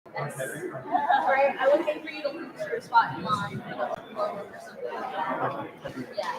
Right, I would hate for you to lose your spot in line or something. Yeah.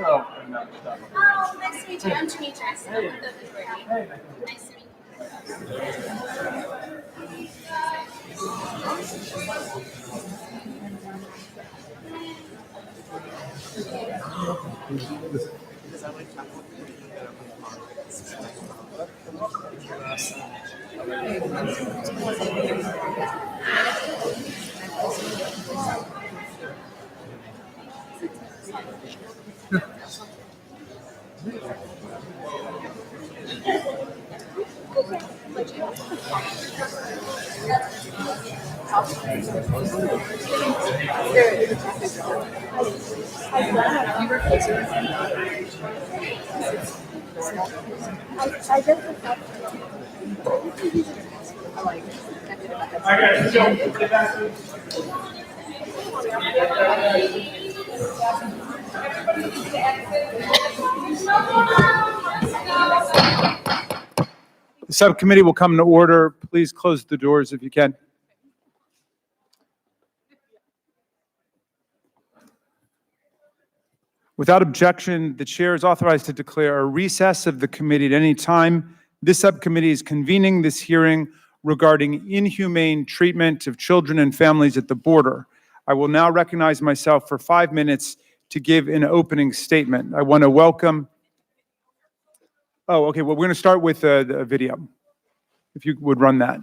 Oh, nice to meet you. I'm Demetris. I'm with the Liberties. Nice to meet The subcommittee will come to order. Please close the doors if you can. Without objection, the chair is authorized to declare a recess of the committee at any time. This subcommittee is convening this hearing regarding inhumane treatment of children and families at the border. I will now recognize myself for 5 minutes to give an opening statement. I want to welcome. Oh, okay. Well, we're going to start with a video. If you would run that.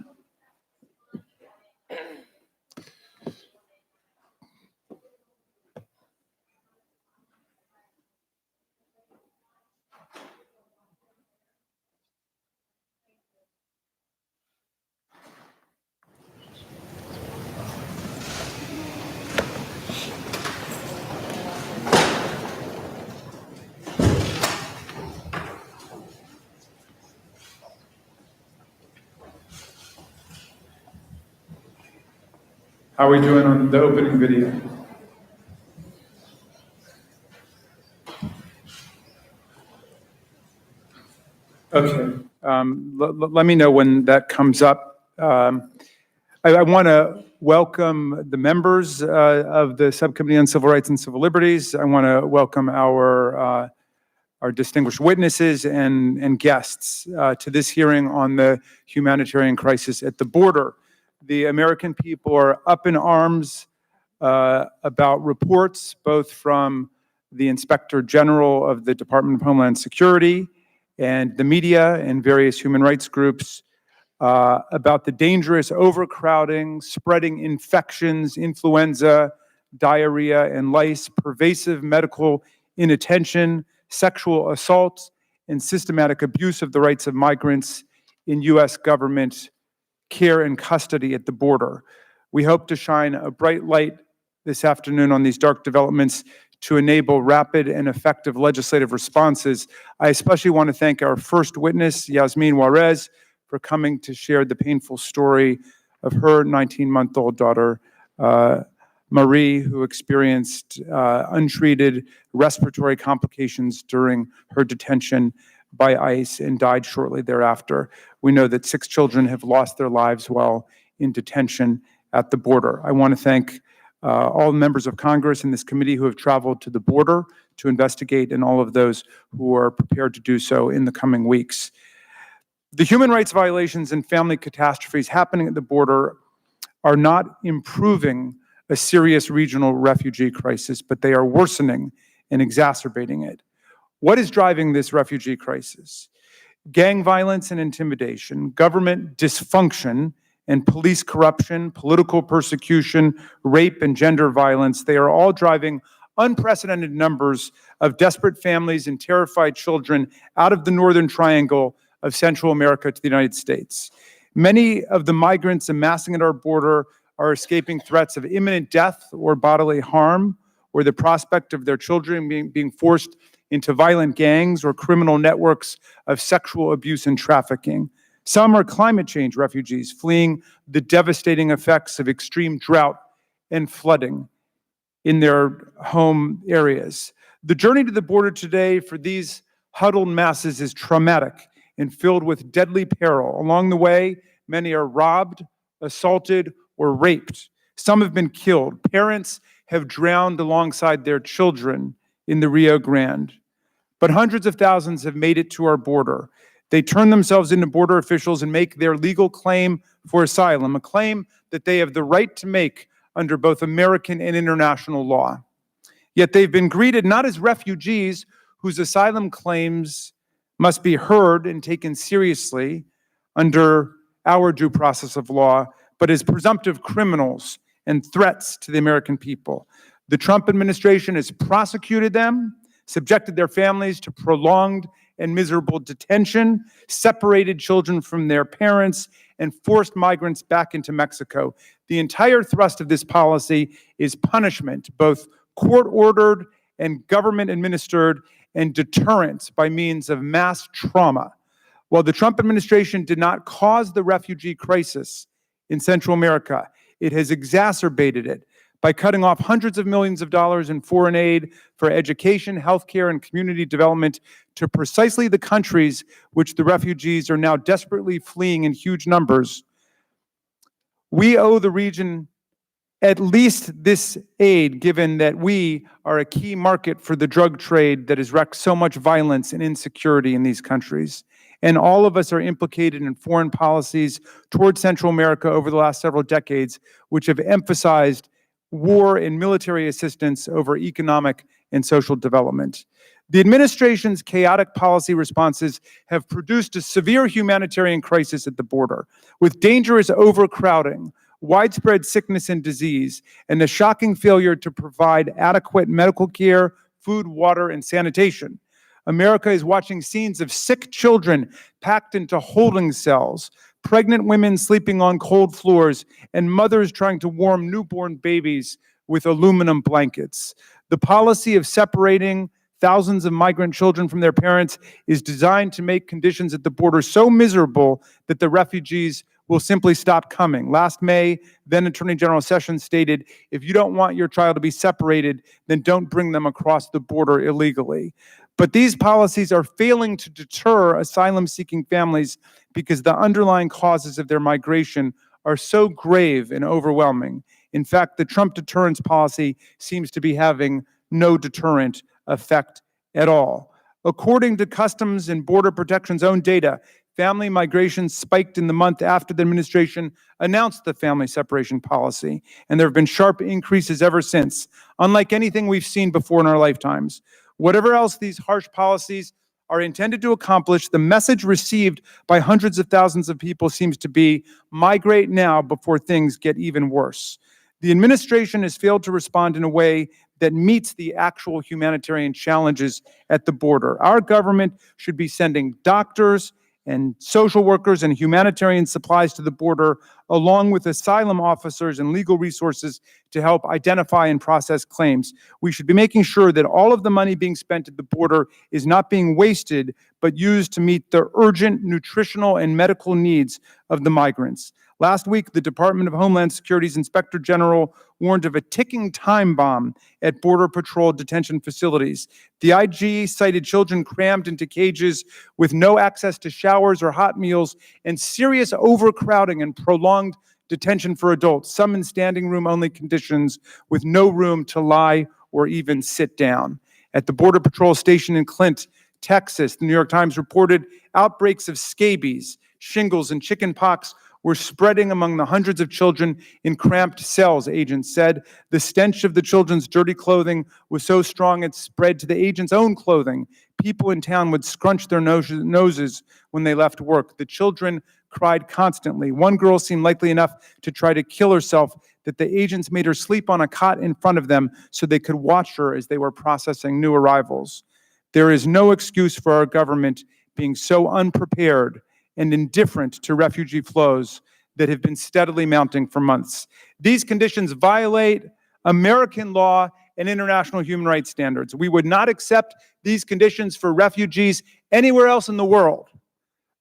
How are we doing on the opening video? Okay. Let me know when that comes up. I want to welcome the members of the Subcommittee on Civil Rights and Civil Liberties. I want to welcome our distinguished witnesses and guests to this hearing on the humanitarian crisis at the border. The American people are up in arms about reports both from the Inspector General of the Department of Homeland Security and the media and various human rights groups about the dangerous overcrowding, spreading infections, influenza, diarrhea, and lice, pervasive medical inattention, sexual assault, and systematic abuse of the rights of migrants in U.S. government care and custody at the border. We hope to shine a bright light this afternoon on these dark developments to enable rapid and effective legislative responses. I especially want to thank our first witness, Yasmin Juarez, for coming to share the painful story of her 19-month-old daughter, Marie, who experienced untreated respiratory complications during her detention by ICE and died shortly thereafter. We know that 6 children have lost their lives while in detention at the border. I want to thank all members of Congress in this committee who have traveled to the border to investigate, and all of those who are prepared to do so in the coming weeks. The human rights violations and family catastrophes happening at the border are not improving a serious regional refugee crisis, but they are worsening and exacerbating it. What is driving this refugee crisis? Gang violence and intimidation, government dysfunction, and police corruption, political persecution, rape, and gender violence. They are all driving unprecedented numbers of desperate families and terrified children out of the northern triangle of Central America to the United States. Many of the migrants amassing at our border are escaping threats of imminent death or bodily harm, or the prospect of their children being forced into violent gangs or criminal networks of sexual abuse and trafficking. Some are climate change refugees fleeing the devastating effects of extreme drought and flooding in their home areas. The journey to the border today for these huddled masses is traumatic and filled with deadly peril. Along the way, many are robbed, assaulted, or raped. Some have been killed. Parents have drowned alongside their children in the Rio Grande. But hundreds of thousands have made it to our border. They turn themselves into border officials and make their legal claim for asylum, a claim that they have the right to make under both American and international law. Yet they've been greeted not as refugees whose asylum claims must be heard and taken seriously under our due process of law, but as presumptive criminals and threats to the American people. The Trump administration has prosecuted them, subjected their families to prolonged and miserable detention, separated children from their parents, and forced migrants back into Mexico. The entire thrust of this policy is punishment, both court-ordered and government-administered, and deterrence by means of mass trauma. While the Trump administration did not cause the refugee crisis in Central America, it has exacerbated it by cutting off hundreds of millions of dollars in foreign aid for education, healthcare, and community development to precisely the countries which the refugees are now desperately fleeing in huge numbers. We owe the region at least this aid, given that we are a key market for the drug trade that has wreaked so much violence and insecurity in these countries. And all of us are implicated in foreign policies toward Central America over the last several decades, which have emphasized war and military assistance over economic and social development. The administration's chaotic policy responses have produced a severe humanitarian crisis at the border, with dangerous overcrowding, widespread sickness and disease, and the shocking failure to provide adequate medical care, food, water, and sanitation. America is watching scenes of sick children packed into holding cells, pregnant women sleeping on cold floors, and mothers trying to warm newborn babies with aluminum blankets. The policy of separating thousands of migrant children from their parents is designed to make conditions at the border so miserable that the refugees will simply stop coming. Last May, then Attorney General Sessions stated, if you don't want your child to be separated, then don't bring them across the border illegally. But these policies are failing to deter asylum-seeking families because the underlying causes of their migration are so grave and overwhelming. In fact, the Trump deterrence policy seems to be having no deterrent effect at all. According to Customs and Border Protection's own data, family migration spiked in the month after the administration announced the family separation policy, and there have been sharp increases ever since, unlike anything we've seen before in our lifetimes. Whatever else these harsh policies are intended to accomplish, the message received by hundreds of thousands of people seems to be, migrate now before things get even worse. The administration has failed to respond in a way that meets the actual humanitarian challenges at the border. Our government should be sending doctors and social workers and humanitarian supplies to the border along with asylum officers and legal resources to help identify and process claims. We should be making sure that all of the money being spent at the border is not being wasted, but used to meet the urgent nutritional and medical needs of the migrants. Last week, the Department of Homeland Security's Inspector General warned of a ticking time bomb at Border Patrol detention facilities. The IG cited children crammed into cages with no access to showers or hot meals and serious overcrowding and prolonged detention for adults, some in standing room only conditions with no room to lie or even sit down. At the Border Patrol station in Clint, Texas, the New York Times reported outbreaks of scabies, shingles, and chicken pox were spreading among the hundreds of children in cramped cells, agents said. The stench of the children's dirty clothing was so strong it spread to the agents' own clothing. People in town would scrunch their noses when they left work. The children cried constantly. One girl seemed likely enough to try to kill herself that the agents made her sleep on a cot in front of them so they could watch her as they were processing new arrivals. There is no excuse for our government being so unprepared and indifferent to refugee flows that have been steadily mounting for months. These conditions violate American law and international human rights standards. We would not accept these conditions for refugees anywhere else in the world.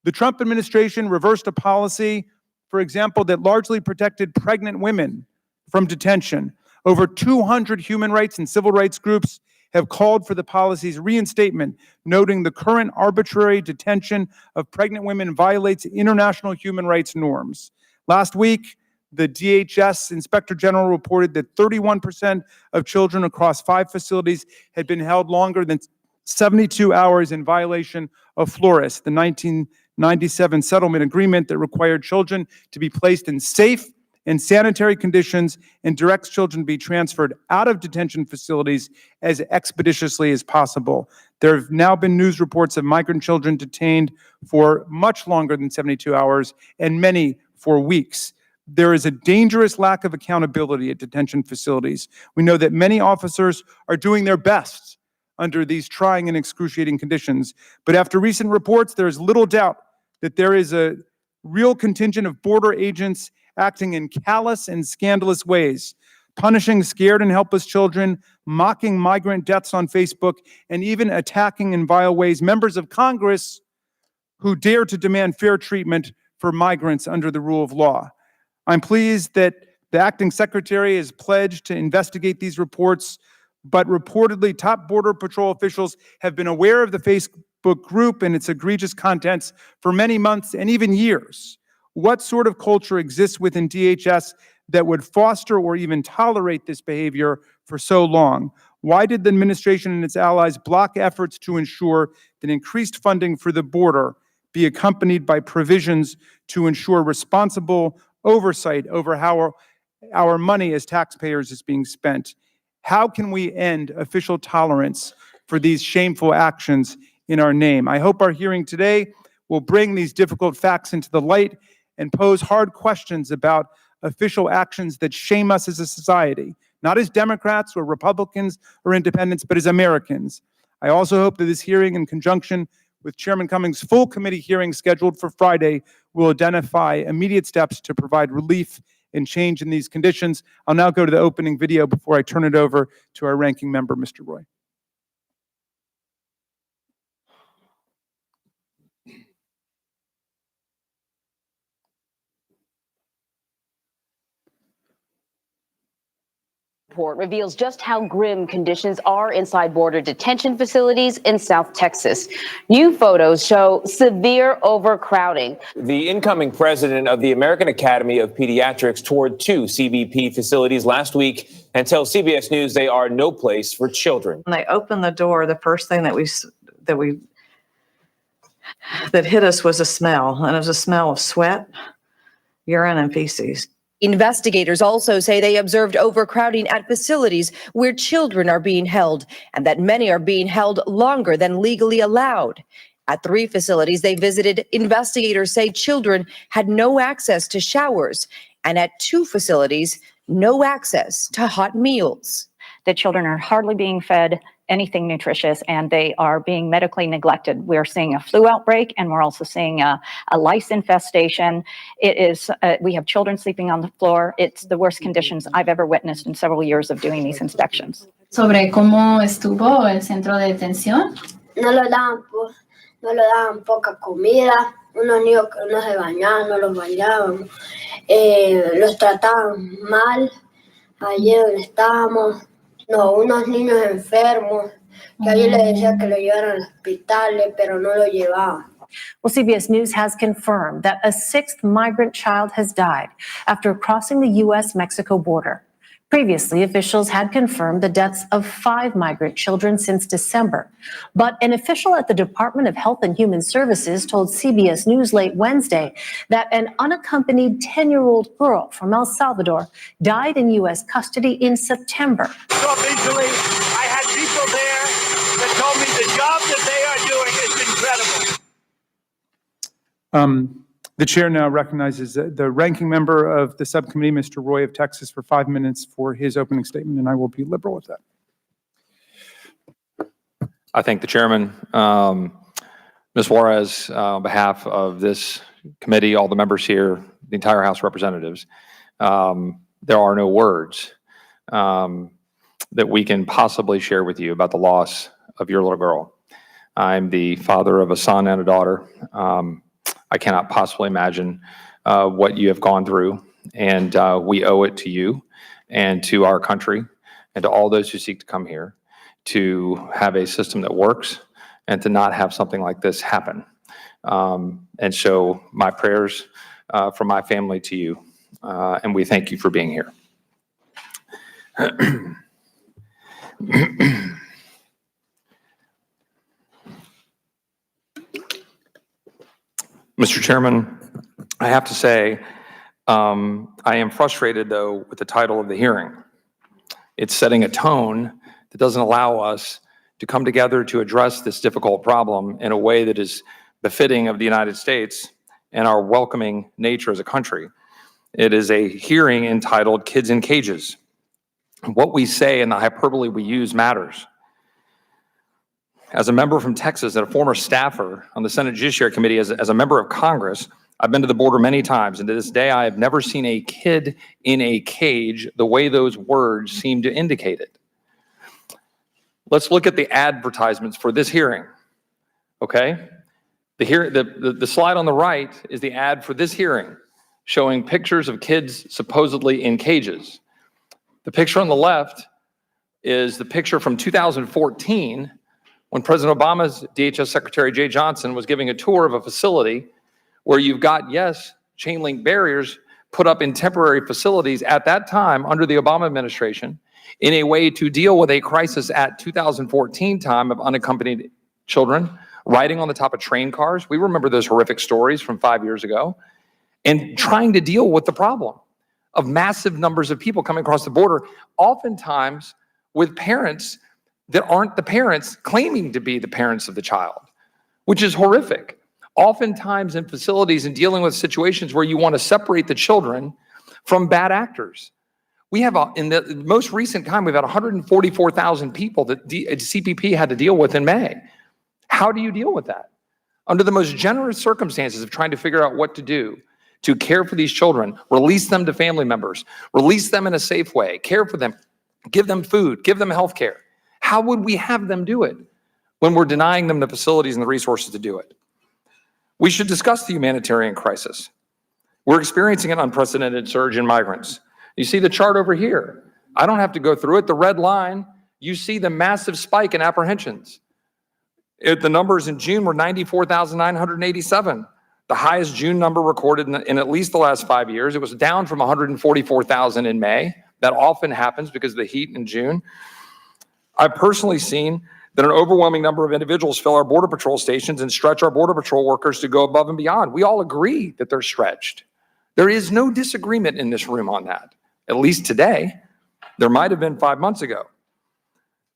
The Trump administration reversed a policy, for example, that largely protected pregnant women from detention. Over 200 human rights and civil rights groups have called for the policy's reinstatement, noting the current arbitrary detention of pregnant women violates international human rights norms. Last week, the DHS Inspector General reported that 31% of children across 5 facilities had been held longer than 72 hours in violation of Flores, the 1997 settlement agreement that required children to be placed in safe and sanitary conditions and directs children to be transferred out of detention facilities as expeditiously as possible. There have now been news reports of migrant children detained for much longer than 72 hours and many for weeks. There is a dangerous lack of accountability at detention facilities. We know that many officers are doing their best under these trying and excruciating conditions, but after recent reports, there is little doubt that there is a real contingent of border agents acting in callous and scandalous ways, punishing scared and helpless children, mocking migrant deaths on Facebook, and even attacking in vile ways members of Congress who dare to demand fair treatment for migrants under the rule of law. I'm pleased that the acting secretary has pledged to investigate these reports, but reportedly top Border Patrol officials have been aware of the Facebook group and its egregious contents for many months and even years. What sort of culture exists within DHS that would foster or even tolerate this behavior for so long? Why did the administration and its allies block efforts to ensure that increased funding for the border be accompanied by provisions to ensure responsible oversight over how our money as taxpayers is being spent? How can we end official tolerance for these shameful actions in our name? I hope our hearing today will bring these difficult facts into the light and pose hard questions about official actions that shame us as a society, not as Democrats or Republicans or independents, but as Americans. I also hope that this hearing, in conjunction with Chairman Cummings' full committee hearing scheduled for Friday, will identify immediate steps to provide relief and change in these conditions. I'll now go to the opening video before I turn it over to our ranking member, Mr. Roy. Report reveals just how grim conditions are inside border detention facilities in South Texas. New photos show severe overcrowding. The incoming president of the American Academy of Pediatrics toured 2 CBP facilities last week and tells CBS News they are no place for children. When they opened the door, the first thing that hit us was a smell, and it was a smell of sweat, urine, and feces. Investigators also say they observed overcrowding at facilities where children are being held, and that many are being held longer than legally allowed. At 3 facilities they visited, investigators say children had no access to showers, and at 2 facilities, no access to hot meals. The children are hardly being fed anything nutritious, and they are being medically neglected. We're seeing a flu outbreak, and we're also seeing a lice infestation. We have children sleeping on the floor. It's the worst conditions I've ever witnessed in several years of doing these inspections. Sobre cómo estuvo el centro de detención. No le daban poca comida, unos niños que no se bañaban, no los bañaban, los trataban mal. Ayer donde estábamos, unos niños enfermos, que ayer les decía que lo llevaran al hospital, pero no lo llevaban. Well, CBS News has confirmed that a 6th migrant child has died after crossing the U.S.-Mexico border. Previously, officials had confirmed the deaths of 5 migrant children since December. But an official at the Department of Health and Human Services told CBS News late Wednesday that an unaccompanied 10-year-old girl from El Salvador died in U.S. custody in September. So visually, I had people there that told me the job that they are doing is incredible. The chair now recognizes the ranking member of the subcommittee, Mr. Roy of Texas, for 5 minutes for his opening statement, and I will be liberal with that. I thank the chairman. Ms. Juarez, on behalf of this committee, all the members here, the entire House of Representatives, there are no words that we can possibly share with you about the loss of your little girl. I'm the father of a son and a daughter. I cannot possibly imagine what you have gone through, and we owe it to you and to our country and to all those who seek to come here to have a system that works and to not have something like this happen. And so my prayers from my family to you, and we thank you for being here. Mr. Chairman, I have to say, I am frustrated, though, with the title of the hearing. It's setting a tone that doesn't allow us to come together to address this difficult problem in a way that is befitting of the United States and our welcoming nature as a country. It is a hearing entitled Kids in Cages. What we say and the hyperbole we use matters. As a member from Texas and a former staffer on the Senate Judiciary Committee, as a member of Congress, I've been to the border many times, and to this day, I have never seen a kid in a cage the way those words seem to indicate it. Let's look at the advertisements for this hearing, okay? The slide on the right is the ad for this hearing, showing pictures of kids supposedly in cages. The picture on the left is the picture from 2014, when President Obama's DHS Secretary Jay Johnson was giving a tour of a facility where you've got, yes, chain link barriers put up in temporary facilities at that time under the Obama administration in a way to deal with a crisis at 2014 time of unaccompanied children riding on the top of train cars. We remember those horrific stories from 5 years ago, and trying to deal with the problem of massive numbers of people coming across the border, oftentimes with parents that aren't the parents claiming to be the parents of the child, which is horrific. Oftentimes in facilities and dealing with situations where you want to separate the children from bad actors. We have, in the most recent time, we've had 144,000 people that CPP had to deal with in May. How do you deal with that? Under the most generous circumstances of trying to figure out what to do to care for these children, release them to family members, release them in a safe way, care for them, give them food, give them health care. How would we have them do it when we're denying them the facilities and the resources to do it? We should discuss the humanitarian crisis. We're experiencing an unprecedented surge in migrants. You see the chart over here. I don't have to go through it. The red line, you see the massive spike in apprehensions. The numbers in June were 94,987, the highest June number recorded in at least the last 5 years. It was down from 144,000 in May. That often happens because of the heat in June. I've personally seen that an overwhelming number of individuals fill our Border Patrol stations and stretch our Border Patrol workers to go above and beyond. We all agree that they're stretched. There is no disagreement in this room on that, at least today. There might have been 5 months ago.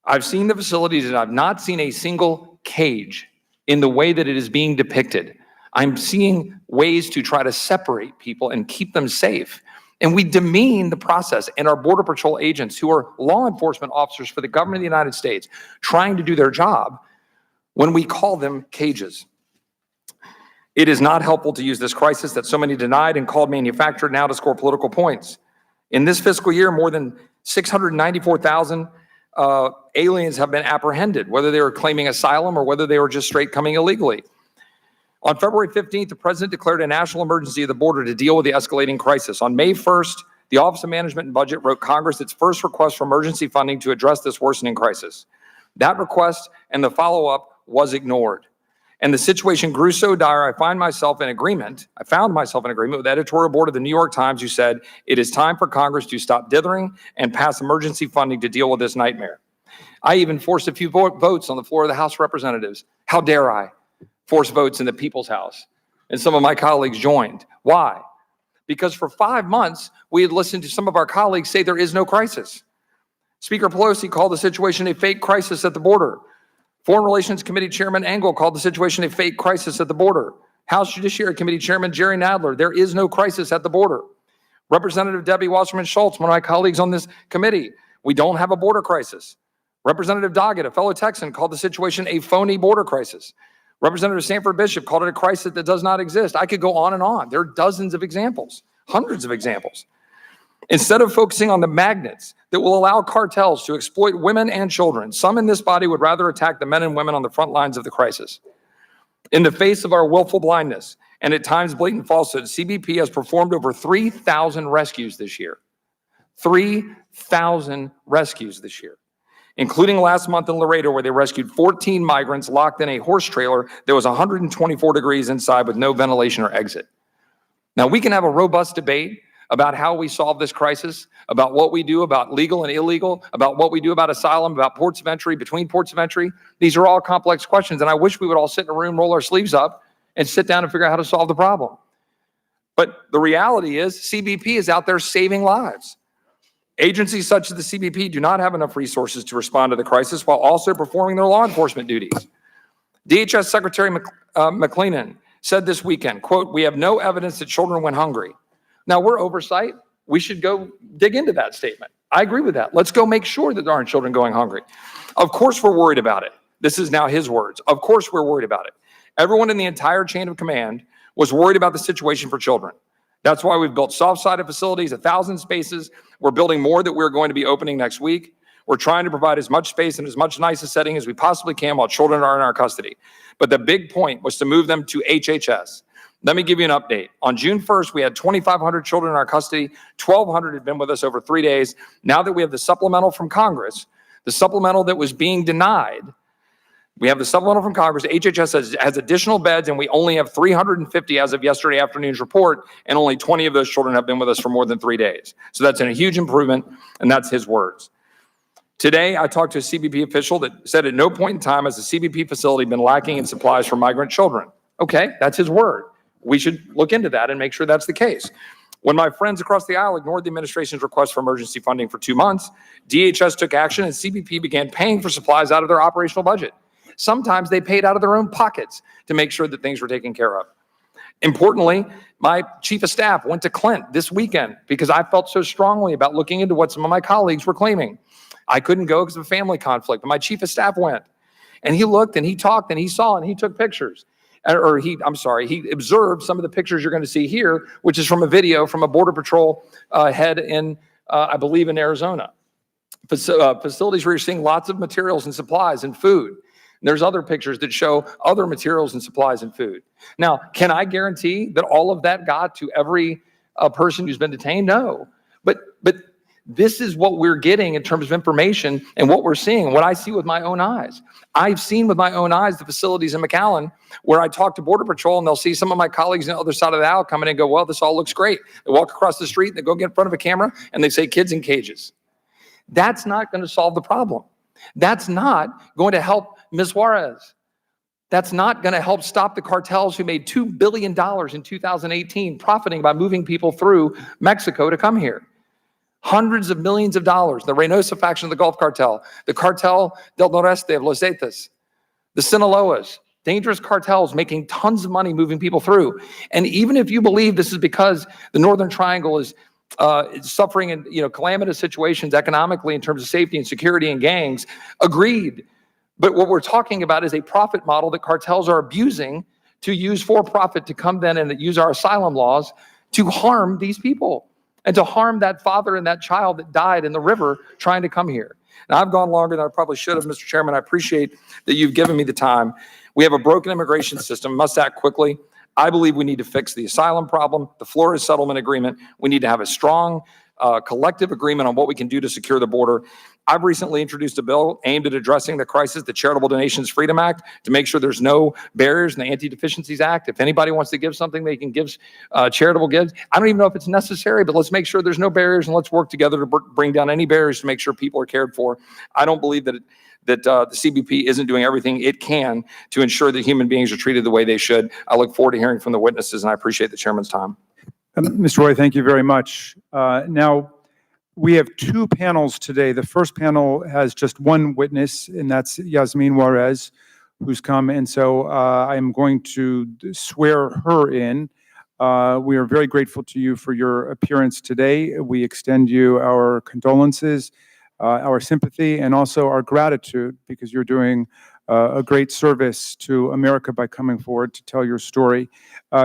I've seen the facilities and I've not seen a single cage in the way that it is being depicted. I'm seeing ways to try to separate people and keep them safe. And we demean the process and our Border Patrol agents who are law enforcement officers for the government of the United States trying to do their job when we call them cages. It is not helpful to use this crisis that so many denied and called manufactured now to score political points. In this fiscal year, more than 694,000 aliens have been apprehended, whether they were claiming asylum or whether they were just straight coming illegally. On February 15th, the president declared a national emergency at the border to deal with the escalating crisis. On May 1st, the Office of Management and Budget wrote Congress its first request for emergency funding to address this worsening crisis. That request and the follow-up was ignored. And the situation grew so dire, I found myself in agreement with the editorial board of the New York Times, who said, it is time for Congress to stop dithering and pass emergency funding to deal with this nightmare. I even forced a few votes on the floor of the House of Representatives. How dare I force votes in the People's House? And some of my colleagues joined. Why? Because for 5 months, we had listened to some of our colleagues say there is no crisis. Speaker Pelosi called the situation a fake crisis at the border. Foreign Relations Committee Chairman Engel called the situation a fake crisis at the border. House Judiciary Committee Chairman Jerry Nadler, there is no crisis at the border. Representative Debbie Wasserman Schultz, one of my colleagues on this committee, we don't have a border crisis. Representative Doggett, a fellow Texan, called the situation a phony border crisis. Representative Sanford Bishop called it a crisis that does not exist. I could go on and on. There are dozens of examples, hundreds of examples. Instead of focusing on the magnets that will allow cartels to exploit women and children, some in this body would rather attack the men and women on the front lines of the crisis. In the face of our willful blindness and at times blatant falsehood, CBP has performed over 3,000 rescues this year. 3,000 rescues this year, including last month in Laredo, where they rescued 14 migrants locked in a horse trailer that was 124 degrees inside with no ventilation or exit. Now, we can have a robust debate about how we solve this crisis, about what we do about legal and illegal, about what we do about asylum, about ports of entry, between ports of entry. These are all complex questions, and I wish we would all sit in a room, roll our sleeves up, and sit down and figure out how to solve the problem. But the reality is CBP is out there saving lives. Agencies such as the CBP do not have enough resources to respond to the crisis while also performing their law enforcement duties. DHS Secretary McClellan said this weekend, quote, "We have no evidence that children went hungry." Now, we're oversight. We should go dig into that statement. I agree with that. Let's go make sure that there aren't children going hungry. Of course, we're worried about it. This is now his words. Of course, we're worried about it. Everyone in the entire chain of command was worried about the situation for children. That's why we've built soft-sided facilities, 1,000 spaces. We're building more that we're going to be opening next week. We're trying to provide as much space and as much nice a setting as we possibly can while children are in our custody. But the big point was to move them to HHS. Let me give you an update. On June 1st, we had 2,500 children in our custody. 1,200 had been with us over 3 days. Now that we have the supplemental from Congress, the supplemental that was being denied, we have the supplemental from Congress. HHS has additional beds, and we only have 350 as of yesterday afternoon's report, and only 20 of those children have been with us for more than 3 days. So that's a huge improvement, and that's his words. Today, I talked to a CBP official that said at no point in time has the CBP facility been lacking in supplies for migrant children. Okay, that's his word. We should look into that and make sure that's the case. When my friends across the aisle ignored the administration's request for emergency funding for 2 months, DHS took action and CBP began paying for supplies out of their operational budget. Sometimes they paid out of their own pockets to make sure that things were taken care of. Importantly, my chief of staff went to Clint this weekend because I felt so strongly about looking into what some of my colleagues were claiming. I couldn't go because of a family conflict, but my chief of staff went. And he looked and he talked and he saw and he took pictures. He observed some of the pictures you're going to see here, which is from a video from a Border Patrol head in, I believe, in Arizona. Facilities where you're seeing lots of materials and supplies and food. And there's other pictures that show other materials and supplies and food. Now, can I guarantee that all of that got to every person who's been detained? No. But this is what we're getting in terms of information and what we're seeing, what I see with my own eyes. I've seen with my own eyes the facilities in McAllen where I talk to Border Patrol and they'll see some of my colleagues on the other side of the aisle come in and go, well, this all looks great. They walk across the street, they go get in front of a camera and they say kids in cages. That's not going to solve the problem. That's not going to help Ms. Juarez. That's not going to help stop the cartels who made $2 billion in 2018 profiting by moving people through Mexico to come here. Hundreds of millions of dollars, the Reynosa faction of the Gulf Cartel, the Cartel del Noreste of Los Zetas, the Sinaloas, dangerous cartels making tons of money moving people through. And even if you believe this is because the Northern Triangle is suffering in, calamitous situations economically in terms of safety and security and gangs, agreed. But what we're talking about is a profit model that cartels are abusing to use for profit to come then and use our asylum laws to harm these people and to harm that father and that child that died in the river trying to come here. Now, I've gone longer than I probably should have, Mr. Chairman. I appreciate that you've given me the time. We have a broken immigration system, must act quickly. I believe we need to fix the asylum problem, the Flores settlement agreement. We need to have a strong collective agreement on what we can do to secure the border. I've recently introduced a bill aimed at addressing the crisis, the Charitable Donations Freedom Act, to make sure there's no barriers in the Anti-Deficiencies Act. If anybody wants to give something, they can give charitable gifts. I don't even know if it's necessary, but let's make sure there's no barriers and let's work together to bring down any barriers to make sure people are cared for. I don't believe that the CBP isn't doing everything it can to ensure that human beings are treated the way they should. I look forward to hearing from the witnesses, and I appreciate the chairman's time. Mr. Roy, thank you very much. Now, we have two panels today. The first panel has just one witness, and that's Yasmin Juarez, who's come. And so I am going to swear her in. We are very grateful to you for your appearance today. We extend you our condolences, our sympathy, and also our gratitude, because you're doing a great service to America by coming forward to tell your story.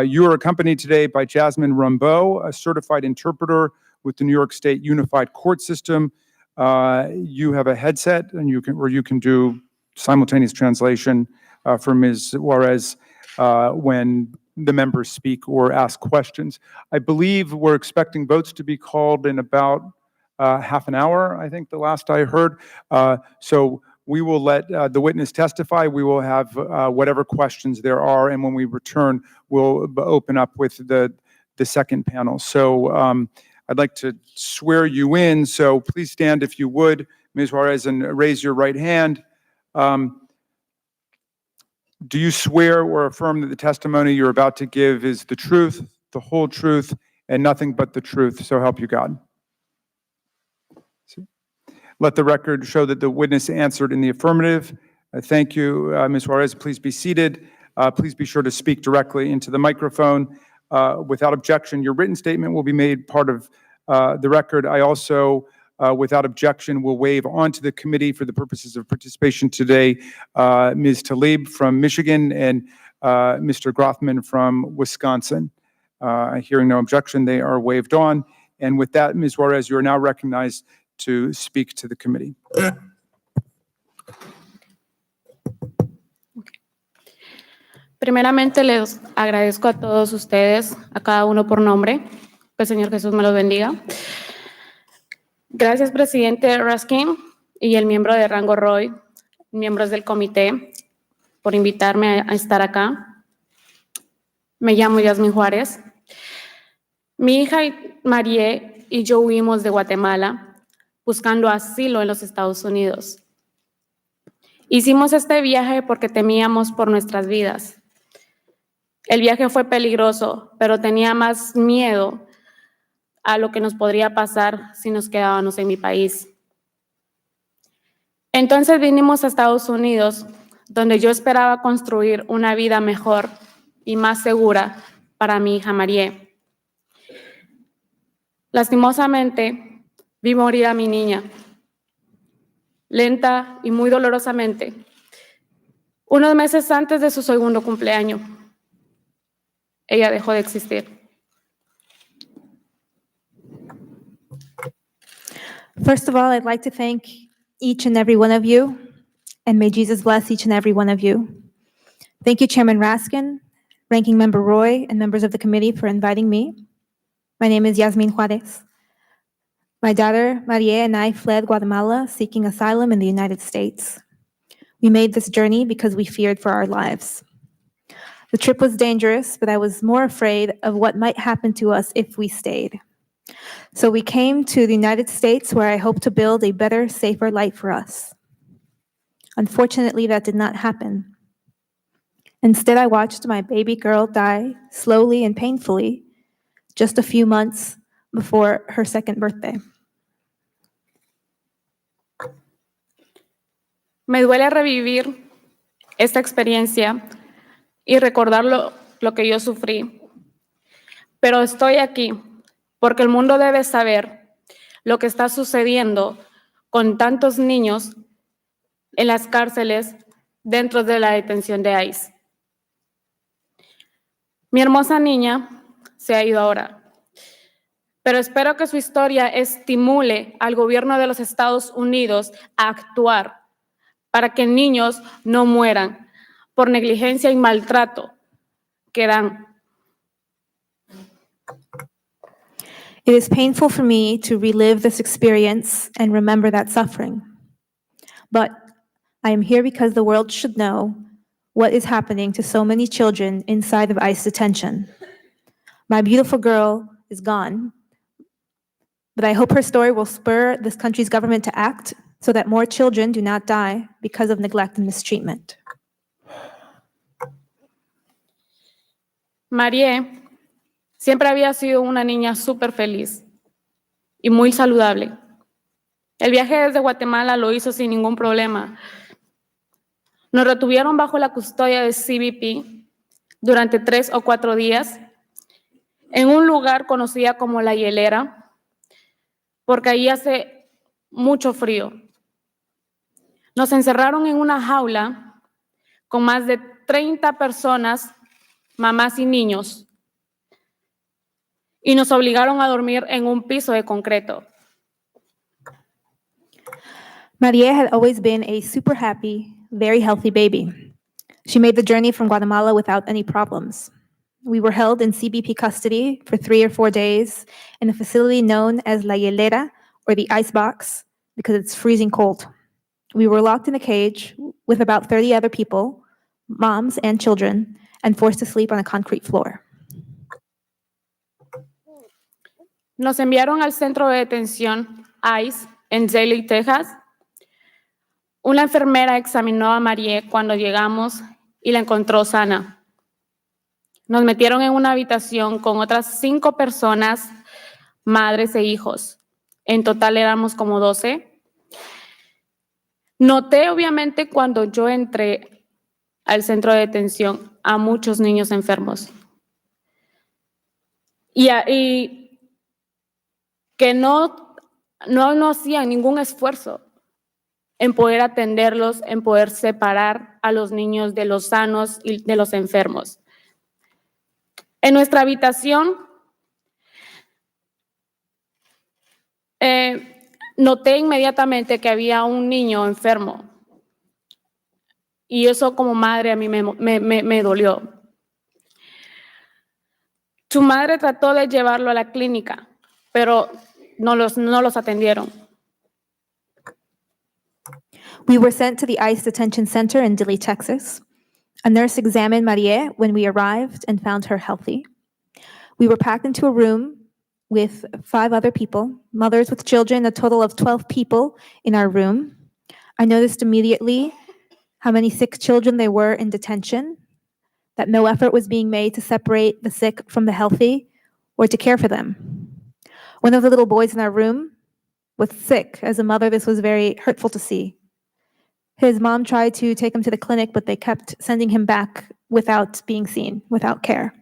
You are accompanied today by Jasmine Rumbeau, a certified interpreter with the New York State Unified Court System. You have a headset, and you can do simultaneous translation for Ms. Juarez when the members speak or ask questions. I believe we're expecting votes to be called in about half an hour, I think the last I heard. So we will let the witness testify. We will have whatever questions there are, and when we return, we'll open up with the second panel. So I'd like to swear you in, so please stand if you would, Ms. Juarez, and raise your right hand. Do you swear or affirm that the testimony you're about to give is the truth, the whole truth, and nothing but the truth, so help you God? Let the record show that the witness answered in the affirmative. Thank you, Ms. Juarez. Please be seated. Please be sure to speak directly into the microphone. Without objection, your written statement will be made part of the record. I also, without objection, will waive onto the committee for the purposes of participation today Ms. Tlaib from Michigan and Mr. Grothman from Wisconsin. Hearing no objection, they are waived on. And with that, Ms. Juarez, you are now recognized to speak to the committee. Primeramente, les agradezco a todos ustedes, a cada uno por nombre. Que el Señor Jesús me los bendiga. Gracias, presidente Raskin y el miembro de rango Roy, miembros del comité, por invitarme a estar acá. Me llamo Yasmin Juárez. Mi hija Marie y yo huimos de Guatemala buscando asilo en los Estados Unidos. Hicimos este viaje porque temíamos por nuestras vidas. El viaje fue peligroso, pero tenía más miedo a lo que nos podría pasar si nos quedábamos en mi país. Entonces vinimos a Estados Unidos, donde yo esperaba construir una vida mejor y más segura para mi hija Marie. Lastimosamente, vi morir a mi niña, lenta y muy dolorosamente, unos meses antes de su segundo cumpleaños. Ella dejó de existir. First of all, I'd like to thank each and every one of you, and may Jesus bless each and every one of you. Thank you, Chairman Raskin, Ranking Member Roy, and members of the committee for inviting me. My name is Yasmin Juarez. My daughter, Maria, and I fled Guatemala seeking asylum in the United States. We made this journey because we feared for our lives. The trip was dangerous, but I was more afraid of what might happen to us if we stayed. So we came to the United States, where I hope to build a better, safer life for us. Unfortunately, that did not happen. Instead, I watched my baby girl die slowly and painfully just a few months before her second birthday. Me duele revivir esta experiencia y recordar lo que yo sufrí. Pero estoy aquí porque el mundo debe saber lo que está sucediendo con tantos niños en las cárceles dentro de la detención de ICE. Mi hermosa niña se ha ido ahora, pero espero que su historia estimule al gobierno de los Estados Unidos a actuar para que niños no mueran por negligencia y maltrato que dan. It is painful for me to relive this experience and remember that suffering. But I am here because the world should know what is happening to so many children inside of ICE detention. My beautiful girl is gone, but I hope her story will spur this country's government to act so that more children do not die because of neglect and mistreatment. Marie siempre había sido una niña súper feliz y muy saludable. El viaje desde Guatemala lo hizo sin ningún problema. Nos retuvieron bajo la custodia de CBP durante 3 o 4 días en un lugar conocido como La Hielera, porque ahí hace mucho frío. Nos encerraron en una jaula con más de 30 personas, mamás y niños, y nos obligaron a dormir en un piso de concreto. Maria had always been a super happy, very healthy baby. She made the journey from Guatemala without any problems. We were held in CBP custody for 3 or 4 days in a facility known as La Hielera, or the ice box, because it's freezing cold. We were locked in a cage with about 30 other people, moms and children, and forced to sleep on a concrete floor. Nos enviaron al centro de detención ICE en Daley, Texas. Una enfermera examinó a Marie cuando llegamos y la encontró sana. Nos metieron en una habitación con otras 5 personas, madres e hijos. En total éramos como 12. Noté, obviamente, cuando yo entré al centro de detención a muchos niños enfermos. Y que no hacían ningún esfuerzo en poder atenderlos, en poder separar a los niños de los sanos y de los enfermos. En nuestra habitación, noté inmediatamente que había un niño enfermo. Y eso como madre a mí me dolió. Su madre trató de llevarlo a la clínica, pero no los atendieron. We were sent to the ICE detention center in Dilley, Texas. A nurse examined Marie when we arrived and found her healthy. We were packed into a room with 5 other people, mothers with children, a total of 12 people in our room. I noticed immediately how many sick children there were in detention, that no effort was being made to separate the sick from the healthy or to care for them. One of the little boys in our room was sick. As a mother, this was very hurtful to see. His mom tried to take him to the clinic, but they kept sending him back without being seen, without care.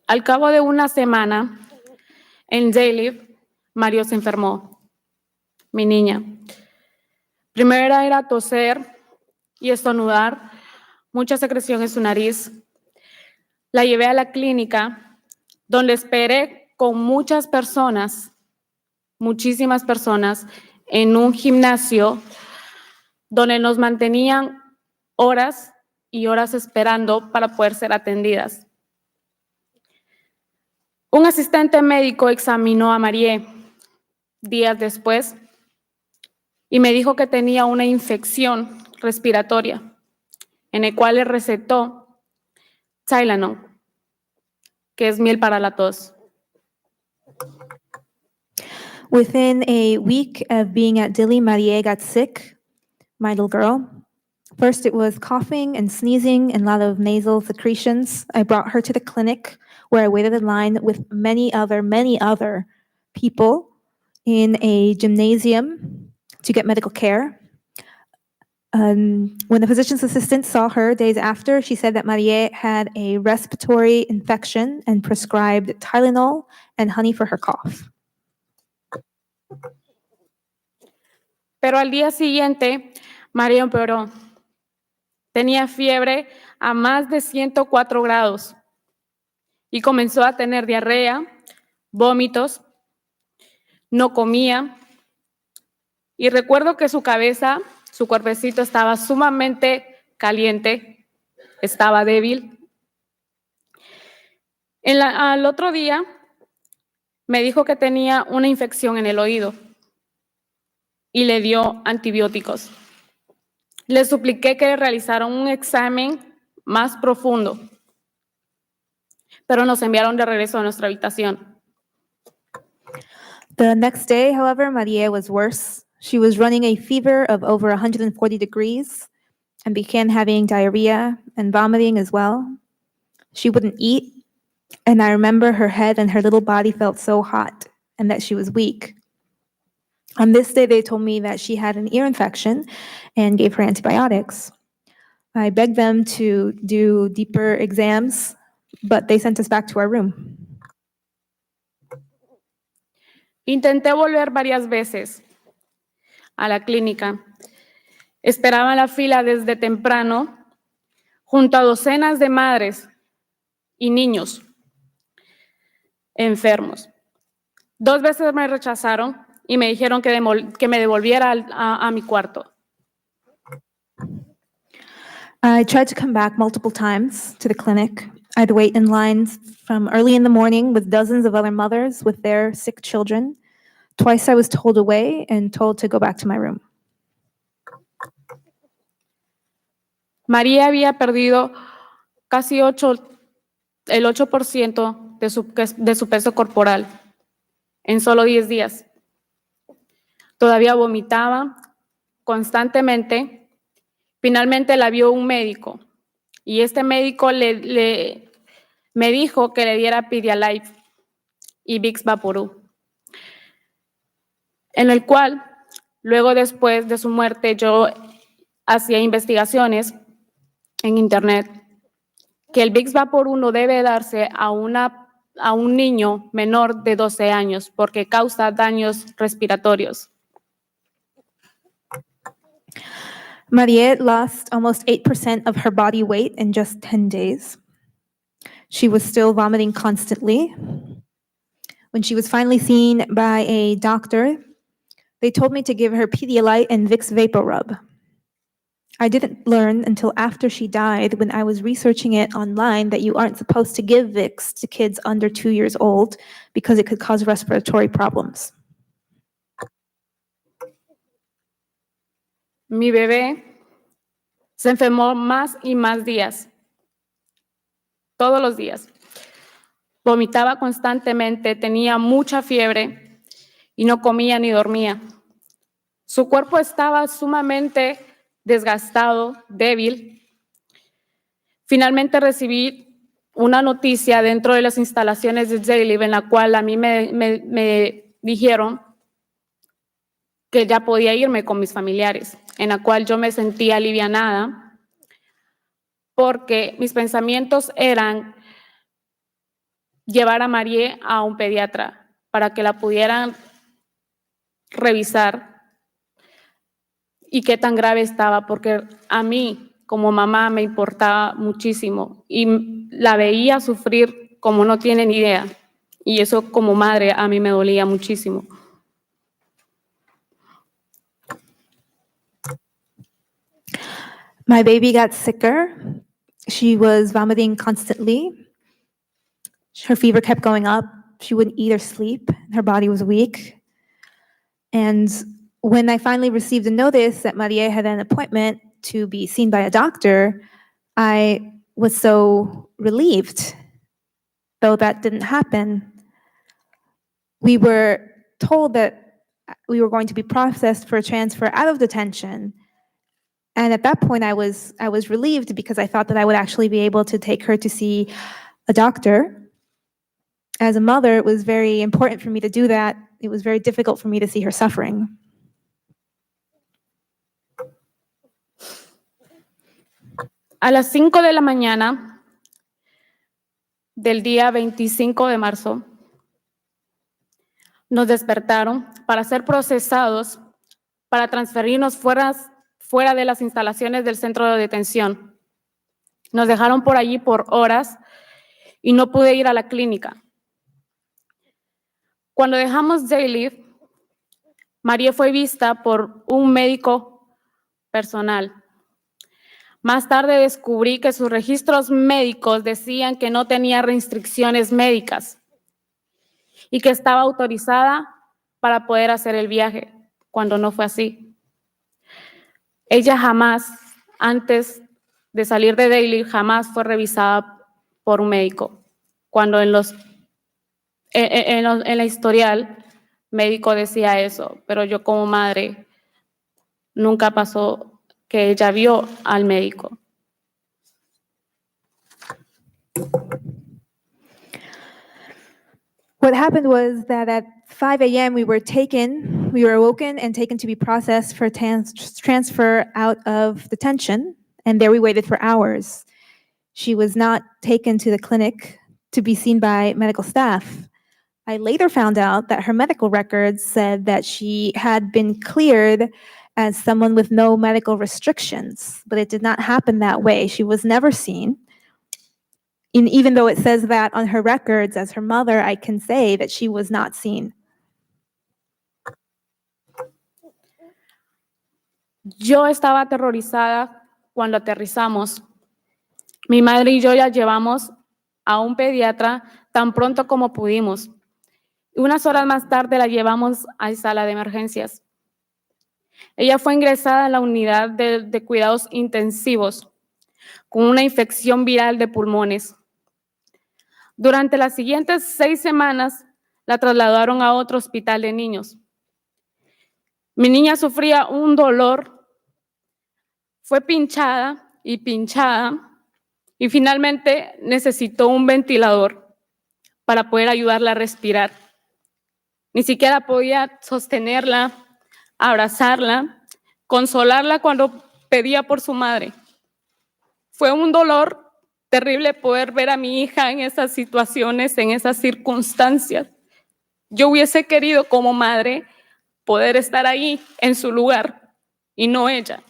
Al cabo de una semana, en Daley, Mario se enfermó, mi niña. Primero era toser y estornudar, mucha secreción en su nariz. La llevé a la clínica, donde esperé con muchas personas, muchísimas personas, en un gimnasio, donde nos mantenían horas y horas esperando para poder ser atendidas. Un asistente médico examinó a Marie días después y me dijo que tenía una infección respiratoria, en el cual le recetó Tylenol, que es miel para la tos. Within a week of being at Dilley, Marie got sick, my little girl. First, it was coughing and sneezing and a lot of nasal secretions. I brought her to the clinic where I waited in line with many other people in a gymnasium to get medical care. When the physician's assistant saw her days after, she said that Maria had a respiratory infection and prescribed Tylenol and honey for her cough. Pero al día siguiente, María empeoró. Tenía fiebre a más de 104 grados y comenzó a tener diarrea, vómitos, no comía. Y recuerdo que su cabeza, su cuerpecito estaba sumamente caliente, estaba débil. Al otro día me dijo que tenía una infección en el oído y le dio antibióticos. Le supliqué que realizaran un examen más profundo, pero nos enviaron de regreso a nuestra habitación. The next day, however, Maria was worse. She was running a fever of over 140 degrees and began having diarrhea and vomiting as well. She wouldn't eat, and I remember her head and her little body felt so hot and that she was weak. On this day, they told me that she had an ear infection and gave her antibiotics. I begged them to do deeper exams, but they sent us back to our room. Intenté volver varias veces a la clínica. Esperaba en la fila desde temprano, junto a docenas de madres y niños enfermos. 2 veces me rechazaron y me dijeron que me devolviera a mi cuarto. I tried to come back multiple times to the clinic. I'd wait in lines from early in the morning with dozens of other mothers with their sick children. Twice I was told away and told to go back to my room. María había perdido casi el 8% de su peso corporal en solo 10 días. Todavía vomitaba constantemente. Finalmente la vio un médico y este médico me dijo que le diera Pedialyte y Vicks Vaporub, en el cual luego después de su muerte yo hacía investigaciones en internet que el Vicks Vaporub no debe darse a un niño menor de 12 años porque causa daños respiratorios. Mariette lost almost 8% of her body weight in just 10 days. She was still vomiting constantly. When she was finally seen by a doctor, they told me to give her Pedialyte and Vicks VapoRub. I didn't learn until after she died, when I was researching it online, that you aren't supposed to give Vicks to kids under 2 years old because it could cause respiratory problems. Mi bebé se enfermó más y más días, todos los días. Vomitaba constantemente, tenía mucha fiebre y no comía ni dormía. Su cuerpo estaba sumamente desgastado, débil. Finalmente recibí una noticia dentro de las instalaciones de J-Live en la cual a mí me dijeron que ya podía irme con mis familiares, en la cual yo me sentía alivianada porque mis pensamientos eran llevar a María a un pediatra para que la pudieran revisar y qué tan grave estaba, porque a mí como mamá me importaba muchísimo y la veía sufrir como no tienen idea, y eso como madre a mí me dolía muchísimo. My baby got sicker. She was vomiting constantly. Her fever kept going up. She wouldn't eat or sleep. Her body was weak. And when I finally received a notice that Maria had an appointment to be seen by a doctor, I was so relieved, though that didn't happen. We were told that we were going to be processed for a transfer out of detention. And at that point, I was relieved because I thought that I would actually be able to take her to see a doctor. As a mother, it was very important for me to do that. It was very difficult for me to see her suffering. A las 5 de la mañana del día 25 de marzo, nos despertaron para ser procesados, para transferirnos fuera de las instalaciones del centro de detención. Nos dejaron por allí por horas y no pude ir a la clínica. Cuando dejamos Daily, María fue vista por un médico personal. Más tarde descubrí que sus registros médicos decían que no tenía restricciones médicas y que estaba autorizada para poder hacer el viaje, cuando no fue así. Ella jamás, antes de salir de Daily, jamás fue revisada por un médico, cuando en la historial médico decía eso, pero yo como madre nunca pasó que ella vio al médico. What happened was that at 5 a.m. we were awoken and taken to be processed for transfer out of detention, and there we waited for hours. She was not taken to the clinic to be seen by medical staff. I later found out that her medical records said that she had been cleared as someone with no medical restrictions, but it did not happen that way. She was never seen. And even though it says that on her records as her mother, I can say that she was not seen. Yo estaba aterrorizada cuando aterrizamos. Mi madre y yo la llevamos a un pediatra tan pronto como pudimos. Unas horas más tarde la llevamos a sala de emergencias. Ella fue ingresada a la unidad de cuidados intensivos con una infección viral de pulmones. Durante las siguientes 6 semanas la trasladaron a otro hospital de niños. Mi niña sufría un dolor, fue pinchada y finalmente necesitó un ventilador para poder ayudarla a respirar. Ni siquiera podía sostenerla, abrazarla, consolarla cuando pedía por su madre. Fue un dolor terrible poder ver a mi hija en esas situaciones, en esas circunstancias. Yo hubiese querido como madre poder estar ahí en su lugar y no ella.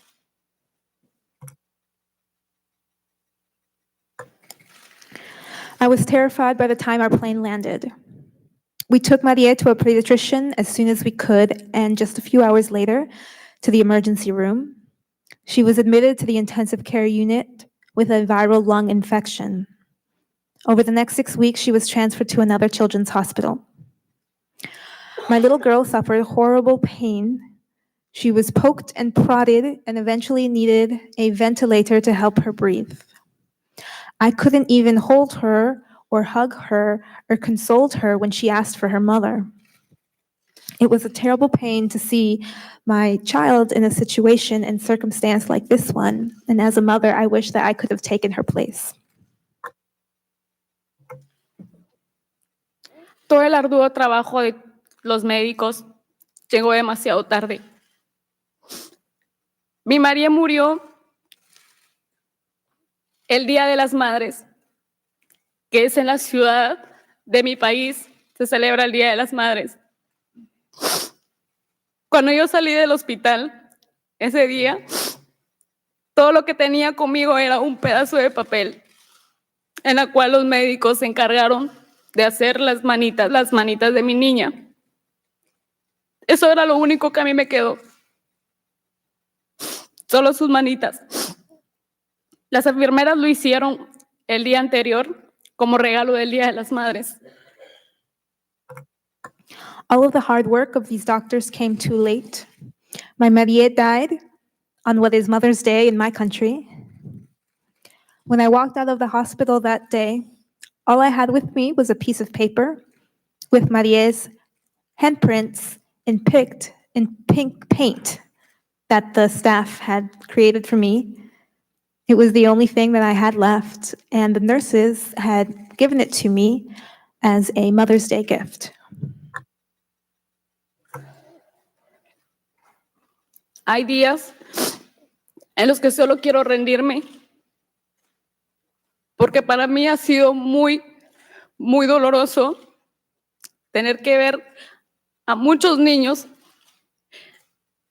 I was terrified by the time our plane landed. We took Maria to a pediatrician as soon as we could, and just a few hours later, to the emergency room. She was admitted to the intensive care unit with a viral lung infection. Over the next 6 weeks, she was transferred to another children's hospital. My little girl suffered horrible pain. She was poked and prodded and eventually needed a ventilator to help her breathe. I couldn't even hold her or hug her or console her when she asked for her mother. It was a terrible pain to see my child in a situation and circumstance like this one, and as a mother, I wish that I could have taken her place. Todo el arduo trabajo de los médicos llegó demasiado tarde. Mi María murió el Día de las Madres, que es en la ciudad de mi país, se celebra el Día de las Madres. Cuando yo salí del hospital ese día, todo lo que tenía conmigo era un pedazo de papel en la cual los médicos se encargaron de hacer las manitas de mi niña. Eso era lo único que a mí me quedó. Solo sus manitas. Las enfermeras lo hicieron el día anterior como regalo del Día de las Madres. All of the hard work of these doctors came too late. My Maria died on what is Mother's Day in my country. When I walked out of the hospital that day, all I had with me was a piece of paper with Maria's handprints in pink paint that the staff had created for me. It was the only thing that I had left, and the nurses had given it to me as a Mother's Day gift. Hay días en los que solo quiero rendirme porque para mí ha sido muy, muy doloroso tener que ver a muchos niños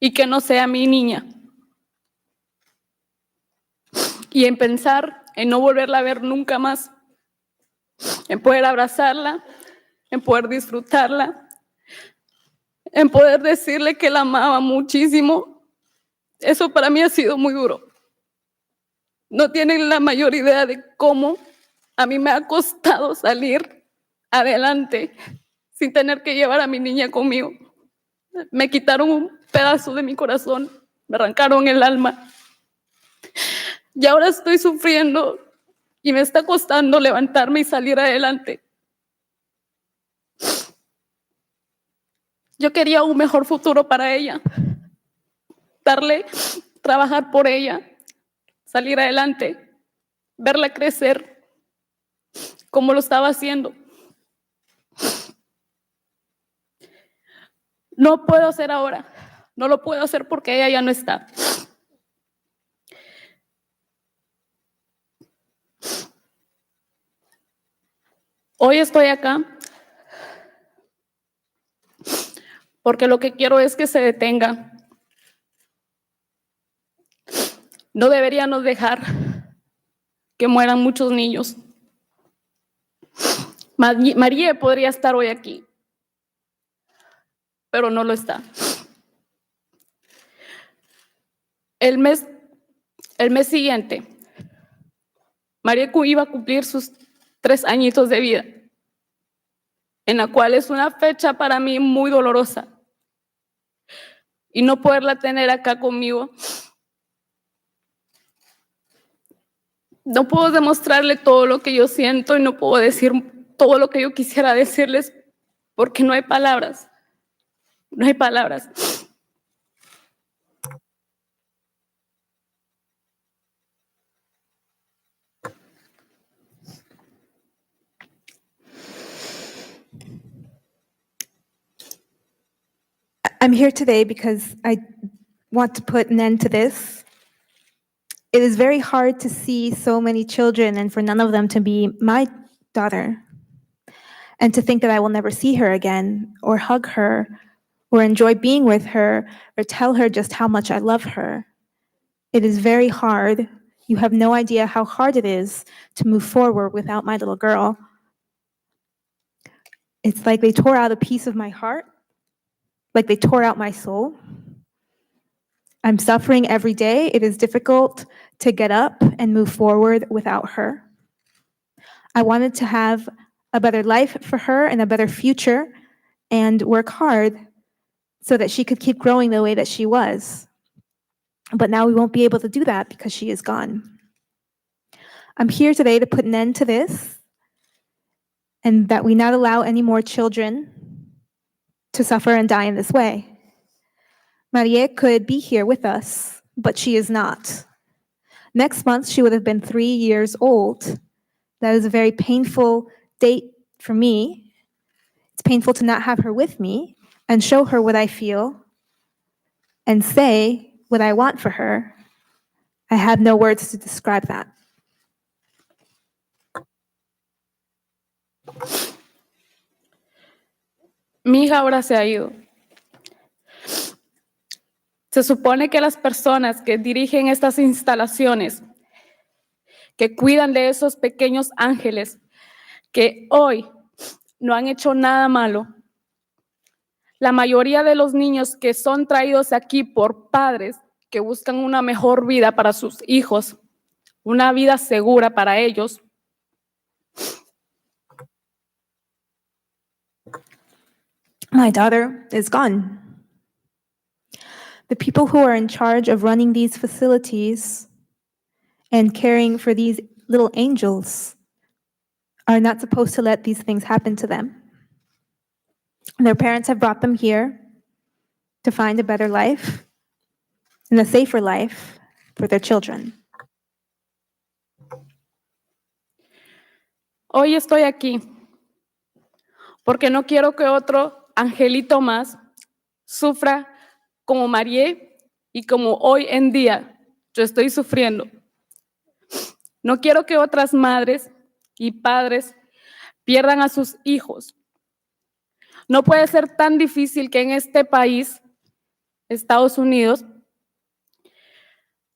y que no sea mi niña. Y en pensar en no volverla a ver nunca más, en poder abrazarla, en poder disfrutarla, en poder decirle que la amaba muchísimo. Eso para mí ha sido muy duro. No tienen la mayor idea de cómo a mí me ha costado salir adelante sin tener que llevar a mi niña conmigo. Me quitaron un pedazo de mi corazón, me arrancaron el alma. Y ahora estoy sufriendo y me está costando levantarme y salir adelante. Yo quería un mejor futuro para ella, trabajar por ella, salir adelante, verla crecer como lo estaba haciendo. No puedo hacer ahora, no lo puedo hacer porque ella ya no está. Hoy estoy acá porque lo que quiero es que se detenga. No deberíamos dejar que mueran muchos niños. María podría estar hoy aquí, pero no lo está. El mes siguiente, María iba a cumplir sus 3 añitos de vida, en la cual es una fecha para mí muy dolorosa. Y no poderla tener acá conmigo, no puedo demostrarle todo lo que yo siento y no puedo decir todo lo que yo quisiera decirles porque no hay palabras. No hay palabras. I'm here today because I want to put an end to this. It is very hard to see so many children and for none of them to be my daughter, and to think that I will never see her again, or hug her, or enjoy being with her, or tell her just how much I love her. It is very hard. You have no idea how hard it is to move forward without my little girl. It's like they tore out a piece of my heart, like they tore out my soul. I'm suffering every day. It is difficult to get up and move forward without her. I wanted to have a better life for her and a better future and work hard so that she could keep growing the way that she was. But now we won't be able to do that because she is gone. I'm here today to put an end to this and that we not allow any more children to suffer and die in this way. Maria could be here with us, but she is not. Next month, she would have been 3 years old. That is a very painful date for me. It's painful to not have her with me and show her what I feel and say what I want for her. I have no words to describe that. Mi hija ahora se ha ido. Se supone que las personas que dirigen estas instalaciones, que cuidan de esos pequeños ángeles, que hoy no han hecho nada malo, la mayoría de los niños que son traídos aquí por padres que buscan una mejor vida para sus hijos, una vida segura para ellos, My daughter is gone. The people who are in charge of running these facilities and caring for these little angels are not supposed to let these things happen to them. Their parents have brought them here to find a better life and a safer life for their children. Hoy estoy aquí porque no quiero que otro angelito más sufra como María y como hoy en día yo estoy sufriendo. No quiero que otras madres y padres pierdan a sus hijos. No puede ser tan difícil que en este país, Estados Unidos,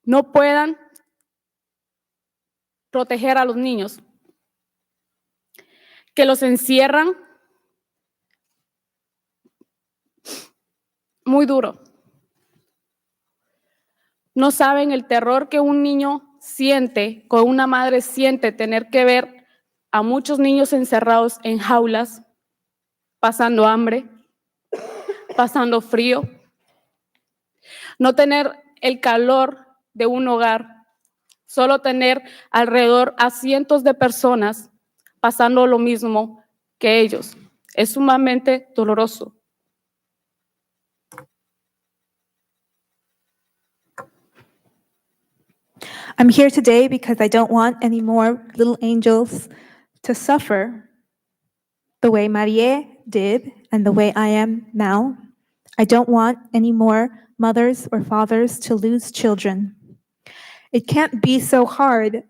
no puedan proteger a los niños, que los encierran muy duro. No saben el terror que un niño siente, que una madre siente, tener que ver a muchos niños encerrados en jaulas, pasando hambre, pasando frío, no tener el calor de un hogar, solo tener alrededor a cientos de personas pasando lo mismo que ellos. Es sumamente doloroso. I'm here today because I don't want any more little angels to suffer the way Marie did and the way I am now. I don't want any more mothers or fathers to lose children. It can't be so hard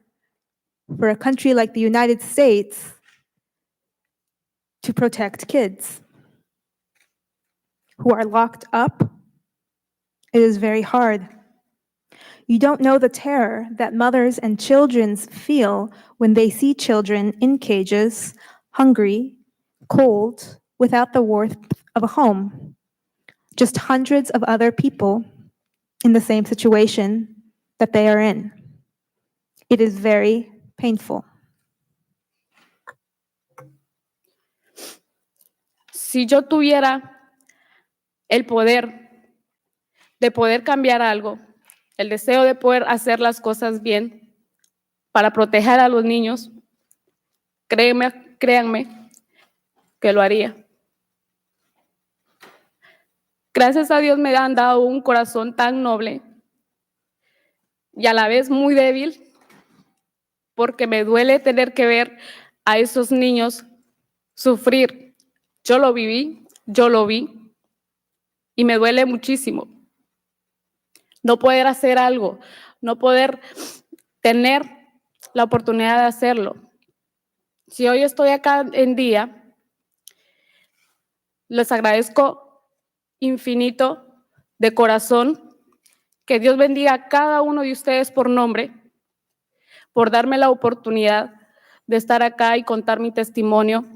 for a country like the United States to protect kids who are locked up. It is very hard. You don't know the terror that mothers and children feel when they see children in cages, hungry, cold, without the warmth of a home. Just hundreds of other people in the same situation that they are in. It is very painful. Si yo tuviera el poder de poder cambiar algo, el deseo de poder hacer las cosas bien para proteger a los niños, créanme que lo haría. Gracias a Dios me han dado un corazón tan noble y a la vez muy débil, porque me duele tener que ver a esos niños sufrir. Yo lo viví, yo lo vi y me duele muchísimo. No poder hacer algo, no poder tener la oportunidad de hacerlo. Si hoy estoy acá en día, les agradezco infinito de corazón. Que Dios bendiga a cada uno de ustedes por nombre, por darme la oportunidad de estar acá y contar mi testimonio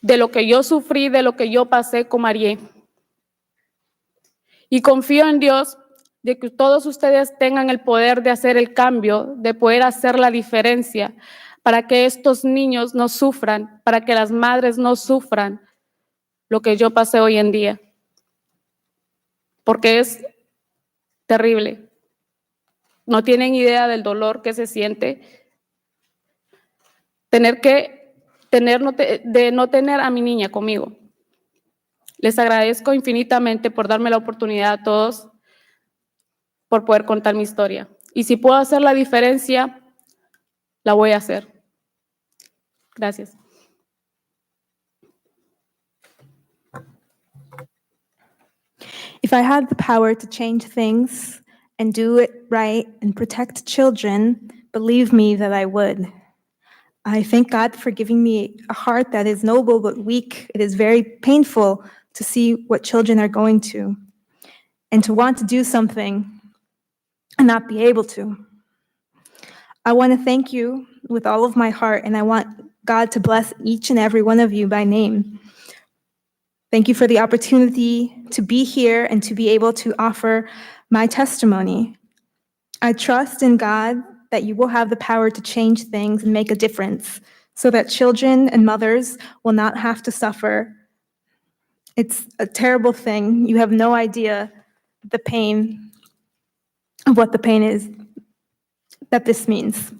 de lo que yo sufrí, de lo que yo pasé con Marie. Y confío en Dios de que todos ustedes tengan el poder de hacer el cambio, de poder hacer la diferencia para que estos niños no sufran, para que las madres no sufran lo que yo pasé hoy en día. Porque es terrible. No tienen idea del dolor que se siente de no tener a mi niña conmigo. Les agradezco infinitamente por darme la oportunidad a todos por poder contar mi historia. Y si puedo hacer la diferencia, la voy a hacer. Gracias. If I had the power to change things and do it right and protect children, believe me that I would. I thank God for giving me a heart that is noble but weak. It is very painful to see what children are going to, and to want to do something and not be able to. I want to thank you with all of my heart, and I want God to bless each and every one of you by name. Thank you for the opportunity to be here and to be able to offer my testimony. I trust in God that you will have the power to change things and make a difference so that children and mothers will not have to suffer. It's a terrible thing. You have no idea the pain of what the pain is that this means,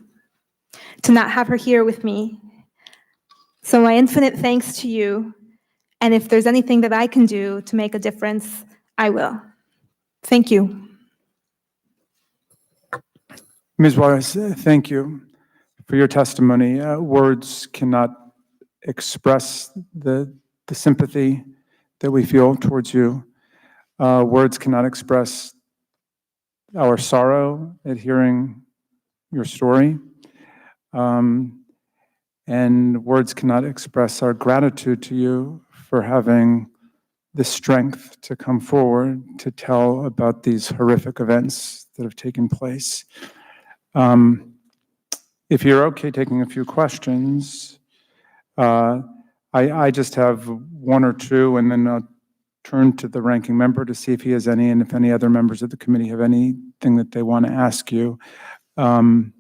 to not have her here with me. So my infinite thanks to you, and if there's anything that I can do to make a difference, I will. Thank you. Ms. Juarez, thank you for your testimony. Words cannot express the sympathy that we feel towards you. Words cannot express our sorrow at hearing your story. And words cannot express our gratitude to you for having the strength to come forward to tell about these horrific events that have taken place. If you're okay taking a few questions, I just have one or two, and then I'll turn to the ranking member to see if he has any, and if any other members of the committee have anything that they want to ask you. In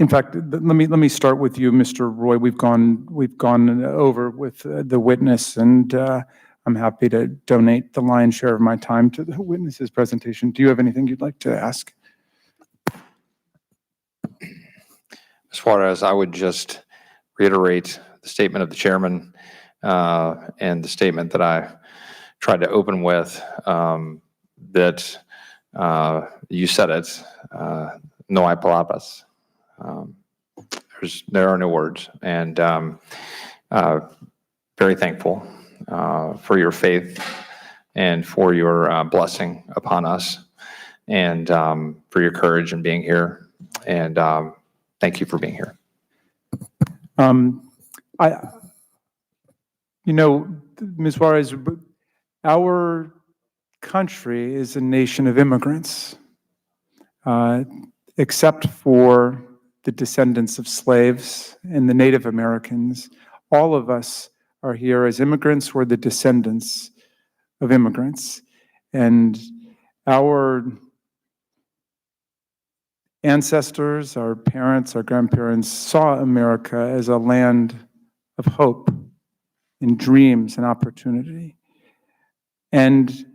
fact, let me start with you, Mr. Roy. We've gone over with the witness, and I'm happy to donate the lion's share of my time to the witness's presentation. Do you have anything you'd like to ask? Ms. Juarez, I would just reiterate the statement of the chairman and the statement that I tried to open with, that you said it, no hay palabras. There are no words, and very thankful for your faith and for your blessing upon us, and for your courage in being here, and thank you for being here. Ms. Juarez, our country is a nation of immigrants, except for the descendants of slaves and the Native Americans. All of us are here as immigrants. We're the descendants of immigrants. And our ancestors, our parents, our grandparents saw America as a land of hope and dreams and opportunity. And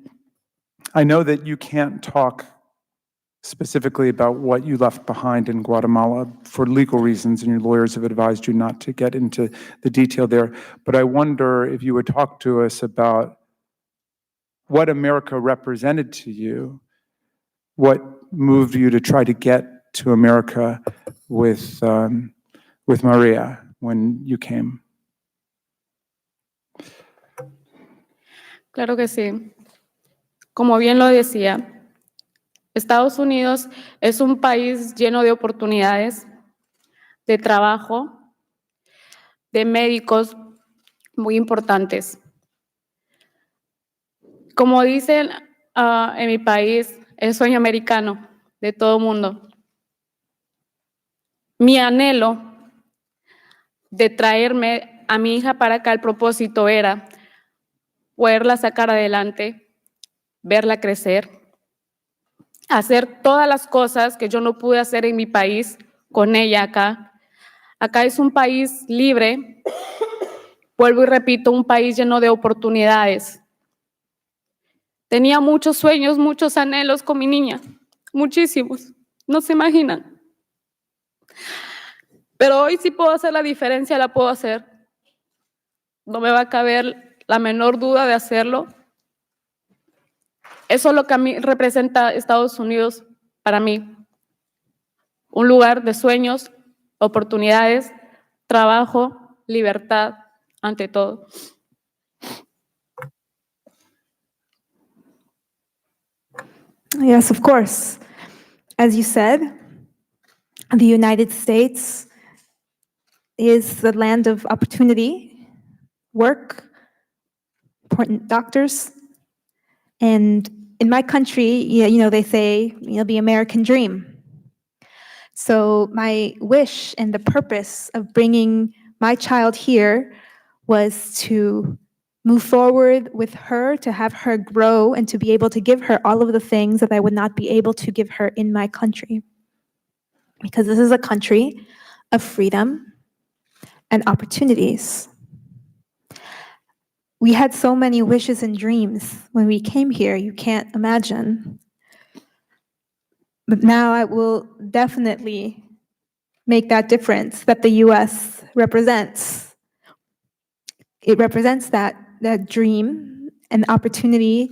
I know that you can't talk specifically about what you left behind in Guatemala for legal reasons, and your lawyers have advised you not to get into the detail there. But I wonder if you would talk to us about what America represented to you, what moved you to try to get to America with Maria when you came. Claro que sí. Como bien lo decía, Estados Unidos es un país lleno de oportunidades, de trabajo, de médicos muy importantes. Como dicen en mi país, el sueño americano de todo mundo. Mi anhelo de traerme a mi hija para acá, el propósito era poderla sacar adelante, verla crecer, hacer todas las cosas que yo no pude hacer en mi país con ella acá. Acá es un país libre, vuelvo y repito, un país lleno de oportunidades. Tenía muchos sueños, muchos anhelos con mi niña, muchísimos, no se imaginan. Pero hoy sí puedo hacer la diferencia, la puedo hacer. No me va a caber la menor duda de hacerlo. Eso es lo que a mí representa Estados Unidos para mí. Un lugar de sueños, oportunidades, trabajo, libertad, ante todo. Yes, of course. As you said, the United States is the land of opportunity, work, important doctors. And in my country, they say, the American dream. So my wish and the purpose of bringing my child here was to move forward with her, to have her grow, and to be able to give her all of the things that I would not be able to give her in my country. Because this is a country of freedom and opportunities. We had so many wishes and dreams when we came here, you can't imagine. But now I will definitely make that difference that the U.S. represents. It represents that dream and opportunity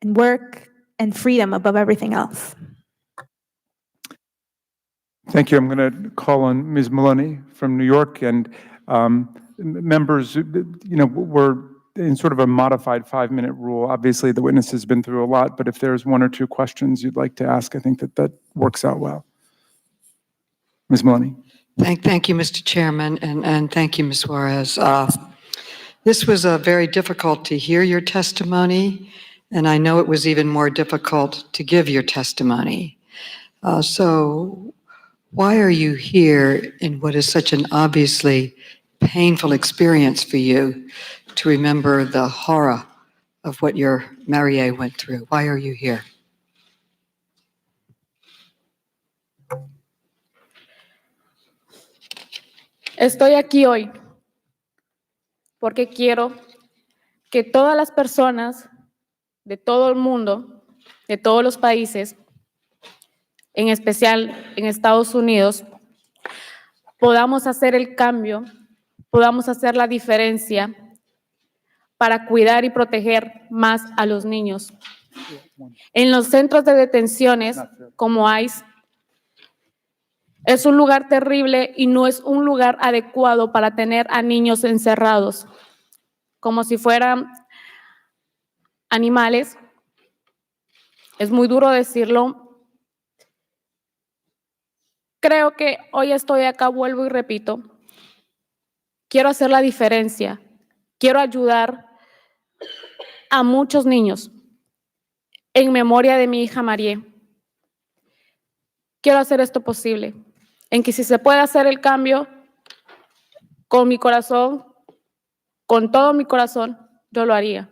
and work and freedom above everything else. Thank you. I'm going to call on Ms. Maloney from New York, and members, we're in sort of a modified 5-minute rule. Obviously, the witness has been through a lot, but if there's one or two questions you'd like to ask, I think that works out well. Ms. Maloney. Thank you, Mr. Chairman, and thank you, Ms. Suarez. This was very difficult to hear your testimony, and I know it was even more difficult to give your testimony. So why are you here in what is such an obviously painful experience for you to remember the horror of what your Marie went through? Why are you here? Estoy aquí hoy porque quiero que todas las personas de todo el mundo, de todos los países, en especial en Estados Unidos, podamos hacer el cambio, podamos hacer la diferencia para cuidar y proteger más a los niños. En los centros de detenciones como ICE, es un lugar terrible y no es un lugar adecuado para tener a niños encerrados, como si fueran animales. Es muy duro decirlo. Creo que hoy estoy acá, vuelvo y repito, quiero hacer la diferencia, quiero ayudar a muchos niños en memoria de mi hija Marie. Quiero hacer esto posible, en que si se puede hacer el cambio con mi corazón, con todo mi corazón, yo lo haría.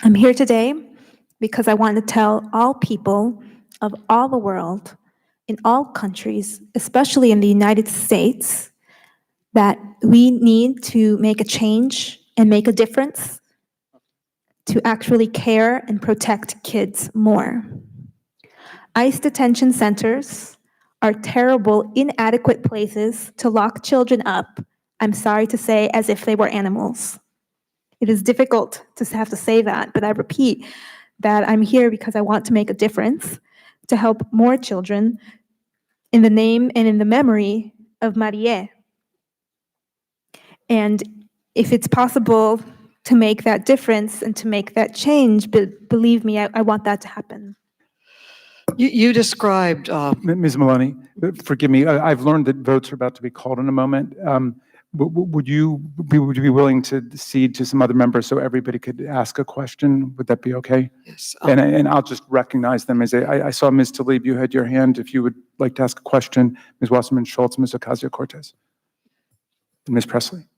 I'm here today because I want to tell all people of all the world, in all countries, especially in the United States, that we need to make a change and make a difference to actually care and protect kids more. ICE detention centers are terrible, inadequate places to lock children up, I'm sorry to say, as if they were animals. It is difficult to have to say that, but I repeat that I'm here because I want to make a difference to help more children in the name and in the memory of Marie. And if it's possible to make that difference and to make that change, but believe me, I want that to happen. You described... Ms. Maloney, forgive me, I've learned that votes are about to be called in a moment. Would you be willing to cede to some other members so everybody could ask a question? Would that be okay? Yes. And I'll just recognize them as I saw Ms. Tlaib, you had your hand. If you would like to ask a question, Ms. Wasserman Schultz, Ms. Ocasio-Cortez, and Ms. Presley.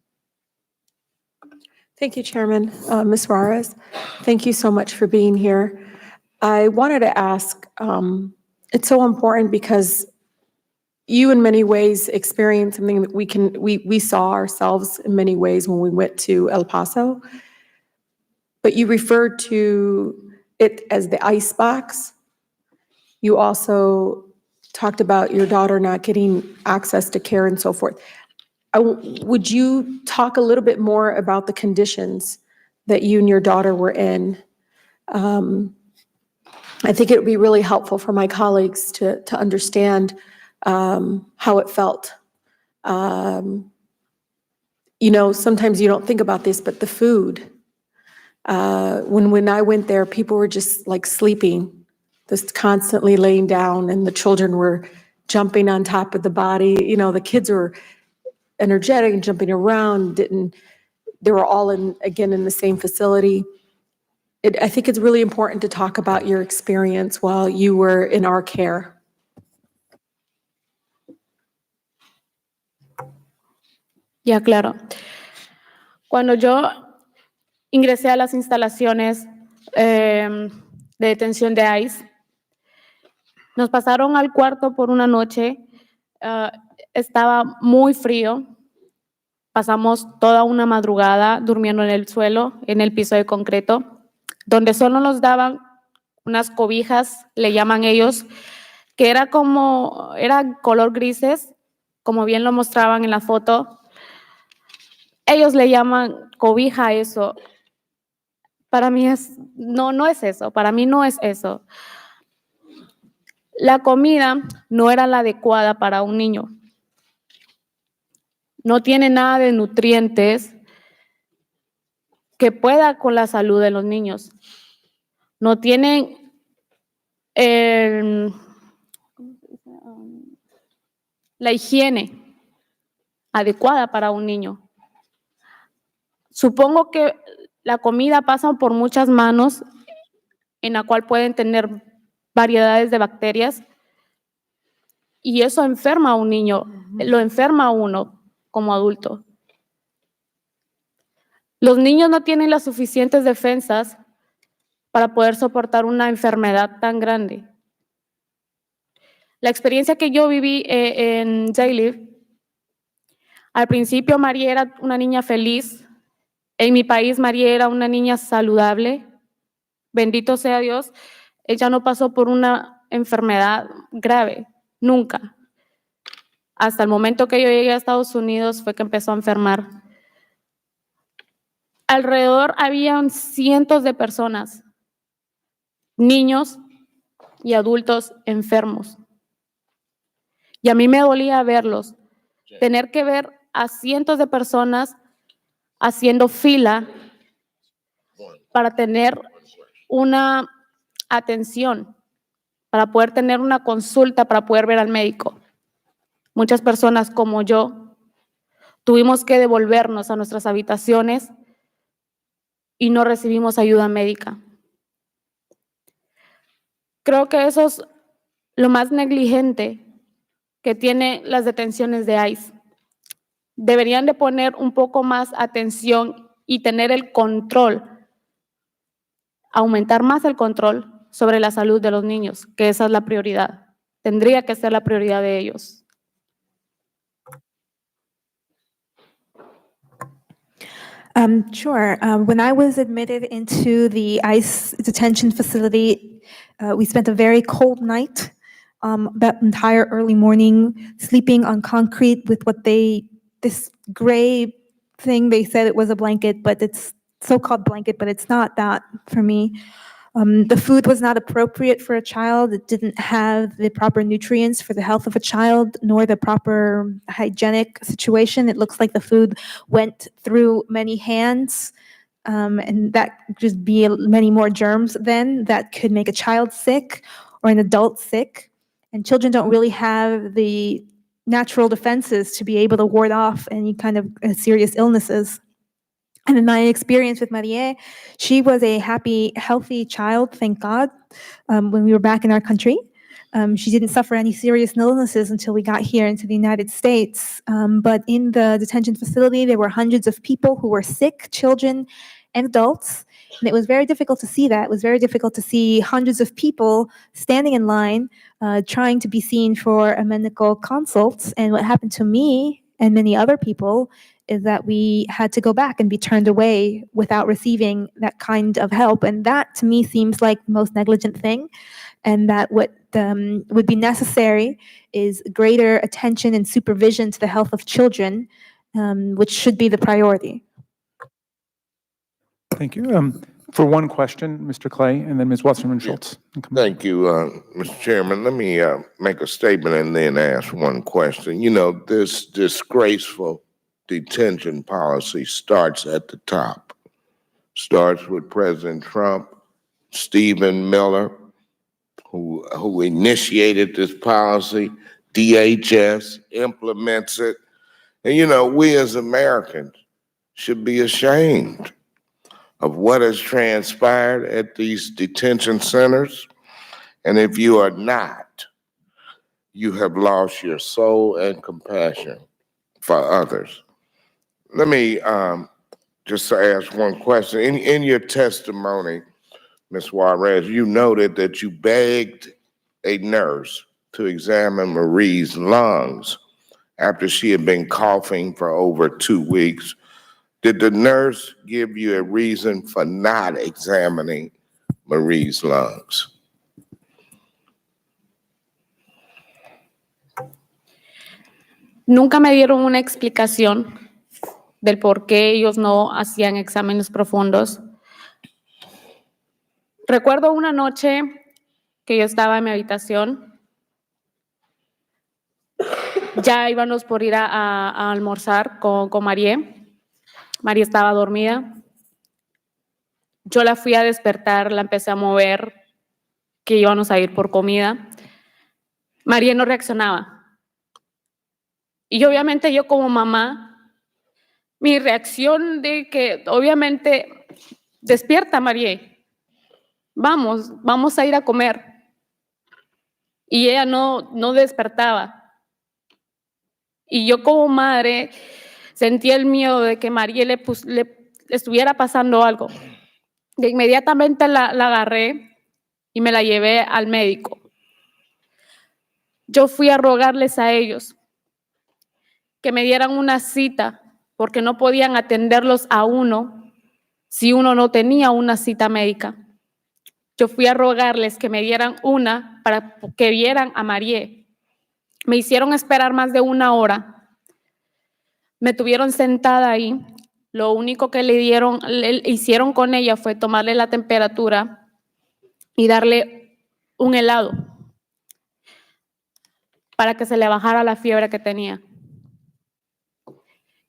Thank you, Chairman. Ms. Suarez, thank you so much for being here. I wanted to ask, it's so important because you in many ways experienced something that we saw ourselves in many ways when we went to El Paso, but you referred to it as the ice box. You also talked about your daughter not getting access to care and so forth. Would you talk a little bit more about the conditions that you and your daughter were in? I think it would be really helpful for my colleagues to understand how it felt. You know, sometimes you don't think about this, but the food. When I went there, people were just like sleeping, just constantly laying down, and the children were jumping on top of the body. You know, the kids were energetic and jumping around. They were all again in the same facility. I think it's really important to talk about your experience while you were in our care. Ya, claro. Cuando yo ingresé a las instalaciones de detención de ICE, nos pasaron al cuarto por una noche. Estaba muy frío. Pasamos toda una madrugada durmiendo en el suelo, en el piso de concreto, donde solo nos daban unas cobijas, le llaman ellos, que era color grises, como bien lo mostraban en la foto. Ellos le llaman cobija a eso. Para mí no es eso, para mí no es eso. La comida no era la adecuada para un niño. No tiene nada de nutrientes que pueda con la salud de los niños. No tienen la higiene adecuada para un niño. Supongo que la comida pasa por muchas manos en la cual pueden tener variedades de bacterias y eso enferma a un niño, lo enferma a uno como adulto. Los niños no tienen las suficientes defensas para poder soportar una enfermedad tan grande. La experiencia que yo viví en Daily, al principio María era una niña feliz. En mi país María era una niña saludable. Bendito sea Dios, ella no pasó por una enfermedad grave, nunca. Hasta el momento que yo llegué a Estados Unidos fue que empezó a enfermar. Alrededor habían cientos de personas, niños y adultos enfermos. Y a mí me dolía verlos, tener que ver a cientos de personas haciendo fila para tener una atención, para poder tener una consulta, para poder ver al médico. Muchas personas como yo tuvimos que devolvernos a nuestras habitaciones y no recibimos ayuda médica. Creo que eso es lo más negligente que tiene las detenciones de ICE. Deberían de poner un poco más atención y tener el control, aumentar más el control sobre la salud de los niños, que esa es la prioridad. Tendría que ser la prioridad de ellos. Sure. When I was admitted into the ICE detention facility, we spent a very cold night, that entire early morning, sleeping on concrete with this gray thing. They said it was a blanket, but it's so-called blanket, but it's not that for me. The food was not appropriate for a child. It didn't have the proper nutrients for the health of a child, nor the proper hygienic situation. It looks like the food went through many hands, and that just be many more germs then that could make a child sick or an adult sick. And children don't really have the natural defenses to be able to ward off any kind of serious illnesses. And in my experience with Marie, she was a happy, healthy child, thank God, when we were back in our country. She didn't suffer any serious illnesses until we got here into the United States. But in the detention facility, there were hundreds of people who were sick, children and adults. And it was very difficult to see that. It was very difficult to see hundreds of people standing in line, trying to be seen for a medical consult. And what happened to me and many other people is that we had to go back and be turned away without receiving that kind of help. And that to me seems like the most negligent thing. And that what would be necessary is greater attention and supervision to the health of children, which should be the priority. Thank you. For one question, Mr. Clay, and then Ms. Wasserman-Schultz. Thank you, Mr. Chairman. Let me make a statement and then ask one question. You know, this disgraceful detention policy starts at the top. Starts with President Trump, Stephen Miller, who initiated this policy. DHS implements it. And, you know, we as Americans should be ashamed of what has transpired at these detention centers. And if you are not, you have lost your soul and compassion for others. Let me just ask one question. In your testimony, Ms. Juarez, you noted that you begged a nurse to examine Marie's lungs after she had been coughing for over 2 weeks. Did the nurse give you a reason for not examining Marie's lungs? Nunca me dieron una explicación del por qué ellos no hacían exámenes profundos. Recuerdo una noche que yo estaba en mi habitación. Ya íbamos por ir a almorzar con María. María estaba dormida. Yo la fui a despertar, la empecé a mover que íbamos a ir por comida, María no reaccionaba. Y obviamente yo como mamá, mi reacción de que obviamente despierta María, vamos a ir a comer. Y ella no despertaba. Y yo como madre sentía el miedo de que María le estuviera pasando algo. De inmediatamente la agarré y me la llevé al médico. Yo fui a rogarles a ellos que me dieran una cita porque no podían atenderlos a uno si uno no tenía una cita médica. Yo fui a rogarles que me dieran una para que vieran a María. Me hicieron esperar más de 1 hora. Me tuvieron sentada ahí. Lo único que le hicieron con ella fue tomarle la temperatura y darle un helado para que se le bajara la fiebre que tenía.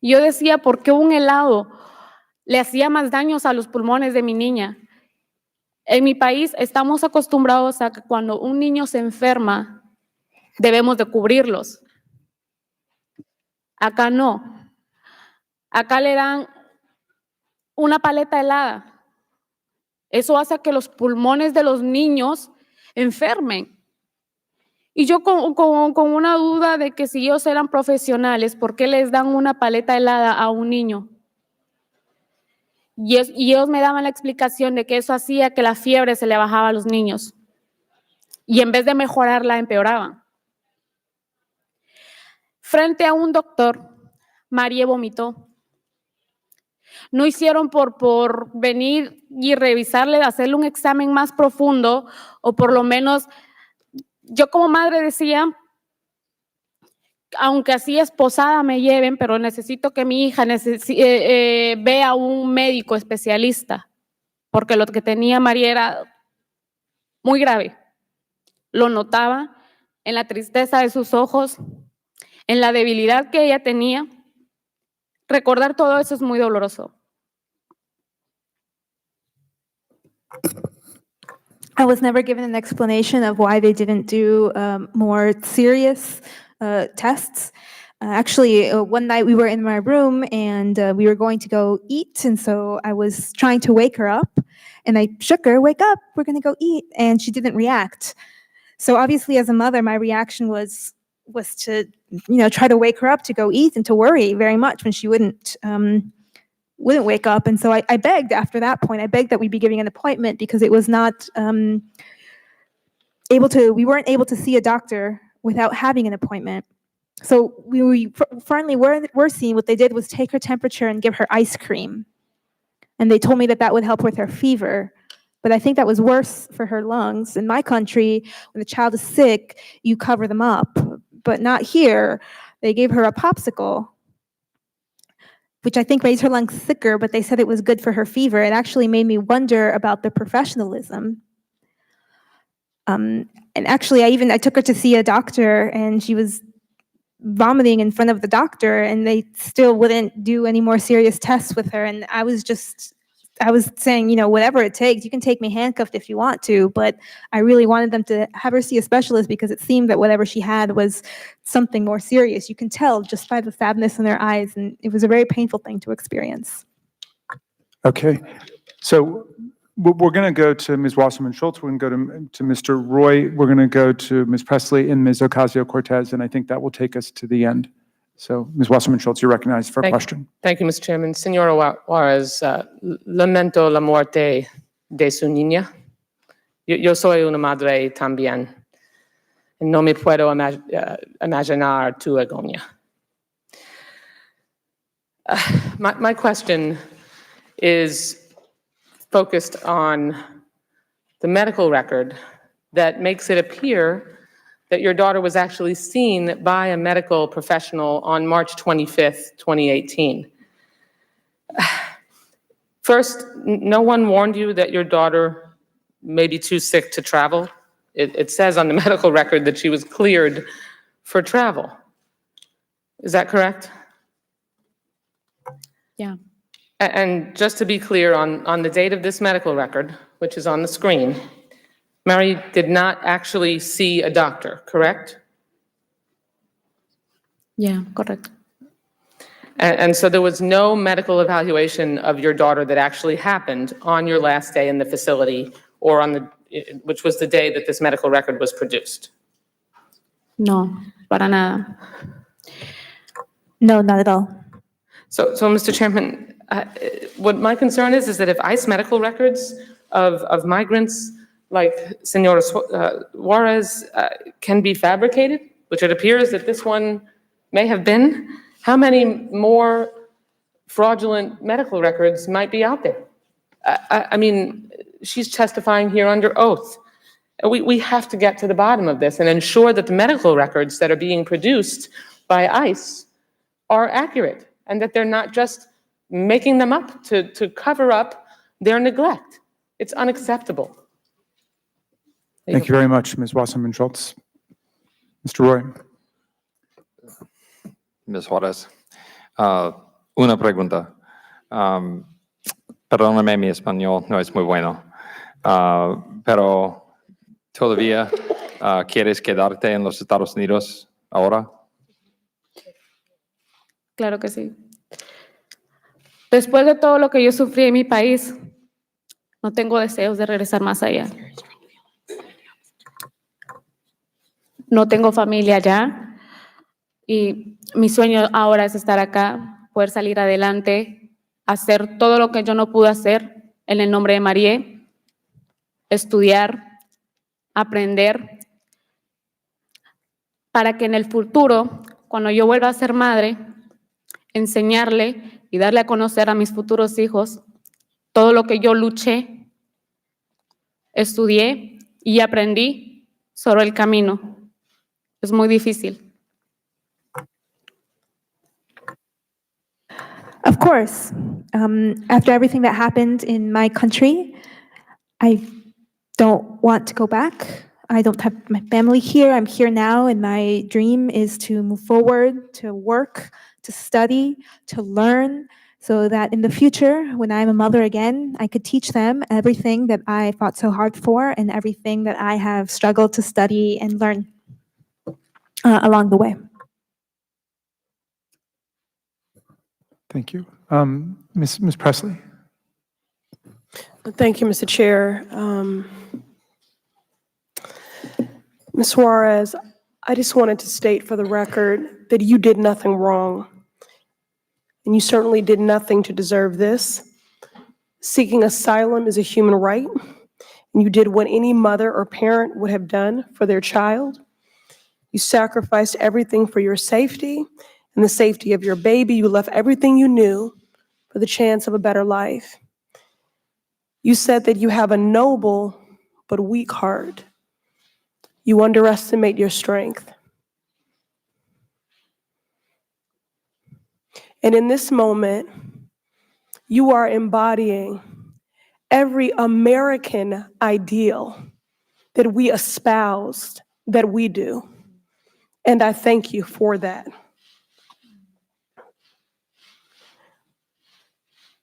Yo decía, ¿por qué un helado le hacía más daños a los pulmones de mi niña? En mi país estamos acostumbrados a que cuando un niño se enferma, debemos de cubrirlos. Acá no. Acá le dan una paleta helada. Eso hace que los pulmones de los niños enfermen. Y yo con una duda de que si ellos eran profesionales, ¿por qué les dan una paleta helada a un niño? Y ellos me daban la explicación de que eso hacía que la fiebre se le bajaba a los niños. Y en vez de mejorarla, empeoraban. Frente a un doctor, María vomitó. No hicieron por venir y revisarle, hacerle un examen más profundo, o por lo menos, yo como madre decía, aunque así esposada me lleven, pero necesito que mi hija vea a un médico especialista, porque lo que tenía María era muy grave. Lo notaba en la tristeza de sus ojos, en la debilidad que ella tenía. Recordar todo eso es muy doloroso. I was never given an explanation of why they didn't do more serious tests. Actually, one night we were in my room and we were going to go eat. And so I was trying to wake her up and I shook her, wake up, we're going to go eat. And she didn't react. So obviously as a mother, my reaction was to, try to wake her up to go eat and to worry very much when she wouldn't wake up. And so I begged after that point, I begged that we be giving an appointment because it was not we weren't able to see a doctor without having an appointment. So we finally were seeing, what they did was take her temperature and give her ice cream. And they told me that would help with her fever. But I think that was worse for her lungs. In my country, when the child is sick, you cover them up. But not here. They gave her a popsicle, which I think made her lungs sicker, but they said it was good for her fever. It actually made me wonder about the professionalism. And actually, I took her to see a doctor, and she was vomiting in front of the doctor, and they still wouldn't do any more serious tests with her. And I was saying, whatever it takes, you can take me handcuffed if you want to, but I really wanted them to have her see a specialist because it seemed that whatever she had was something more serious. You can tell just by the sadness in their eyes, and it was a very painful thing to experience. Okay, so we're going to go to Ms. Wasserman-Schultz. We're going to go to Mr. Roy. We're going to go to Ms. Presley and Ms. Ocasio-Cortez, and I think that will take us to the end. So, Ms. Wasserman-Schultz, you're recognized for a question. Thank you, Mr. Chairman. Señora Juarez, lamento la muerte de su niña. Yo soy una madre también. No me puedo imaginar tu agonía. My question is focused on the medical record that makes it appear that your daughter was actually seen by a medical professional on March 25th, 2018. First, no one warned you that your daughter may be too sick to travel. It says on the medical record that she was cleared for travel. Is that correct? Yeah. And just to be clear on the date of this medical record, which is on the screen, Mary did not actually see a doctor, correct? Yeah, correcto. And so there was no medical evaluation of your daughter that actually happened on your last day in the facility or which was the day that this medical record was produced? No, para nada. No, not at all. So Mr. Chairman, what my concern is that if ICE medical records of migrants like Senora Juarez can be fabricated, which it appears that this one may have been, how many more fraudulent medical records might be out there? I mean, she's testifying here under oath. We have to get to the bottom of this and ensure that the medical records that are being produced by ICE are accurate and that they're not just making them up to cover up their neglect. It's unacceptable. Thank you very much, Ms. Wasserman-Schultz. Mr. Roy. Ms. Juarez, una pregunta. Perdóname, mi español no es muy bueno, pero ¿todavía quieres quedarte en los Estados Unidos ahora? Claro que sí. Después de todo lo que yo sufrí en mi país, no tengo deseos de regresar más allá. No tengo familia allá y mi sueño ahora es estar acá, poder salir adelante, hacer todo lo que yo no pude hacer en el nombre de María, estudiar, aprender, para que en el futuro, cuando yo vuelva a ser madre, enseñarle y darle a conocer a mis futuros hijos todo lo que yo luché, estudié y aprendí sobre el camino. Es muy difícil. Of course, after everything that happened in my country, I don't want to go back. I don't have my family here. I'm here now, and my dream is to move forward, to work, to study, to learn, so that in the future, when I'm a mother again, I could teach them everything that I fought so hard for and everything that I have struggled to study and learn along the way. Thank you. Ms. Presley. Thank you, Mr. Chair. Ms. Juarez, I just wanted to state for the record that you did nothing wrong, and you certainly did nothing to deserve this. Seeking asylum is a human right, and you did what any mother or parent would have done for their child. You sacrificed everything for your safety and the safety of your baby. You left everything you knew for the chance of a better life. You said that you have a noble but weak heart. You underestimate your strength. And in this moment, you are embodying every American ideal that we espoused, that we do. And I thank you for that.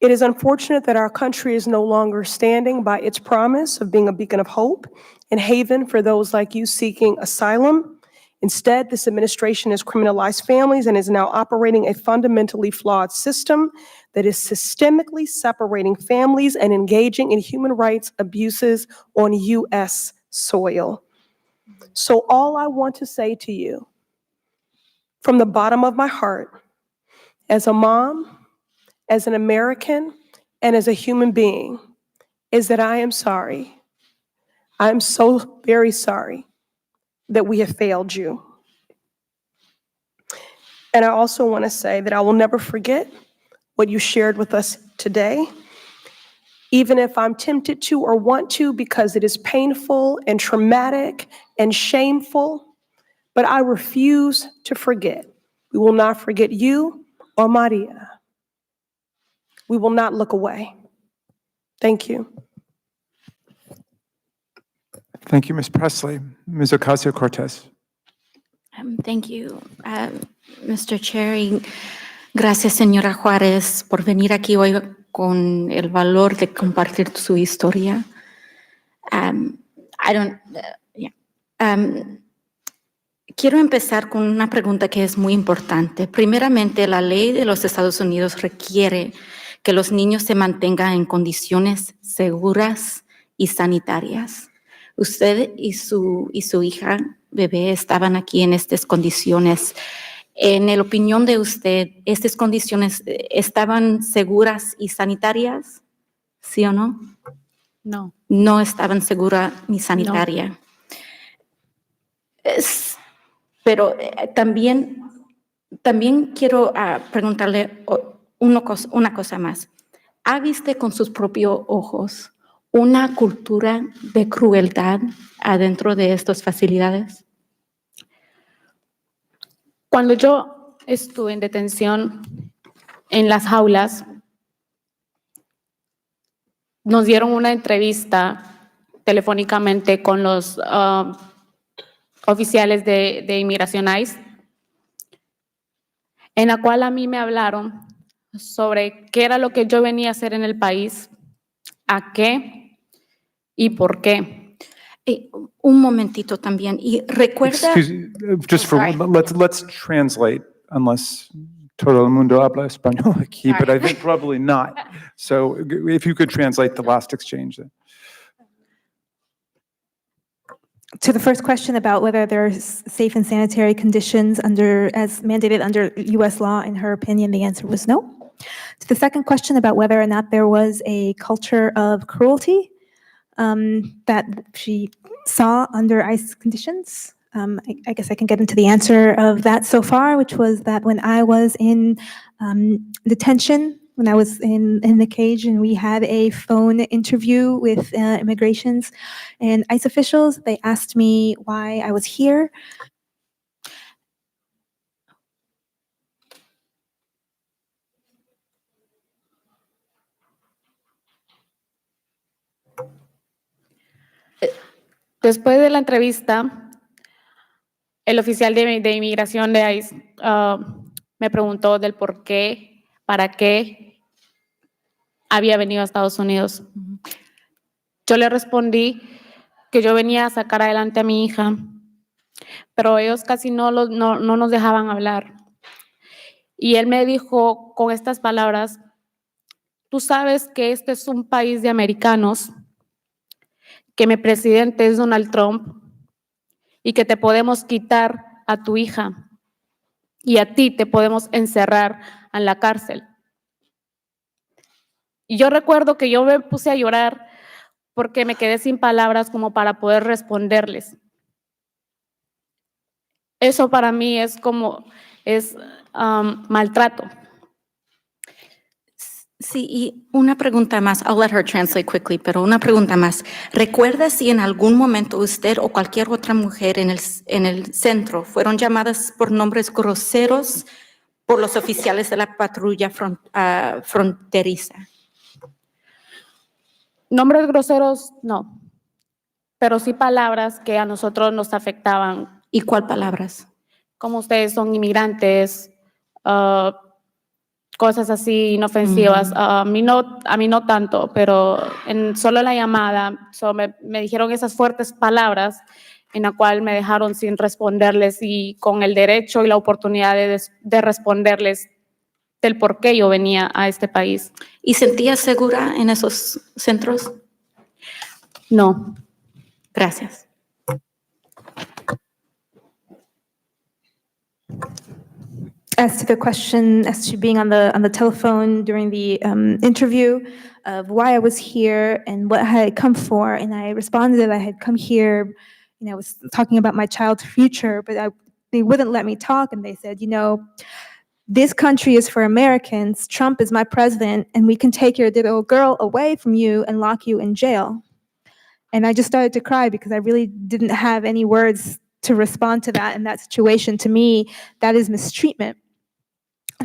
It is unfortunate that our country is no longer standing by its promise of being a beacon of hope and haven for those like you seeking asylum. Instead, this administration has criminalized families and is now operating a fundamentally flawed system that is systemically separating families and engaging in human rights abuses on U.S. soil. So all I want to say to you, from the bottom of my heart, as a mom, as an American, and as a human being, is that I am sorry. I'm so very sorry that we have failed you. And I also want to say that I will never forget what you shared with us today, even if I'm tempted to or want to, because it is painful and traumatic and shameful, but I refuse to forget. We will not forget you or Maria. We will not look away. Thank you. Thank you, Ms. Presley. Ms. Ocasio-Cortez. Thank you, Mr. Chair. Y gracias, señora Juárez, por venir aquí hoy con el valor de compartir su historia. Quiero empezar con una pregunta que es muy importante. Primeramente, la ley de los Estados Unidos requiere que los niños se mantengan en condiciones seguras y sanitarias. Usted y su hija bebé estaban aquí en estas condiciones. En la opinión de usted, ¿estas condiciones estaban seguras y sanitarias? ¿Sí o no? No. No estaban seguras ni sanitarias. Pero también quiero preguntarle una cosa más. ¿Ha visto con sus propios ojos una cultura de crueldad adentro de estas facilidades? Cuando yo estuve en detención en las jaulas, nos dieron una entrevista telefónicamente con los oficiales de Inmigración ICE, en la cual a mí me hablaron sobre qué era lo que yo venía a hacer en el país, a qué y por qué. Un momentito también. Y recuerda. Excuse me, just for, let's translate, unless todo el mundo habla español aquí, but I think probably not. So if you could translate the last exchange. To the first question about whether there's safe and sanitary conditions as mandated under U.S. law, in her opinion, the answer was no. To the second question about whether or not there was a culture of cruelty that she saw under ICE conditions, I guess I can get into the answer of that so far, which was that when I was in detention, when I was in the cage and we had a phone interview with immigrations and ICE officials, they asked me why I was here. Después de la entrevista, el oficial de inmigración de ICE me preguntó del por qué, para qué había venido a Estados Unidos. Yo le respondí que yo venía a sacar adelante a mi hija, pero ellos casi no nos dejaban hablar. Y él me dijo con estas palabras: tú sabes que este es un país de americanos, que mi presidente es Donald Trump y que te podemos quitar a tu hija y a ti te podemos encerrar en la cárcel. Y yo recuerdo que yo me puse a llorar porque me quedé sin palabras como para poder responderles. Eso para mí es maltrato. Sí, y una pregunta más. I'll let her translate quickly, pero una pregunta más. ¿Recuerda si en algún momento usted o cualquier otra mujer en el centro fueron llamadas por nombres groseros por los oficiales de la patrulla fronteriza? Nombres groseros, no, pero sí palabras que a nosotros nos afectaban. ¿Y cuál palabras? Como ustedes son inmigrantes, cosas así inofensivas. A mí no tanto, pero solo en la llamada me dijeron esas fuertes palabras en la cual me dejaron sin responderles y con el derecho y la oportunidad de responderles del por qué yo venía a este país. ¿Y sentías segura en esos centros? No. Gracias. As to the question, as to being on the telephone during the interview of why I was here and what I had come for, and I responded that I had come here, I was talking about my child's future, but they wouldn't let me talk, and they said, this country is for Americans, Trump is my president, and we can take your little girl away from you and lock you in jail. And I just started to cry because I really didn't have any words to respond to that in that situation. To me, that is mistreatment.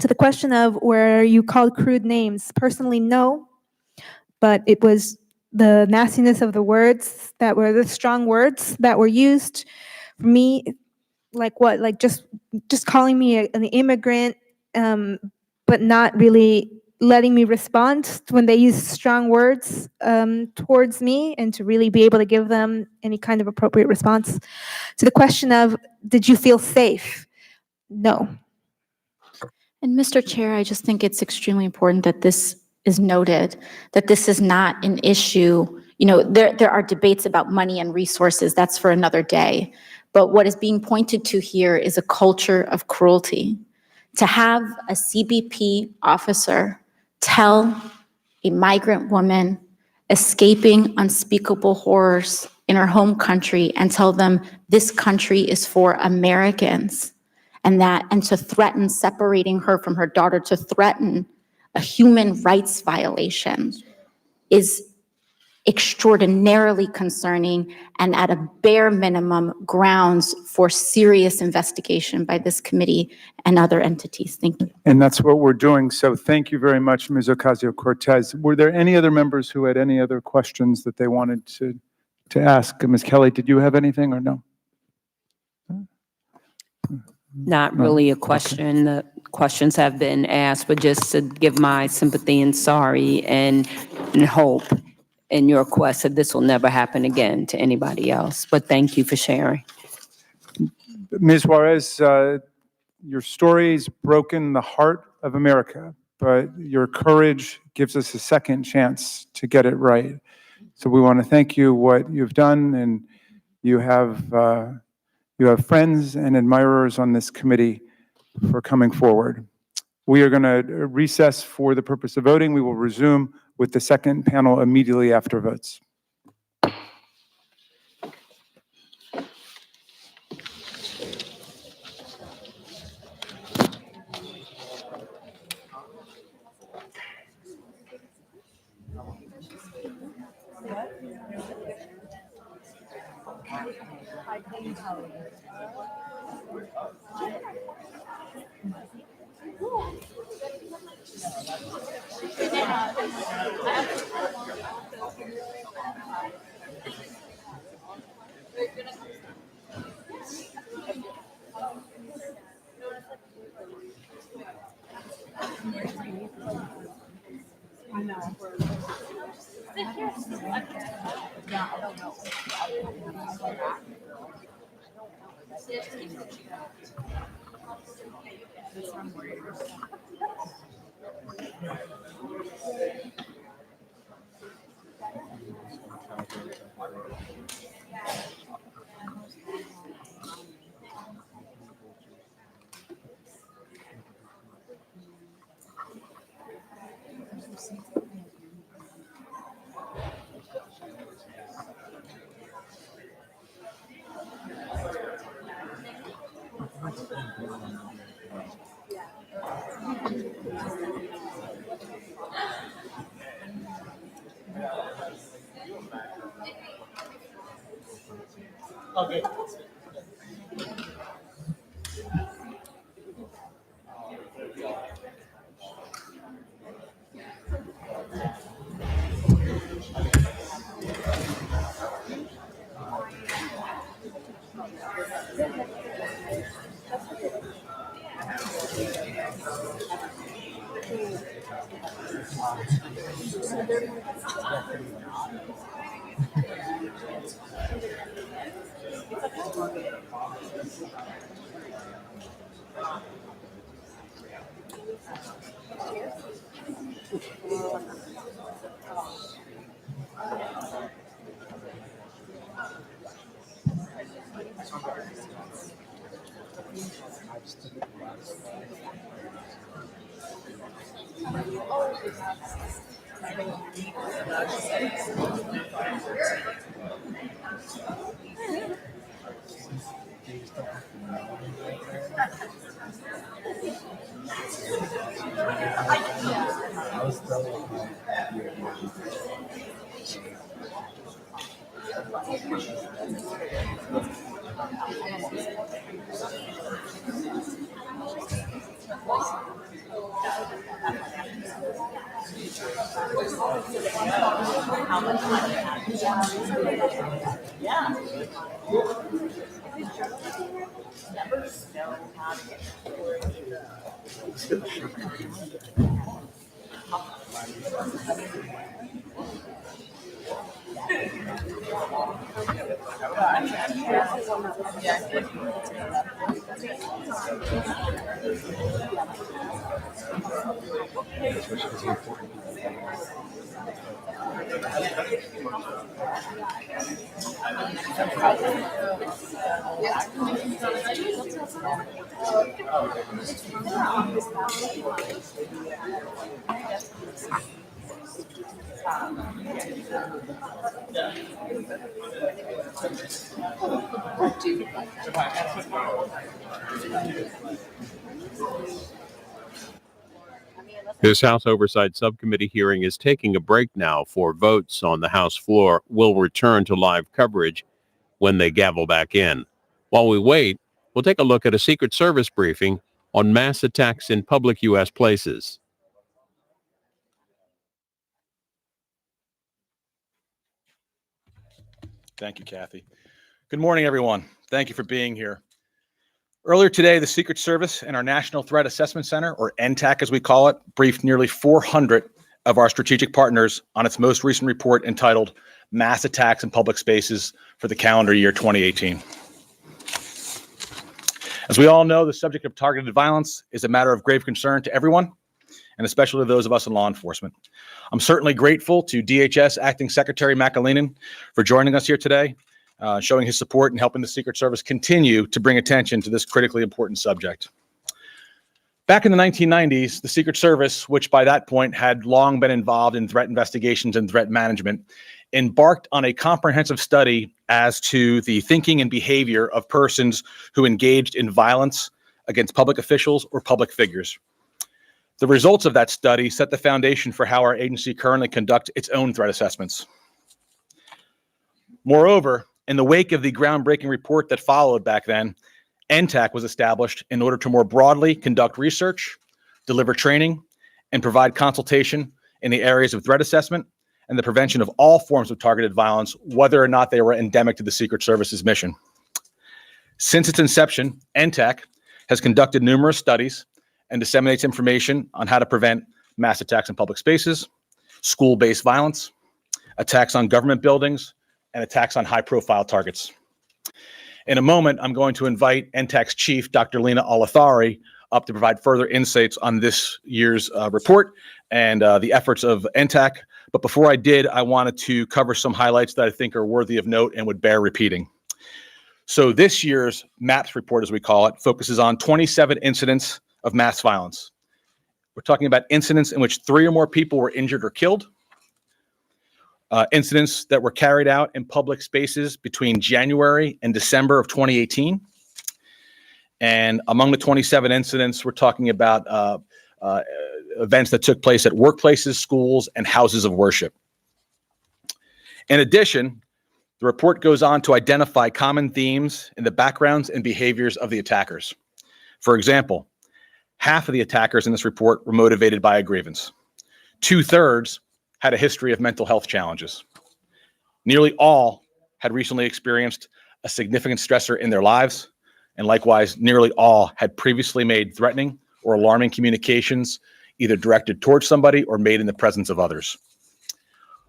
To the question of were you called crude names, personally, no, but it was the nastiness of the words that were the strong words that were used. For me, like what? Like just calling me an immigrant, but not really letting me respond when they use strong words towards me, and to really be able to give them any kind of appropriate response. To the question of, did you feel safe? No. And Mr. Chair, I just think it's extremely important that this is noted, that this is not an issue. You know, there are debates about money and resources. That's for another day. But what is being pointed to here is a culture of cruelty. To have a CBP officer tell a migrant woman escaping unspeakable horrors in her home country and tell them this country is for Americans, and to threaten separating her from her daughter, to threaten a human rights violation, is extraordinarily concerning, and at a bare minimum grounds for serious investigation by this committee and other entities. Thank you. And that's what we're doing. So thank you very much, Ms. Ocasio-Cortez. Were there any other members who had any other questions that they wanted to ask? Ms. Kelly, did you have anything or no? Not really a question. The questions have been asked, but just to give my sympathy and sorry and hope in your request that this will never happen again to anybody else. But thank you for sharing. Ms. Juarez, your story's broken the heart of America, but your courage gives us a second chance to get it right. So we want to thank you what you've done, and you have friends and admirers on this committee for coming forward. We are going to recess for the purpose of voting. We will resume with the second panel immediately after votes. Okay. This House Oversight Subcommittee hearing is taking a break now for votes on the House floor. We'll return to live coverage when they gavel back in. While we wait, we'll take a look at a Secret Service briefing on mass attacks in public U.S. places. Thank you, Kathy. Good morning, everyone. Thank you for being here. Earlier today, the Secret Service and our National Threat Assessment Center, or NTAC as we call it, briefed nearly 400 of our strategic partners on its most recent report entitled Mass Attacks in Public Spaces for the calendar year 2018. As we all know, the subject of targeted violence is a matter of grave concern to everyone, and especially those of us in law enforcement. I'm certainly grateful to DHS Acting Secretary McAleenan for joining us here today, showing his support and helping the Secret Service continue to bring attention to this critically important subject. Back in the 1990s, the Secret Service, which by that point had long been involved in threat investigations and threat management, embarked on a comprehensive study as to the thinking and behavior of persons who engaged in violence against public officials or public figures. The results of that study set the foundation for how our agency currently conducts its own threat assessments. Moreover, in the wake of the groundbreaking report that followed back then, NTAC was established in order to more broadly conduct research, deliver training, and provide consultation in the areas of threat assessment and the prevention of all forms of targeted violence, whether or not they were endemic to the Secret Service's mission. Since its inception, NTAC has conducted numerous studies and disseminates information on how to prevent mass attacks in public spaces, school-based violence, attacks on government buildings, and attacks on high-profile targets. In a moment, I'm going to invite NTAC's chief, Dr. Lena Alathari, up to provide further insights on this year's report and the efforts of NTAC. But before I did, I wanted to cover some highlights that I think are worthy of note and would bear repeating. So this year's MAPS report, as we call it, focuses on 27 incidents of mass violence. We're talking about incidents in which 3 or more people were injured or killed, incidents that were carried out in public spaces between January and December of 2018. And among the 27 incidents, we're talking about events that took place at workplaces, schools, and houses of worship. In addition, the report goes on to identify common themes in the backgrounds and behaviors of the attackers. For example, half of the attackers in this report were motivated by a grievance. 2/3 had a history of mental health challenges. Nearly all had recently experienced a significant stressor in their lives, and likewise, nearly all had previously made threatening or alarming communications, either directed towards somebody or made in the presence of others.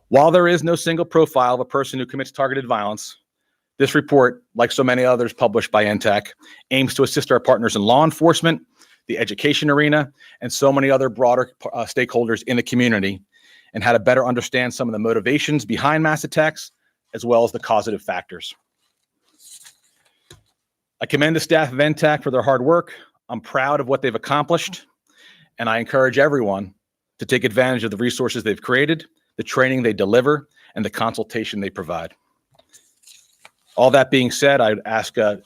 While there is no single profile of a person who commits targeted violence, this report, like so many others published by NTAC, aims to assist our partners in law enforcement, the education arena, and so many other broader stakeholders in the community, and how to better understand some of the motivations behind mass attacks, as well as the causative factors. I commend the staff of NTAC for their hard work. I'm proud of what they've accomplished, and I encourage everyone to take advantage of the resources they've created, the training they deliver, and the consultation they provide. All that being said, I'd ask the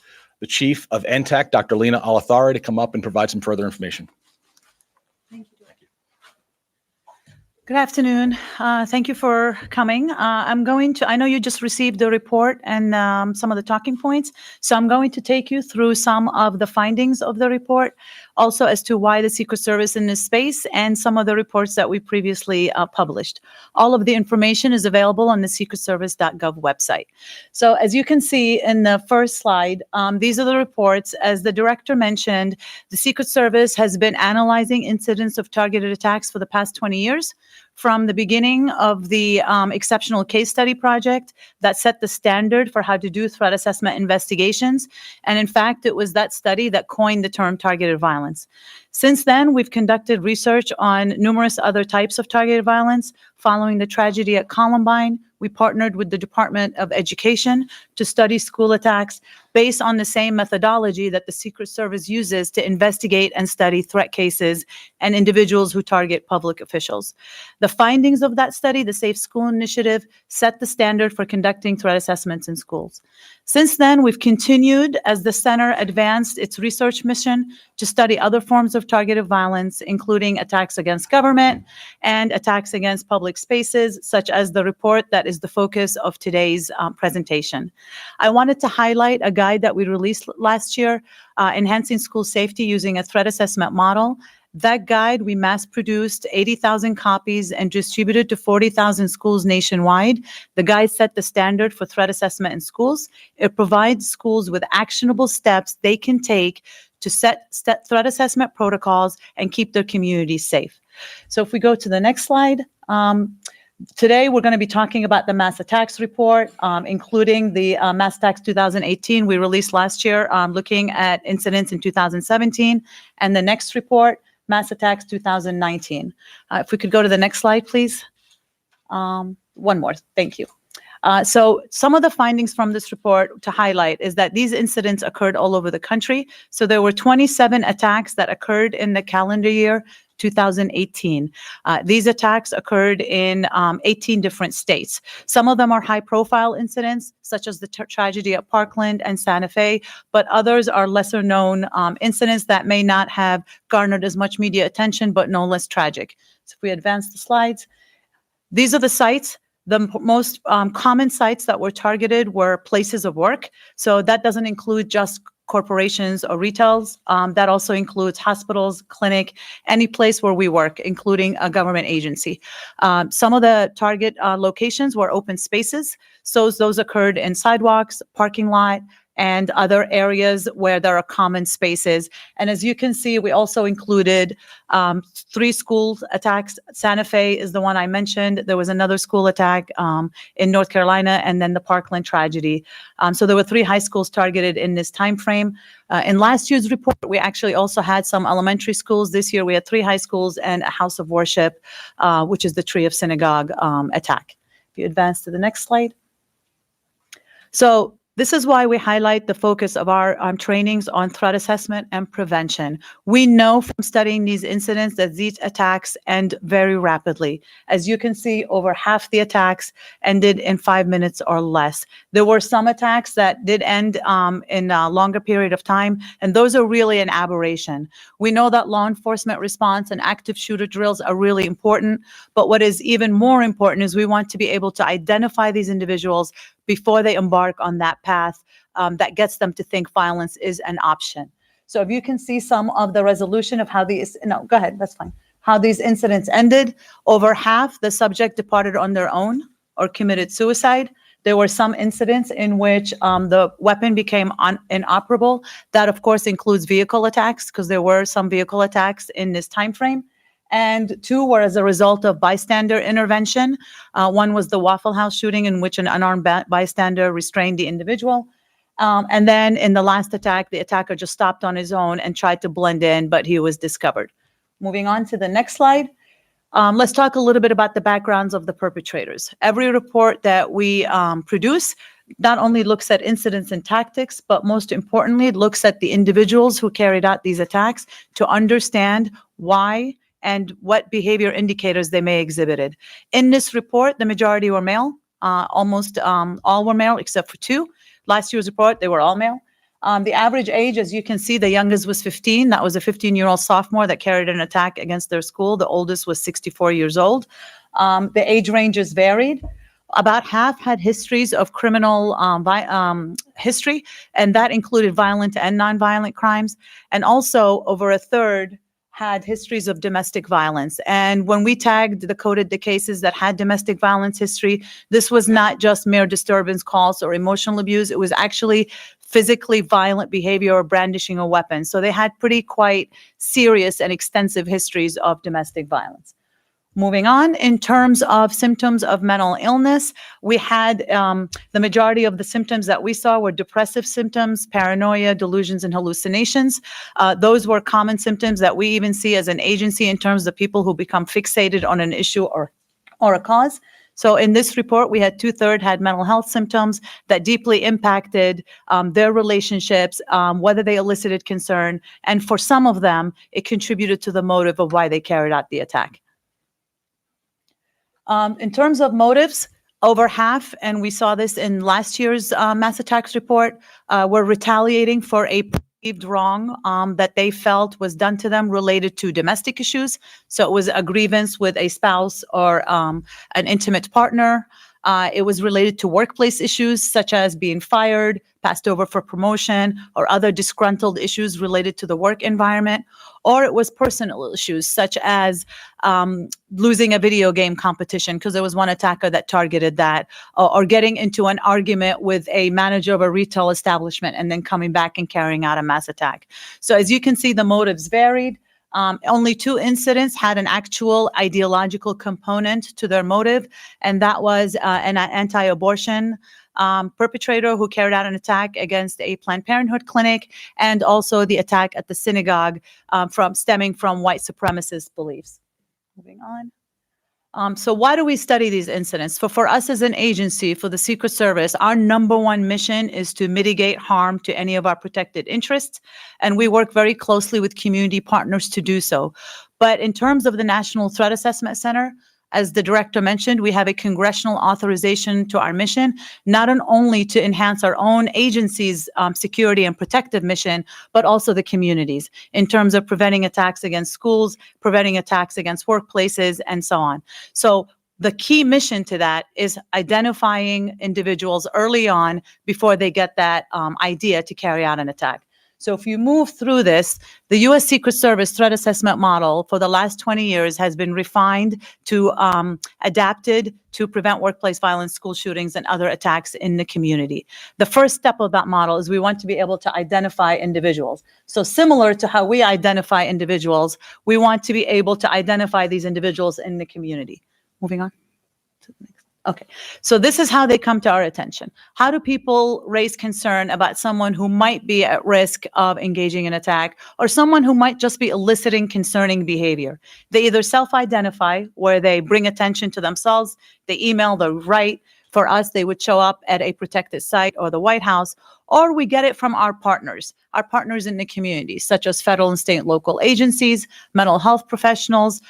chief of NTAC, Dr. Lena Alathari, to come up and provide some further information. Good afternoon. Thank you for coming. I know you just received the report and some of the talking points, so I'm going to take you through some of the findings of the report, also as to why the Secret Service in this space and some of the reports that we previously published. All of the information is available on the secretservice.gov website. So as you can see in the first slide, these are the reports. As the director mentioned, the Secret Service has been analyzing incidents of targeted attacks for the past 20 years. from the beginning of the exceptional case study project that set the standard for how to do threat assessment investigations. And in fact, it was that study that coined the term targeted violence. Since then, we've conducted research on numerous other types of targeted violence. Following the tragedy at Columbine, we partnered with the Department of Education to study school attacks based on the same methodology that the Secret Service uses to investigate and study threat cases and individuals who target public officials. The findings of that study, the Safe School Initiative, set the standard for conducting threat assessments in schools. Since then, we've continued as the center advanced its research mission to study other forms of targeted violence, including attacks against government and attacks against public spaces, such as the report that is the focus of today's presentation. I wanted to highlight a guide that we released last year, Enhancing School Safety Using a Threat Assessment Model. That guide, we mass-produced 80,000 copies and distributed to 40,000 schools nationwide. The guide set the standard for threat assessment in schools. It provides schools with actionable steps they can take to set threat assessment protocols and keep their communities safe. So if we go to the next slide, today we're going to be talking about the mass attacks report, including the mass attacks 2018 we released last year, looking at incidents in 2017, and the next report, mass attacks 2019. If we could go to the next slide, please. One more, thank you. So some of the findings from this report to highlight is that these incidents occurred all over the country. So there were 27 attacks that occurred in the calendar year 2018. These attacks occurred in 18 different states. Some of them are high-profile incidents, such as the tragedy at Parkland and Santa Fe, but others are lesser-known incidents that may not have garnered as much media attention, but no less tragic. So if we advance the slides, these are the sites. The most common sites that were targeted were places of work. So that doesn't include just corporations or retails. That also includes hospitals, clinic, any place where we work, including a government agency. Some of the target locations were open spaces. So those occurred in sidewalks, parking lot, and other areas where there are common spaces. And as you can see, we also included 3 school attacks. Santa Fe is the one I mentioned. There was another school attack in North Carolina, and then the Parkland tragedy. So there were 3 high schools targeted in this time frame. In last year's report, we actually also had some elementary schools. This year, we had 3 high schools and a house of worship, which is the Tree of Synagogue attack. If you advance to the next slide. So this is why we highlight the focus of our trainings on threat assessment and prevention. We know from studying these incidents that these attacks end very rapidly. As you can see, over half the attacks ended in 5 minutes or less. There were some attacks that did end in a longer period of time, and those are really an aberration. We know that law enforcement response and active shooter drills are really important, but what is even more important is we want to be able to identify these individuals before they embark on that path that gets them to think violence is an option. So if you can see some of the resolution of how these, no, go ahead, that's fine. How these incidents ended, over half the subject departed on their own or committed suicide. There were some incidents in which the weapon became inoperable. That, of course, includes vehicle attacks, because there were some vehicle attacks in this time frame. And 2 were as a result of bystander intervention. One was the Waffle House shooting, in which an unarmed bystander restrained the individual. And then in the last attack, the attacker just stopped on his own and tried to blend in, but he was discovered. Moving on to the next slide. Let's talk a little bit about the backgrounds of the perpetrators. Every report that we produce not only looks at incidents and tactics, but most importantly, it looks at the individuals who carried out these attacks to understand why and what behavior indicators they may exhibited. In this report, the majority were male. Almost all were male except for 2. Last year's report, they were all male. The average age, as you can see, the youngest was 15. That was a 15-year-old sophomore that carried an attack against their school. The oldest was 64 years old. The age ranges varied. About half had histories of criminal history, and that included violent and nonviolent crimes. And also, over a third had histories of domestic violence. And when we coded the cases that had domestic violence history, this was not just mere disturbance calls or emotional abuse. It was actually physically violent behavior or brandishing a weapon. So they had quite serious and extensive histories of domestic violence. Moving on, in terms of symptoms of mental illness, we had the majority of the symptoms that we saw were depressive symptoms, paranoia, delusions, and hallucinations. Those were common symptoms that we even see as an agency in terms of people who become fixated on an issue or a cause. So in this report, we had 2/3 had mental health symptoms that deeply impacted their relationships, whether they elicited concern, and for some of them, it contributed to the motive of why they carried out the attack. In terms of motives, over half, and we saw this in last year's mass attacks report, were retaliating for a perceived wrong that they felt was done to them related to domestic issues. So it was a grievance with a spouse or an intimate partner. It was related to workplace issues such as being fired, passed over for promotion, or other disgruntled issues related to the work environment. Or it was personal issues such as losing a video game competition because there was one attacker that targeted that, or getting into an argument with a manager of a retail establishment and then coming back and carrying out a mass attack. So as you can see, the motives varied. Only 2 incidents had an actual ideological component to their motive, and that was an anti-abortion perpetrator who carried out an attack against a Planned Parenthood clinic, and also the attack at the synagogue stemming from white supremacist beliefs. Moving on. So why do we study these incidents? For us as an agency, for the Secret Service, our number one mission is to mitigate harm to any of our protected interests, and we work very closely with community partners to do so. But in terms of the National Threat Assessment Center, as the director mentioned, we have a congressional authorization to our mission, not only to enhance our own agency's security and protective mission, but also the communities in terms of preventing attacks against schools, preventing attacks against workplaces, and so on. So the key mission to that is identifying individuals early on before they get that idea to carry out an attack. So if you move through this, the U.S. Secret Service threat assessment model for the last 20 years has been refined to adapted to prevent workplace violence, school shootings, and other attacks in the community. The first step of that model is we want to be able to identify individuals. So similar to how we identify individuals, we want to be able to identify these individuals in the community. Moving on to the next. Okay, so this is how they come to our attention. How do people raise concern about someone who might be at risk of engaging in attack, or someone who might just be eliciting concerning behavior? They either self-identify, where they bring attention to themselves, they email, they write. For us, they would show up at a protected site or the White House, or we get it from our partners in the community, such as federal and state and local agencies, mental health professionals,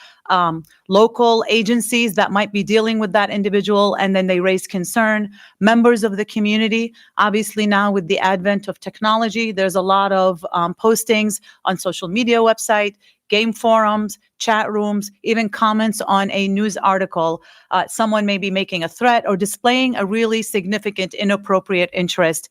local agencies that might be dealing with that individual, and then they raise concern. Members of the community, obviously now with the advent of technology, there's a lot of postings on social media website, game forums, chat rooms, even comments on a news article. Someone may be making a threat or displaying a really significant inappropriate interest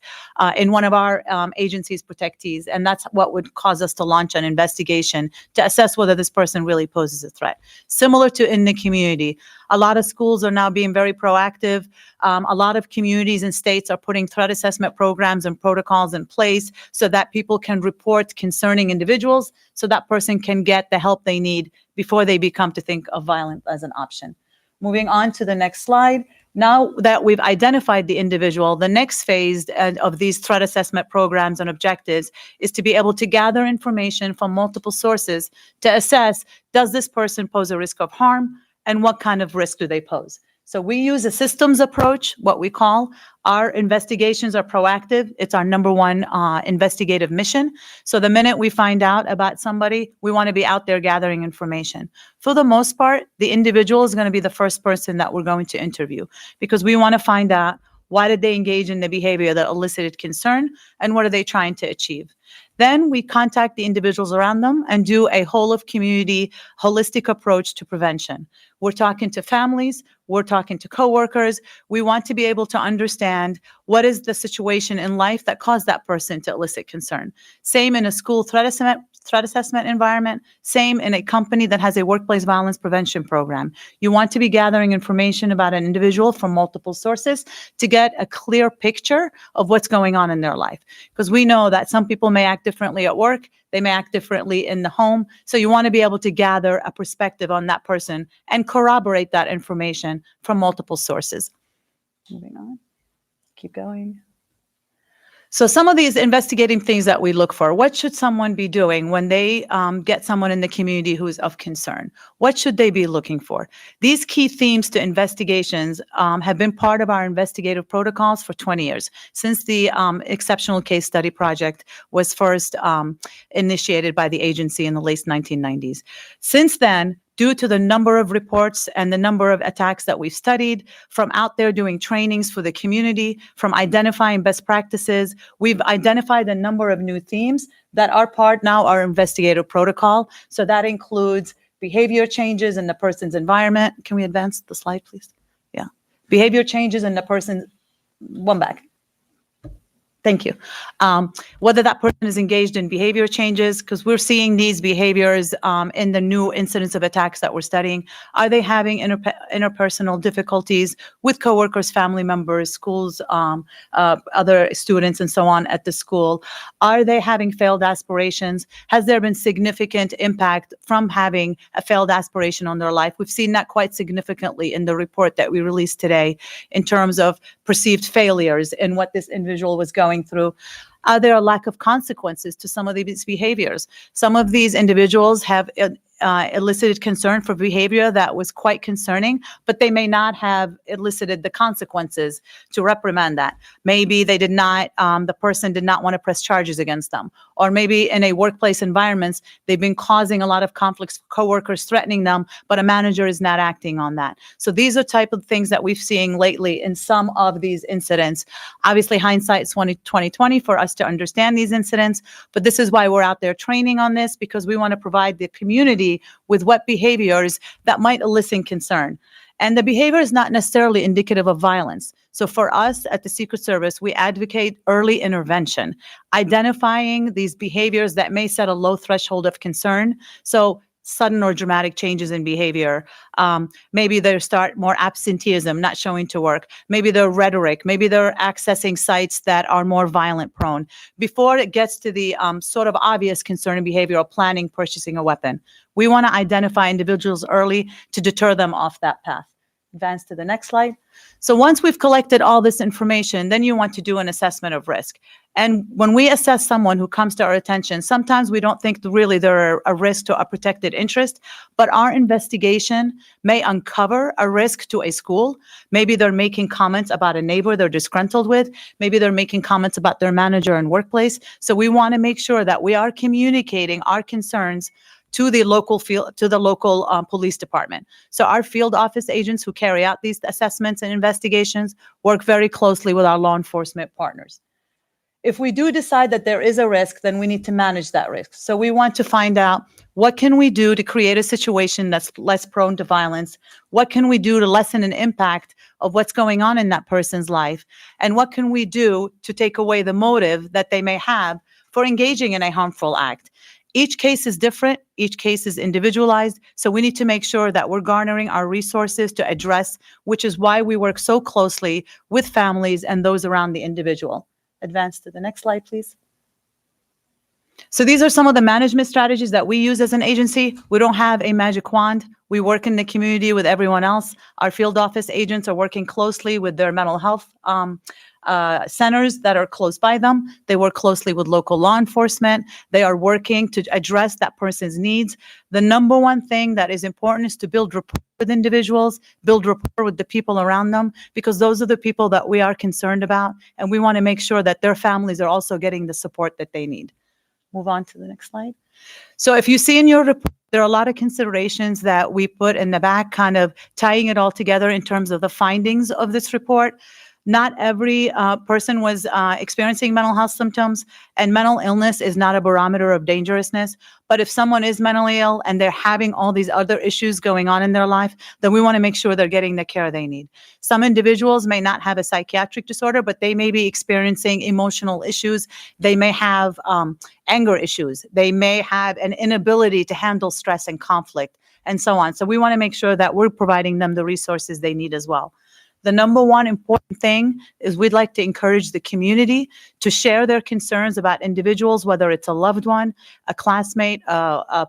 in one of our agency's protectees, and that's what would cause us to launch an investigation to assess whether this person really poses a threat. Similar to in the community, a lot of schools are now being very proactive. A lot of communities and states are putting threat assessment programs and protocols in place so that people can report concerning individuals, so that person can get the help they need before they become to think of violence as an option. Moving on to the next slide. Now that we've identified the individual, the next phase of these threat assessment programs and objectives is to be able to gather information from multiple sources to assess, does this person pose a risk of harm, and what kind of risk do they pose? So we use a systems approach, what we call. Our investigations are proactive. It's our number one investigative mission. So the minute we find out about somebody, we want to be out there gathering information. For the most part, the individual is going to be the first person that we're going to interview, because we want to find out, why did they engage in the behavior that elicited concern, and what are they trying to achieve? Then we contact the individuals around them and do a whole of community holistic approach to prevention. We're talking to families, we're talking to coworkers. We want to be able to understand what is the situation in life that caused that person to elicit concern. Same in a school threat threat assessment environment. Same in a company that has a workplace violence prevention program. You want to be gathering information about an individual from multiple sources to get a clear picture of what's going on in their life. Because we know that some people may act differently at work, they may act differently in the home. So you want to be able to gather a perspective on that person and corroborate that information from multiple sources. Moving on. Keep going. So some of these investigating things that we look for, what should someone be doing when they get someone in the community who is of concern? What should they be looking for? These key themes to investigations have been part of our investigative protocols for 20 years, since the Exceptional Case Study Project was first initiated by the agency in the late 1990s. Since then, due to the number of reports and the number of attacks that we've studied, from out there doing trainings for the community, from identifying best practices, we've identified a number of new themes that are part now our investigative protocol. So that includes behavior changes in the person's environment. Can we advance the slide, please? Yeah. Behavior changes in the person's, one back. Thank you. Whether that person is engaged in behavior changes, because we're seeing these behaviors in the new incidents of attacks that we're studying. Are they having interpersonal difficulties with coworkers, family members, schools, other students, and so on at the school? Are they having failed aspirations? Has there been significant impact from having a failed aspiration on their life? We've seen that quite significantly in the report that we released today in terms of perceived failures and what this individual was going through. Are there a lack of consequences to some of these behaviors? Some of these individuals have elicited concern for behavior that was quite concerning, but they may not have elicited the consequences to reprimand that. Maybe they did not, the person did not want to press charges against them. Or maybe in a workplace environment, they've been causing a lot of conflicts, coworkers threatening them, but a manager is not acting on that. So these are type of things that we've seen lately in some of these incidents. Obviously, hindsight's 2020 for us to understand these incidents, but this is why we're out there training on this, because we want to provide the community with what behaviors that might elicit concern. And the behavior is not necessarily indicative of violence. So for us at the Secret Service, we advocate early intervention, identifying these behaviors that may set a low threshold of concern. So sudden or dramatic changes in behavior. Maybe they start more absenteeism, not showing to work. Maybe their rhetoric, maybe they're accessing sites that are more violent prone. Before it gets to the sort of obvious concern in behavior of planning, purchasing a weapon. We want to identify individuals early to deter them off that path. Advance to the next slide. So once we've collected all this information, then you want to do an assessment of risk. And when we assess someone who comes to our attention, sometimes we don't think really they're a risk to a protected interest, but our investigation may uncover a risk to a school. Maybe they're making comments about a neighbor they're disgruntled with. Maybe they're making comments about their manager and workplace. So we want to make sure that we are communicating our concerns to the local police department. So our field office agents who carry out these assessments and investigations work very closely with our law enforcement partners. If we do decide that there is a risk, then we need to manage that risk. So we want to find out what can we do to create a situation that's less prone to violence? What can we do to lessen an impact of what's going on in that person's life? And what can we do to take away the motive that they may have for engaging in a harmful act? Each case is different, each case is individualized, so we need to make sure that we're garnering our resources to address, which is why we work so closely with families and those around the individual. Advance to the next slide, please. So these are some of the management strategies that we use as an agency. We don't have a magic wand. We work in the community with everyone else. Our field office agents are working closely with their mental health centers that are close by them. They work closely with local law enforcement. They are working to address that person's needs. The number one thing that is important is to build rapport with individuals, build rapport with the people around them, because those are the people that we are concerned about, and we want to make sure that their families are also getting the support that they need. Move on to the next slide. So if you see in your report, there are a lot of considerations that we put in the back, kind of tying it all together in terms of the findings of this report. Not every person was experiencing mental health symptoms, and mental illness is not a barometer of dangerousness. But if someone is mentally ill and they're having all these other issues going on in their life, then we want to make sure they're getting the care they need. Some individuals may not have a psychiatric disorder, but they may be experiencing emotional issues. They may have anger issues. They may have an inability to handle stress and conflict, and so on. So we want to make sure that we're providing them the resources they need as well. The number one important thing is we'd like to encourage the community to share their concerns about individuals, whether it's a loved one, a classmate,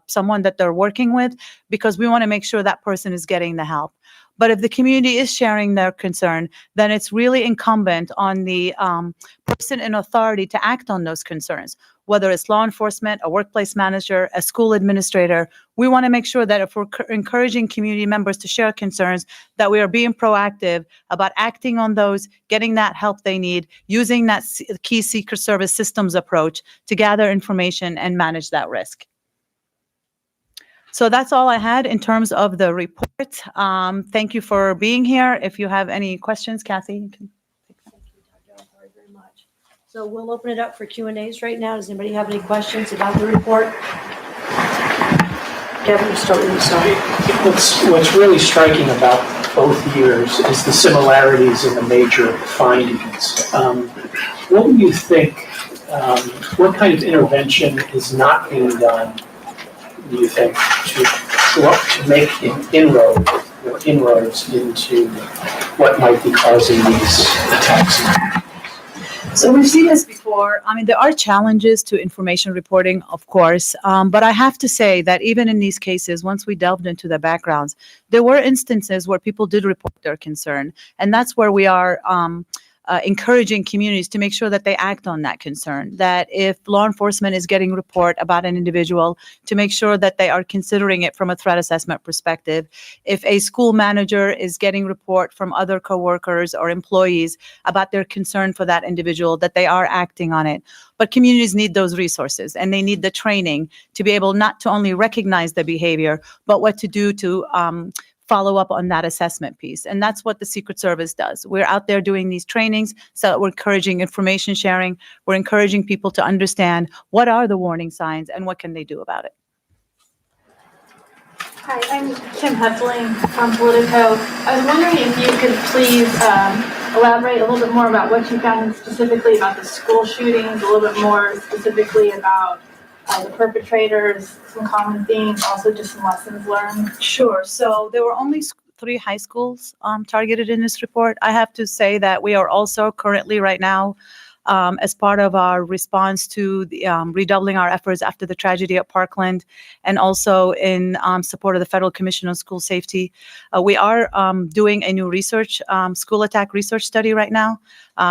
someone that they're working with, because we want to make sure that person is getting the help. But if the community is sharing their concern, then it's really incumbent on the person in authority to act on those concerns, whether it's law enforcement, a workplace manager, a school administrator. We want to make sure that if we're encouraging community members to share concerns, that we are being proactive about acting on those, getting that help they need, using that key Secret Service systems approach to gather information and manage that risk. So that's all I had in terms of the report. Thank you for being here. If you have any questions, Kathy, you can. Very much. So we'll open it up for Q&As right now. Does anybody have any questions about the report? Kevin, we'll start with you. Sorry. What's really striking about both years is the similarities in the major findings. What do you think, what kind of intervention is not being done, do you think, to make inroads into what might be causing these attacks? So we've seen this before. I mean, there are challenges to information reporting, of course, but I have to say that even in these cases, once we delved into the backgrounds, there were instances where people did report their concern, and that's where we are encouraging communities to make sure that they act on that concern, that if law enforcement is getting report about an individual, to make sure that they are considering it from a threat assessment perspective. If a school manager is getting report from other coworkers or employees about their concern for that individual, that they are acting on it. But communities need those resources, and they need the training to be able not to only recognize the behavior, but what to do to follow up on that assessment piece. And that's what the Secret Service does. We're out there doing these trainings, so we're encouraging information sharing. We're encouraging people to understand what are the warning signs and what can they do about it. Hi, I'm Kim Heffling from Politico. I was wondering if you could please elaborate a little bit more about what you found specifically about the school shootings, a little bit more specifically about the perpetrators, some common themes, also just some lessons learned. Sure. So there were only 3 high schools targeted in this report. I have to say that we are also currently right now, as part of our response to the, redoubling our efforts after the tragedy at Parkland, and also in support of the Federal Commission on School Safety. We are doing a new research, school attack research study right now.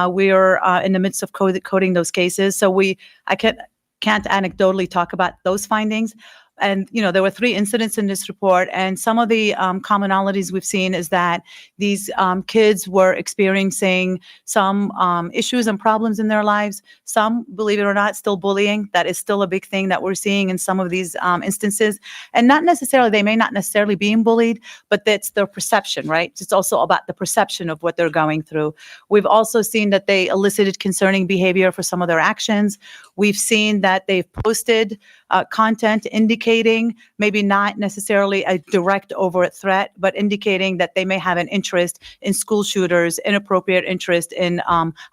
We are in the midst of coding those cases. So I can't anecdotally talk about those findings. And, you know, there were 3 incidents in this report, and some of the commonalities we've seen is that these kids were experiencing some issues and problems in their lives. Some, believe it or not, still bullying. That is still a big thing that we're seeing in some of these instances. And not necessarily, they may not necessarily be bullied, but that's their perception, right? It's also about the perception of what they're going through. We've also seen that they elicited concerning behavior for some of their actions. We've seen that they've posted content indicating maybe not necessarily a direct overt threat, but indicating that they may have an interest in school shooters, inappropriate interest in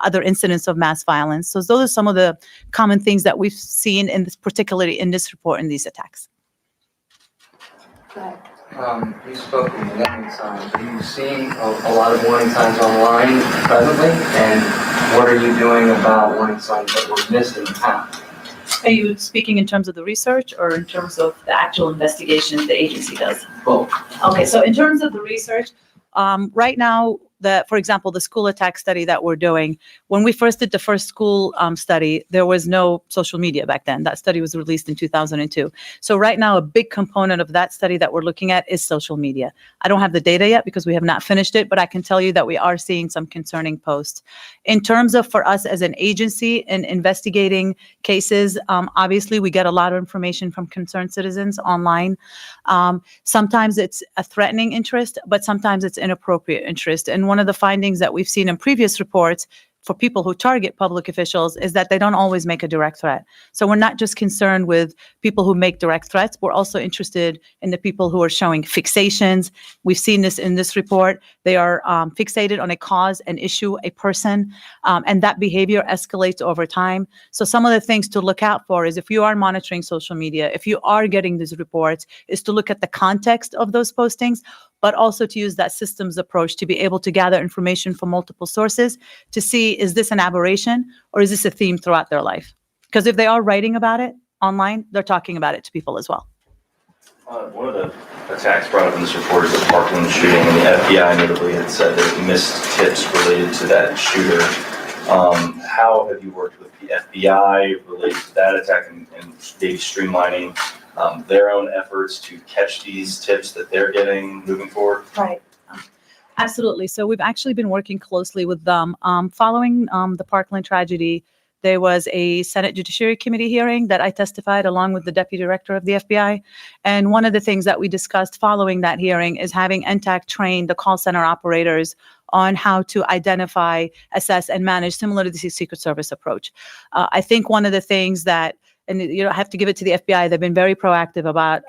other incidents of mass violence. So those are some of the common things that we've seen in this, particularly in this report, in these attacks. You spoke of warning signs. Are you seeing a lot of warning signs online presently? And what are you doing about warning signs that were missed in the past? Are you speaking in terms of the research or in terms of the actual investigation the agency does? Both. Okay, so in terms of the research, right now, for example, the school attack study that we're doing, when we first did the first school study, there was no social media back then. That study was released in 2002. So right now, a big component of that study that we're looking at is social media. I don't have the data yet because we have not finished it, but I can tell you that we are seeing some concerning posts. In terms of for us as an agency in investigating cases, obviously we get a lot of information from concerned citizens online. Sometimes it's a threatening interest, but sometimes it's inappropriate interest. And one of the findings that we've seen in previous reports for people who target public officials is that they don't always make a direct threat. So we're not just concerned with people who make direct threats, we're also interested in the people who are showing fixations. We've seen this in this report. They are fixated on a cause, an issue, a person, and that behavior escalates over time. So some of the things to look out for is if you are monitoring social media, if you are getting these reports, is to look at the context of those postings, but also to use that systems approach to be able to gather information from multiple sources to see, is this an aberration or is this a theme throughout their life? Because if they are writing about it online, they're talking about it to people as well. One of the attacks brought up in this report is the Parkland shooting, and the FBI notably had said that it missed tips related to that shooter. How have you worked with the FBI related to that attack and maybe streamlining their own efforts to catch these tips that they're getting moving forward? Right. Absolutely. So we've actually been working closely with them. Following the Parkland tragedy, there was a Senate Judiciary Committee hearing that I testified along with the Deputy Director of the FBI. And one of the things that we discussed following that hearing is having NTAC train the call center operators on how to identify, assess, and manage, similar to the Secret Service approach. I think one of the things that, and you know, I have to give it to the FBI, they've been very proactive about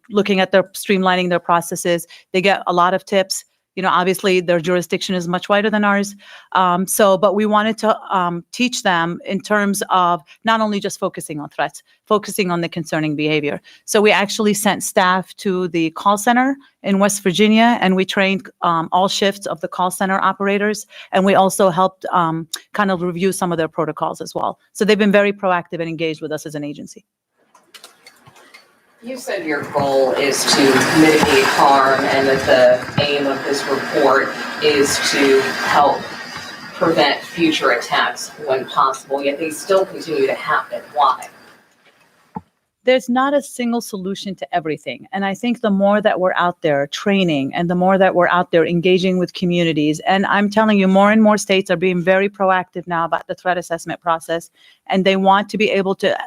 looking at their streamlining their processes. They get a lot of tips. You know, obviously their jurisdiction is much wider than ours. But we wanted to teach them in terms of not only just focusing on threats, focusing on the concerning behavior. So we actually sent staff to the call center in West Virginia, and we trained all shifts of the call center operators. And we also helped kind of review some of their protocols as well. So they've been very proactive and engaged with us as an agency. You said your goal is to mitigate harm and that the aim of this report is to help prevent future attacks when possible, yet they still continue to happen. Why? There's not a single solution to everything. And I think the more that we're out there training and the more that we're out there engaging with communities, and I'm telling you, more and more states are being very proactive now about the threat assessment process, and they want to be able to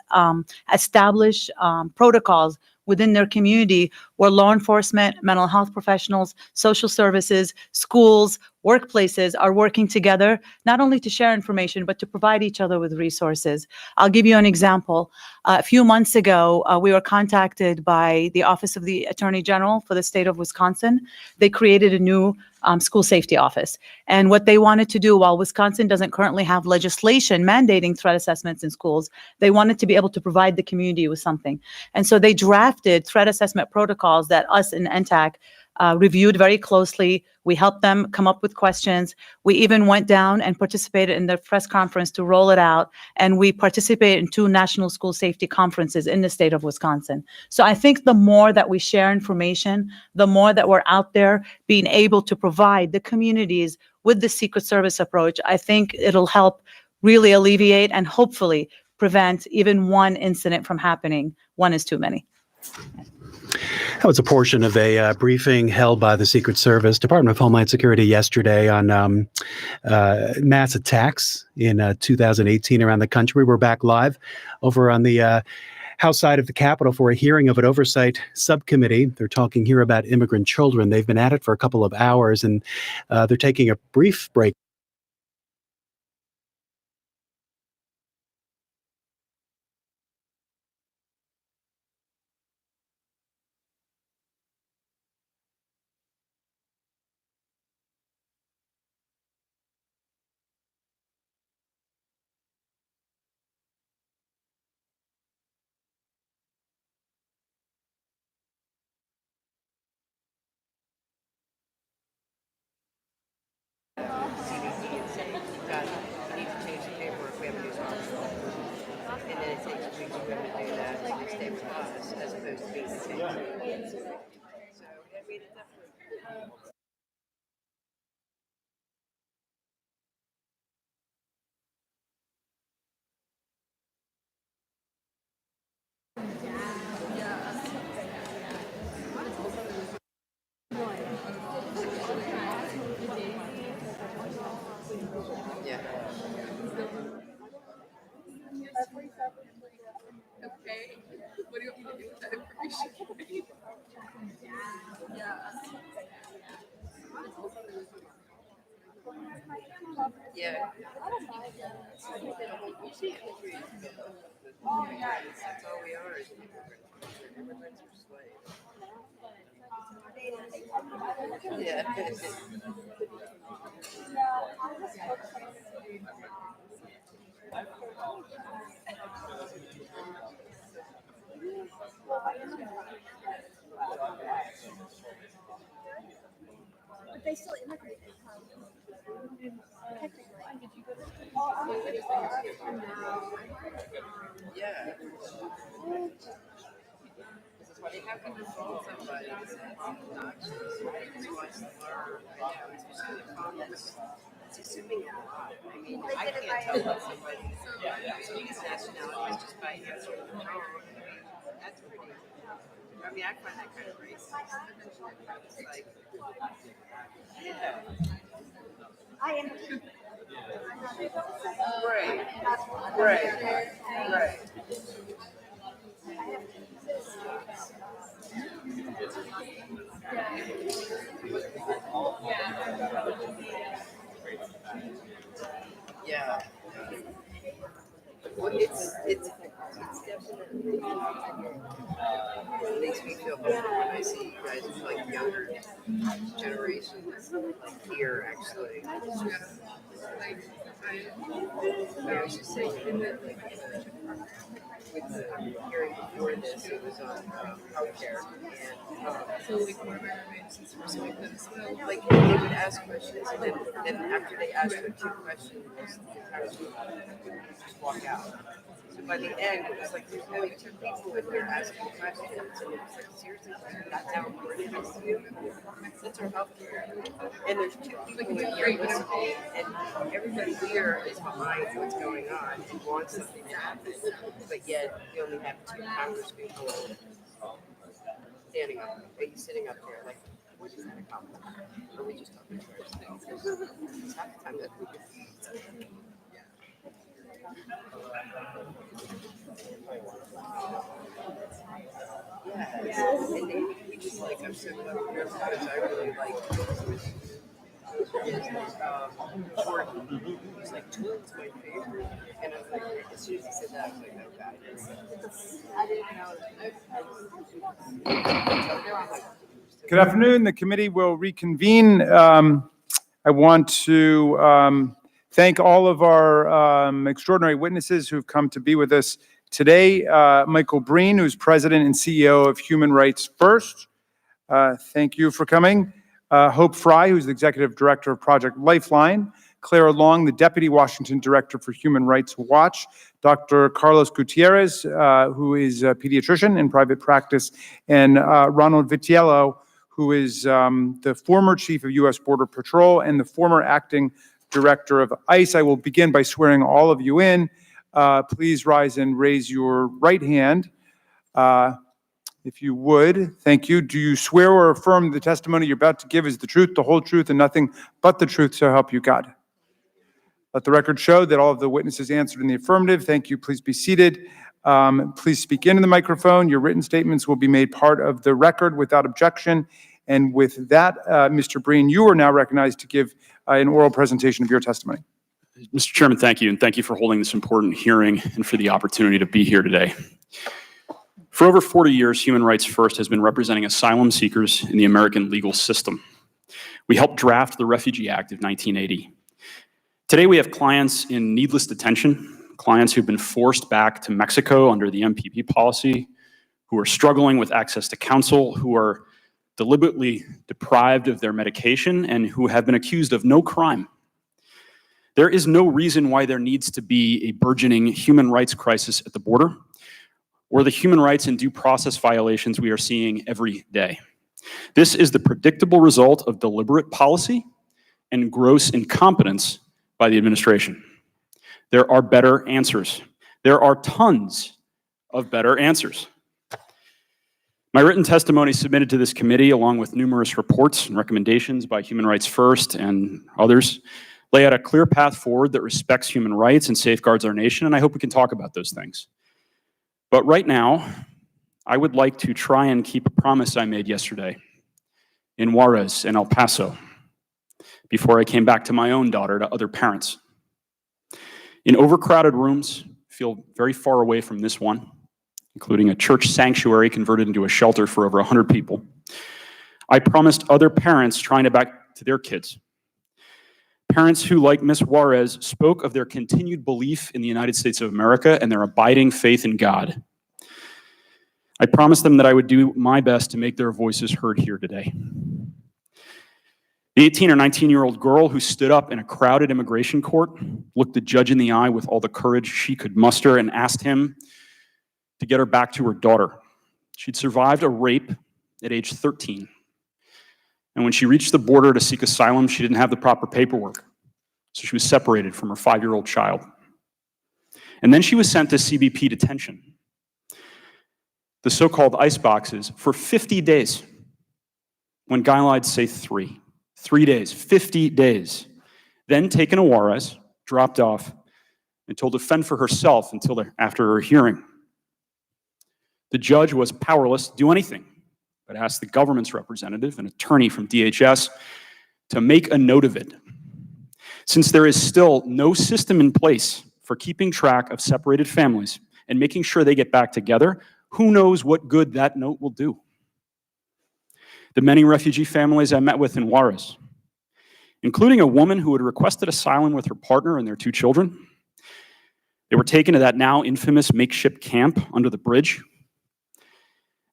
establish protocols within their community where law enforcement, mental health professionals, social services, schools, workplaces are working together, not only to share information, but to provide each other with resources. I'll give you an example. A few months ago, we were contacted by the Office of the Attorney General for the state of Wisconsin. They created a new school safety office. And what they wanted to do, while Wisconsin doesn't currently have legislation mandating threat assessments in schools, they wanted to be able to provide the community with something. And so they drafted threat assessment protocols that us in NTAC reviewed very closely. We helped them come up with questions. We even went down and participated in their press conference to roll it out. And we participated in 2 national school safety conferences in the state of Wisconsin. So I think the more that we share information, the more that we're out there being able to provide the communities with the Secret Service approach, I think it'll help really alleviate and hopefully prevent even one incident from happening. One is too many. That was a portion of a briefing held by the Secret Service, Department of Homeland Security yesterday on mass attacks in 2018 around the country. We're back live over on the House side of the Capitol for a hearing of an oversight subcommittee. They're talking here about immigrant children. They've been at it for a couple of hours, and they're taking a brief break. Okay. What do you want me to do with that information? Yeah. Yeah. That's all we are is immigrants or slaves. Yeah. But they still immigrated. Yeah. They have to consult somebody that's obnoxious, who wants to learn. I know, especially in Congress. It's assuming a lot. I mean, I can't tell what somebody's nationality is just by answering the phone. I mean, that's pretty. I mean, I find that kind of racist. It's like, yeah. I am. Right. Right. Yeah. Well, it's definitely it makes me feel better when I see you guys with like younger generations like here actually. I was just saying in the with the hearing before this, it was on healthcare, and so like one of my roommates is like this. Like they would ask questions, and then after they asked their two questions, the entire team would just walk out. So by the end, it was like there's only two people in here asking questions, and it was like seriously, that's how important it is to you. That's our healthcare, and there's two people in here listening, and everybody here is behind what's going on and wants something to happen, but yet we only have two Congress people standing up, sitting up here, like, what is that accomplishment? Or are we just talking to ourselves? Half the time that we yeah, and then we just like, I'm so glad we're here because I really like Jordan. He's like, Jordan's my favorite. And I was like, as soon as he said that, I was like, oh God. I didn't know. Good afternoon. The committee will reconvene. I want to thank all of our extraordinary witnesses who've come to be with us today. Michael Breen, who's president and CEO of Human Rights First. Thank you for coming. Hope Fry, who's the executive director of Project Lifeline. Clara Long, the deputy Washington director for Human Rights Watch. Dr. Carlos Gutierrez, who is a pediatrician in private practice. And Ronald Vitiello, who is the former chief of U.S. Border Patrol and the former acting director of ICE. I will begin by swearing all of you in. Please rise and raise your right hand. If you would, thank you. Do you swear or affirm the testimony you're about to give is the truth, the whole truth, and nothing but the truth, so help you God? Let the record show that all of the witnesses answered in the affirmative. Thank you. Please be seated. Please speak into the microphone. Your written statements will be made part of the record without objection. And with that, Mr. Breen, you are now recognized to give an oral presentation of your testimony. Mr. Chairman, thank you, and thank you for holding this important hearing and for the opportunity to be here today. For over 40 years, Human Rights First has been representing asylum seekers in the American legal system. We helped draft the Refugee Act of 1980. Today, we have clients in needless detention, clients who've been forced back to Mexico under the MPP policy, who are struggling with access to counsel, who are deliberately deprived of their medication, and who have been accused of no crime. There is no reason why there needs to be a burgeoning human rights crisis at the border, or the human rights and due process violations we are seeing every day. This is the predictable result of deliberate policy and gross incompetence by the administration. There are better answers. There are tons of better answers. My written testimony submitted to this committee, along with numerous reports and recommendations by Human Rights First and others, lay out a clear path forward that respects human rights and safeguards our nation, and I hope we can talk about those things. But right now, I would like to try and keep a promise I made yesterday in Juarez and El Paso. before I came back to my own daughter, to other parents. In overcrowded rooms, feel very far away from this one, including a church sanctuary converted into a shelter for over 100 people. I promised other parents trying to back to their kids. Parents who, like Ms. Juarez, spoke of their continued belief in the United States of America and their abiding faith in God. I promised them that I would do my best to make their voices heard here today. The 18 or 19-year-old girl who stood up in a crowded immigration court looked the judge in the eye with all the courage she could muster and asked him to get her back to her daughter. She'd survived a rape at age 13. And when she reached the border to seek asylum, she didn't have the proper paperwork. So she was separated from her 5-year-old child. And then she was sent to CBP detention, the so-called ice boxes, for 50 days, when guidelines say 3. 3 days, 50 days. Then taken to Juarez, dropped off, and told to fend for herself until after her hearing. The judge was powerless to do anything, but asked the government's representative, an attorney from DHS, to make a note of it. Since there is still no system in place for keeping track of separated families and making sure they get back together, who knows what good that note will do? The many refugee families I met with in Juarez, including a woman who had requested asylum with her partner and their 2 children, they were taken to that now infamous makeshift camp under the bridge.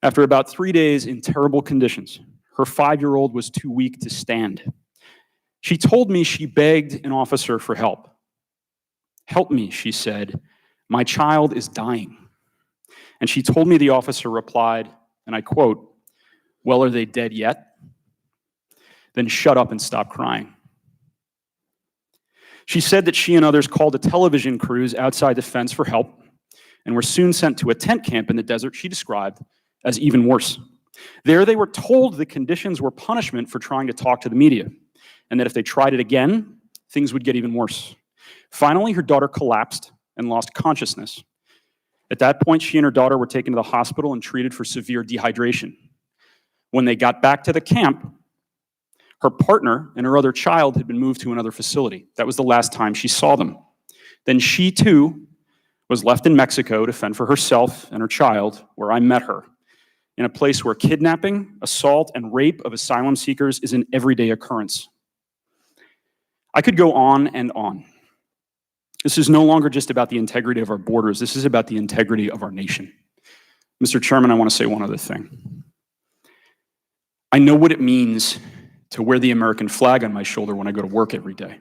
After about 3 days in terrible conditions, her 5-year-old was too weak to stand. She told me she begged an officer for help. "Help me," she said. "My child is dying." And she told me the officer replied, and I quote, "Well, are they dead yet?" Then shut up and stop crying. She said that she and others called the television crews outside the fence for help and were soon sent to a tent camp in the desert she described as even worse. There they were told the conditions were punishment for trying to talk to the media, and that if they tried it again, things would get even worse. Finally, her daughter collapsed and lost consciousness. At that point, she and her daughter were taken to the hospital and treated for severe dehydration. When they got back to the camp, her partner and her other child had been moved to another facility. That was the last time she saw them. Then she, too, was left in Mexico to fend for herself and her child, where I met her, in a place where kidnapping, assault, and rape of asylum seekers is an everyday occurrence. I could go on and on. This is no longer just about the integrity of our borders. This is about the integrity of our nation. Mr. Chairman, I want to say one other thing. I know what it means to wear the American flag on my shoulder when I go to work every day.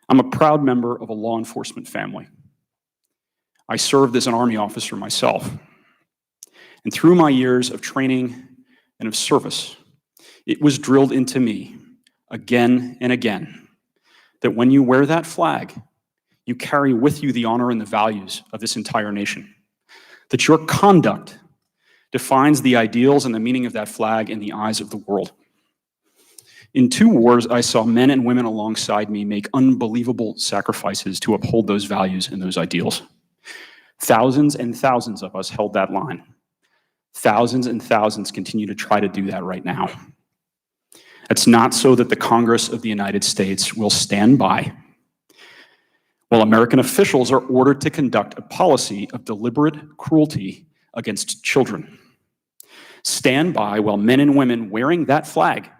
I'm a proud member of a law enforcement family. I served as an Army officer myself. And through my years of training and of service, it was drilled into me again and again that when you wear that flag, you carry with you the honor and the values of this entire nation. That your conduct defines the ideals and the meaning of that flag in the eyes of the world. In 2 wars, I saw men and women alongside me make unbelievable sacrifices to uphold those values and those ideals. Thousands and thousands of us held that line. Thousands and thousands continue to try to do that right now. It's not so that the Congress of the United States will stand by while American officials are ordered to conduct a policy of deliberate cruelty against children. Stand by while men and women wearing that flag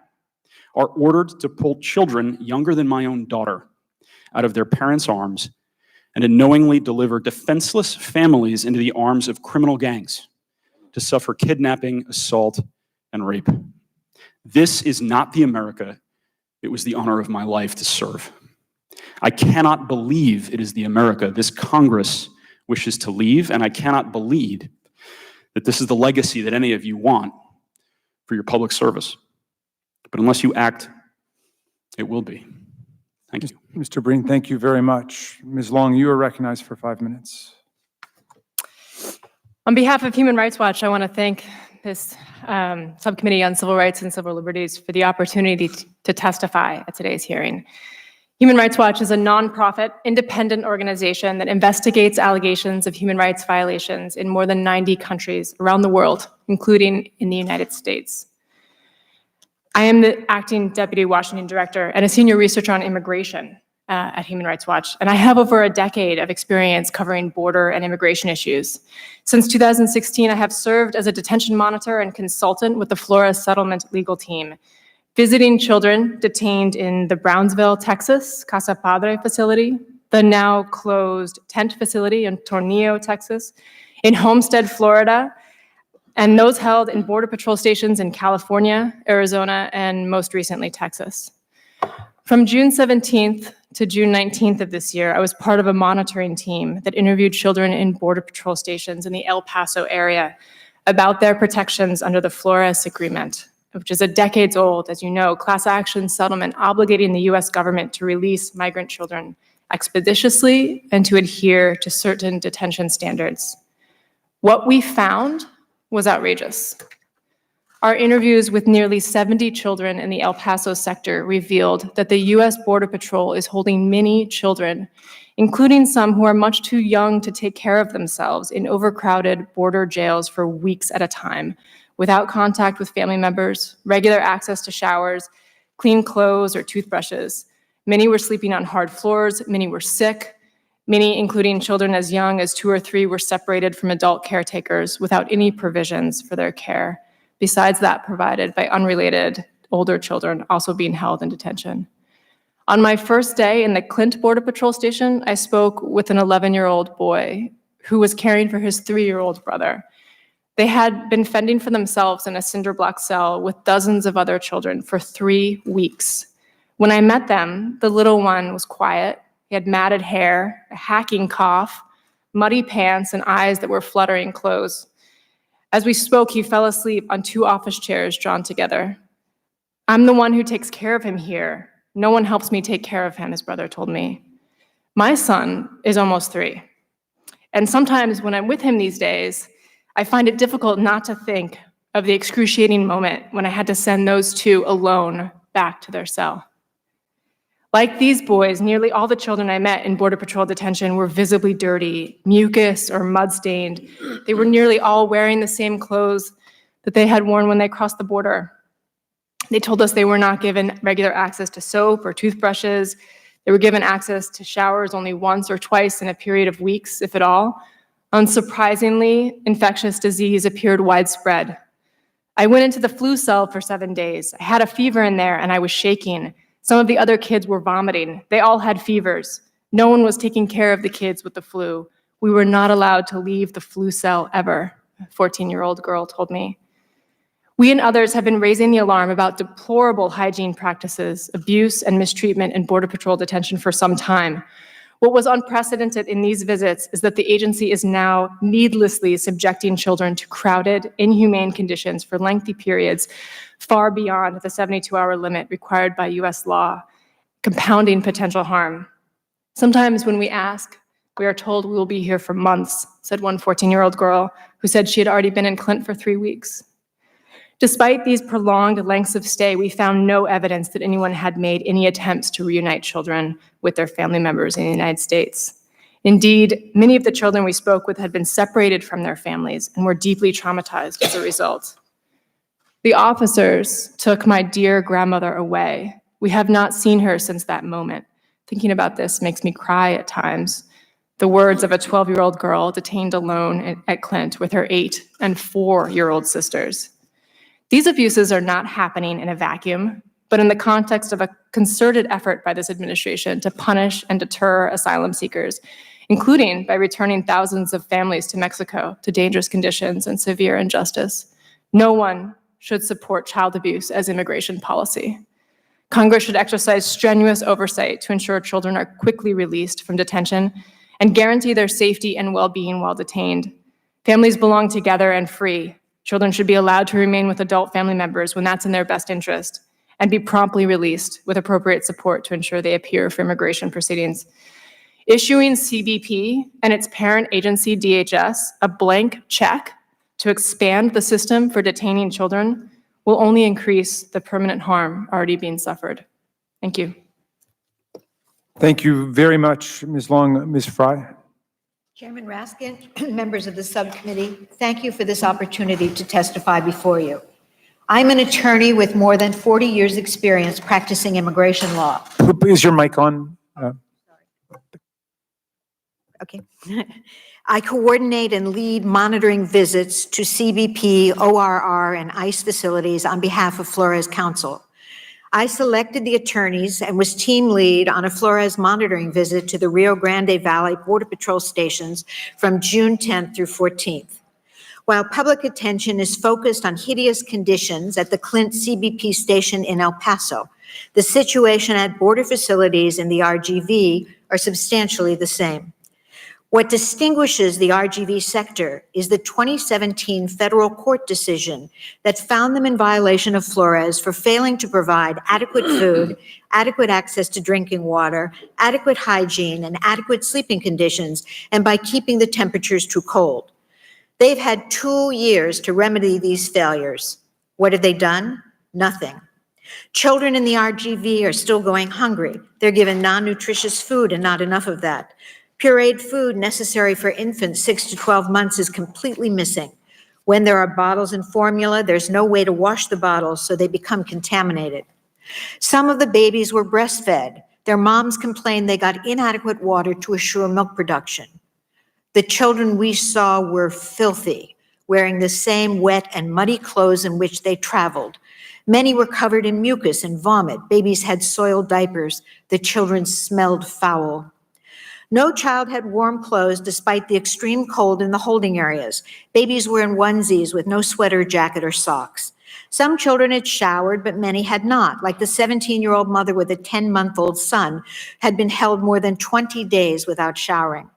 are ordered to pull children younger than my own daughter out of their parents' arms and to knowingly deliver defenseless families into the arms of criminal gangs to suffer kidnapping, assault, and rape. This is not the America it was the honor of my life to serve. I cannot believe it is the America this Congress wishes to leave, and I cannot believe that this is the legacy that any of you want for your public service. But unless you act, it will be. Thank you. Mr. Breen, thank you very much. Ms. Long, you are recognized for 5 minutes. On behalf of Human Rights Watch, I want to thank this Subcommittee on Civil Rights and Civil Liberties for the opportunity to testify at today's hearing. Human Rights Watch is a nonprofit, independent organization that investigates allegations of human rights violations in more than 90 countries around the world, including in the United States. I am the acting deputy Washington director and a senior researcher on immigration at Human Rights Watch, and I have over a decade of experience covering border and immigration issues. Since 2016, I have served as a detention monitor and consultant with the Flores Settlement legal team, visiting children detained in the Brownsville, Texas, Casa Padre facility, the now closed tent facility in Tornillo, Texas, in Homestead, Florida, and those held in Border Patrol stations in California, Arizona, and most recently, Texas. From June 17th to June 19th of this year, I was part of a monitoring team that interviewed children in Border Patrol stations in the El Paso area about their protections under the Flores Agreement, which is a decades-old, as you know, class action settlement obligating the U.S. government to release migrant children expeditiously and to adhere to certain detention standards. What we found was outrageous. Our interviews with nearly 70 children in the El Paso sector revealed that the U.S. Border Patrol is holding many children, including some who are much too young to take care of themselves, in overcrowded border jails for weeks at a time, without contact with family members, regular access to showers, clean clothes, or toothbrushes. Many were sleeping on hard floors, many were sick, many, including children as young as 2 or 3, were separated from adult caretakers without any provisions for their care, besides that provided by unrelated older children also being held in detention. On my first day in the Clint Border Patrol station, I spoke with an 11-year-old boy who was caring for his 3-year-old brother. They had been fending for themselves in a cinder block cell with dozens of other children for 3 weeks. When I met them, the little one was quiet. He had matted hair, a hacking cough, muddy pants, and eyes that were fluttering closed. As we spoke, he fell asleep on 2 office chairs drawn together. "I'm the one who takes care of him here. No one helps me take care of him," his brother told me. My son is almost 3. And sometimes when I'm with him these days, I find it difficult not to think of the excruciating moment when I had to send those 2 alone back to their cell. Like these boys, nearly all the children I met in Border Patrol detention were visibly dirty, mucus or mud-stained. They were nearly all wearing the same clothes that they had worn when they crossed the border. They told us they were not given regular access to soap or toothbrushes. They were given access to showers only once or twice in a period of weeks, if at all. Unsurprisingly, infectious disease appeared widespread. I went into the flu cell for 7 days. I had a fever in there and I was shaking. Some of the other kids were vomiting. They all had fevers. No one was taking care of the kids with the flu. We were not allowed to leave the flu cell ever, a 14-year-old girl told me. We and others have been raising the alarm about deplorable hygiene practices, abuse, and mistreatment in Border Patrol detention for some time. What was unprecedented in these visits is that the agency is now needlessly subjecting children to crowded, inhumane conditions for lengthy periods, far beyond the 72-hour limit required by US law, compounding potential harm. Sometimes when we ask, we are told we will be here for months, said one 14-year-old girl who said she had already been in Clint for 3 weeks. Despite these prolonged lengths of stay, we found no evidence that anyone had made any attempts to reunite children with their family members in the United States. Indeed, many of the children we spoke with had been separated from their families and were deeply traumatized as a result. The officers took my dear grandmother away. We have not seen her since that moment. Thinking about this makes me cry at times. The words of a 12-year-old girl detained alone at Clint with her 8 and 4-year-old sisters. These abuses are not happening in a vacuum, but in the context of a concerted effort by this administration to punish and deter asylum seekers, including by returning thousands of families to Mexico to dangerous conditions and severe injustice. No one should support child abuse as immigration policy. Congress should exercise strenuous oversight to ensure children are quickly released from detention and guarantee their safety and well-being while detained. Families belong together and free. Children should be allowed to remain with adult family members when that's in their best interest and be promptly released with appropriate support to ensure they appear for immigration proceedings. Issuing CBP and its parent agency, DHS, a blank check to expand the system for detaining children will only increase the permanent harm already being suffered. Thank you. Thank you very much, Ms. Long. Ms. Fry. Chairman Raskin, members of the subcommittee, thank you for this opportunity to testify before you. I'm an attorney with more than 40 years' experience practicing immigration law. Is your mic on? Okay. I coordinate and lead monitoring visits to CBP, ORR, and ICE facilities on behalf of Flores Council. I selected the attorneys and was team lead on a Flores monitoring visit to the Rio Grande Valley Border Patrol stations from June 10th through 14th. While public attention is focused on hideous conditions at the Clint CBP station in El Paso, the situation at border facilities in the RGV are substantially the same. What distinguishes the RGV sector is the 2017 federal court decision that found them in violation of Flores for failing to provide adequate food, adequate access to drinking water, adequate hygiene, and adequate sleeping conditions, and by keeping the temperatures too cold. They've had 2 years to remedy these failures. What have they done? Nothing. Children in the RGV are still going hungry. They're given non-nutritious food and not enough of that. Pureed food necessary for infants 6 to 12 months is completely missing. When there are bottles and formula, there's no way to wash the bottles, so they become contaminated. Some of the babies were breastfed. Their moms complained they got inadequate water to assure milk production. The children we saw were filthy, wearing the same wet and muddy clothes in which they traveled. Many were covered in mucus and vomit. Babies had soiled diapers. The children smelled foul. No child had warm clothes despite the extreme cold in the holding areas. Babies were in onesies with no sweater, jacket, or socks. Some children had showered, but many had not, like the 17-year-old mother with a 10-month-old son had been held more than 20 days without showering.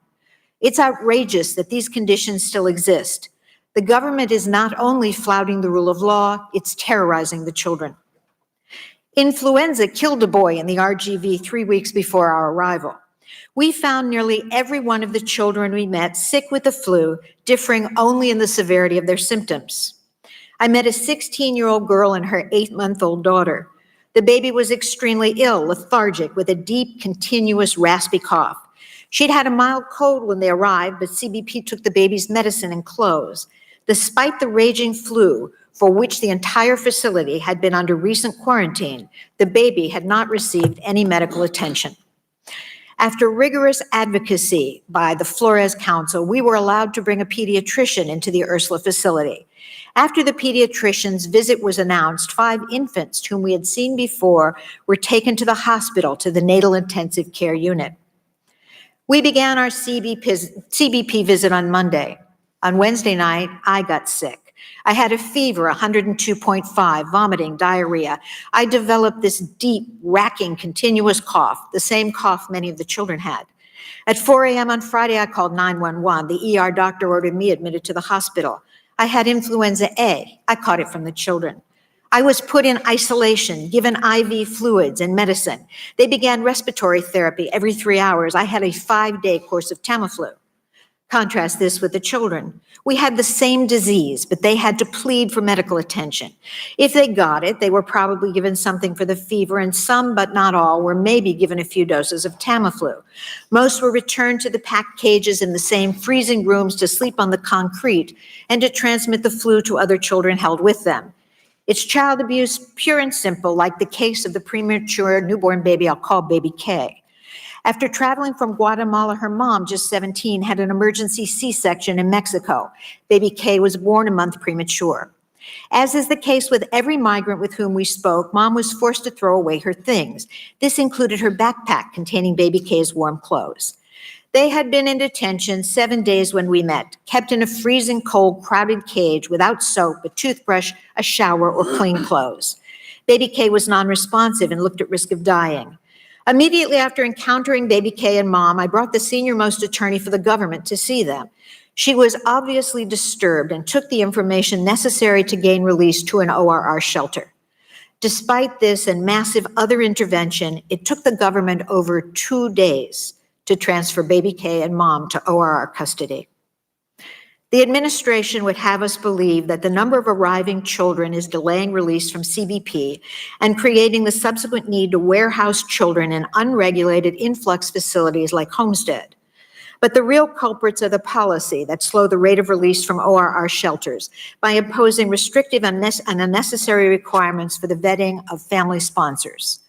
It's outrageous that these conditions still exist. The government is not only flouting the rule of law, it's terrorizing the children. Influenza killed a boy in the RGV 3 weeks before our arrival. We found nearly every one of the children we met sick with the flu, differing only in the severity of their symptoms. I met a 16-year-old girl and her 8-month-old daughter. The baby was extremely ill, lethargic, with a deep, continuous, raspy cough. She'd had a mild cold when they arrived, but CBP took the baby's medicine and clothes. Despite the raging flu, for which the entire facility had been under recent quarantine, the baby had not received any medical attention. After rigorous advocacy by the Flores Council, we were allowed to bring a pediatrician into the Ursula facility. After the pediatrician's visit was announced, 5 infants whom we had seen before were taken to the hospital to the natal intensive care unit. We began our CBP visit on Monday. On Wednesday night, I got sick. I had a fever, 102.5, vomiting, diarrhea. I developed this deep, racking, continuous cough, the same cough many of the children had. At 4 a.m. on Friday, I called 911. The ER doctor ordered me admitted to the hospital. I had influenza A. I caught it from the children. I was put in isolation, given IV fluids and medicine. They began respiratory therapy every 3 hours. I had a 5-day course of Tamiflu. Contrast this with the children. We had the same disease, but they had to plead for medical attention. If they got it, they were probably given something for the fever, and some, but not all, were maybe given a few doses of Tamiflu. Most were returned to the packed cages in the same freezing rooms to sleep on the concrete and to transmit the flu to other children held with them. It's child abuse, pure and simple, like the case of the premature newborn baby I'll call Baby K. After traveling from Guatemala, her mom, just 17, had an emergency C-section in Mexico. Baby K was born a month premature. As is the case with every migrant with whom we spoke, Mom was forced to throw away her things. This included her backpack containing Baby K's warm clothes. They had been in detention 7 days when we met, kept in a freezing cold, crowded cage without soap, a toothbrush, a shower, or clean clothes. Baby K was non-responsive and looked at risk of dying. Immediately after encountering Baby K and Mom, I brought the senior-most attorney for the government to see them. She was obviously disturbed and took the information necessary to gain release to an ORR shelter. Despite this and massive other intervention, it took the government over 2 days to transfer Baby K and Mom to ORR custody. The administration would have us believe that the number of arriving children is delaying release from CBP and creating the subsequent need to warehouse children in unregulated influx facilities like Homestead. But the real culprits are the policy that slow the rate of release from ORR shelters by imposing restrictive and unnecessary requirements for the vetting of family sponsors.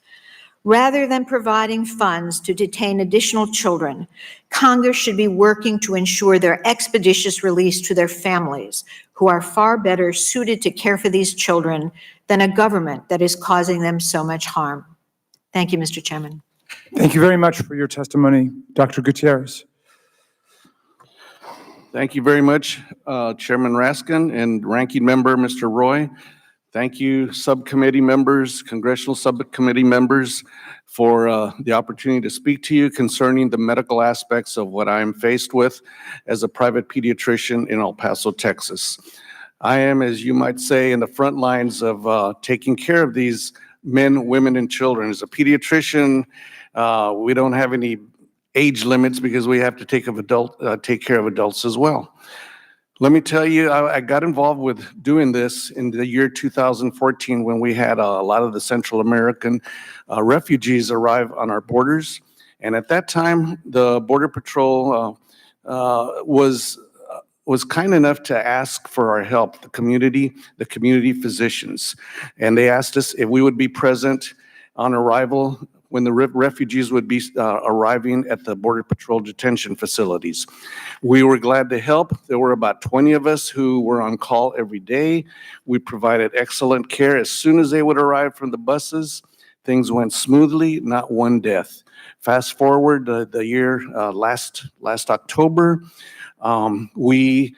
Rather than providing funds to detain additional children, Congress should be working to ensure their expeditious release to their families, who are far better suited to care for these children than a government that is causing them so much harm. Thank you, Mr. Chairman. Thank you very much for your testimony, Dr. Gutierrez. Thank you very much, Chairman Raskin and Ranking Member Mr. Roy. Thank you, subcommittee members, congressional subcommittee members, for the opportunity to speak to you concerning the medical aspects of what I am faced with as a private pediatrician in El Paso, Texas. I am, as you might say, in the front lines of taking care of these men, women, and children. As a pediatrician, we don't have any age limits because we have to take care of adults as well. Let me tell you, I got involved with doing this in the year 2014 when we had a lot of the Central American refugees arrive on our borders. And at that time, the Border Patrol was kind enough to ask for our help, the community physicians. And they asked us if we would be present on arrival when the refugees would be arriving at the Border Patrol detention facilities. We were glad to help. There were about 20 of us who were on call every day. We provided excellent care. As soon as they would arrive from the buses, things went smoothly, not one death. Fast forward the year last October, we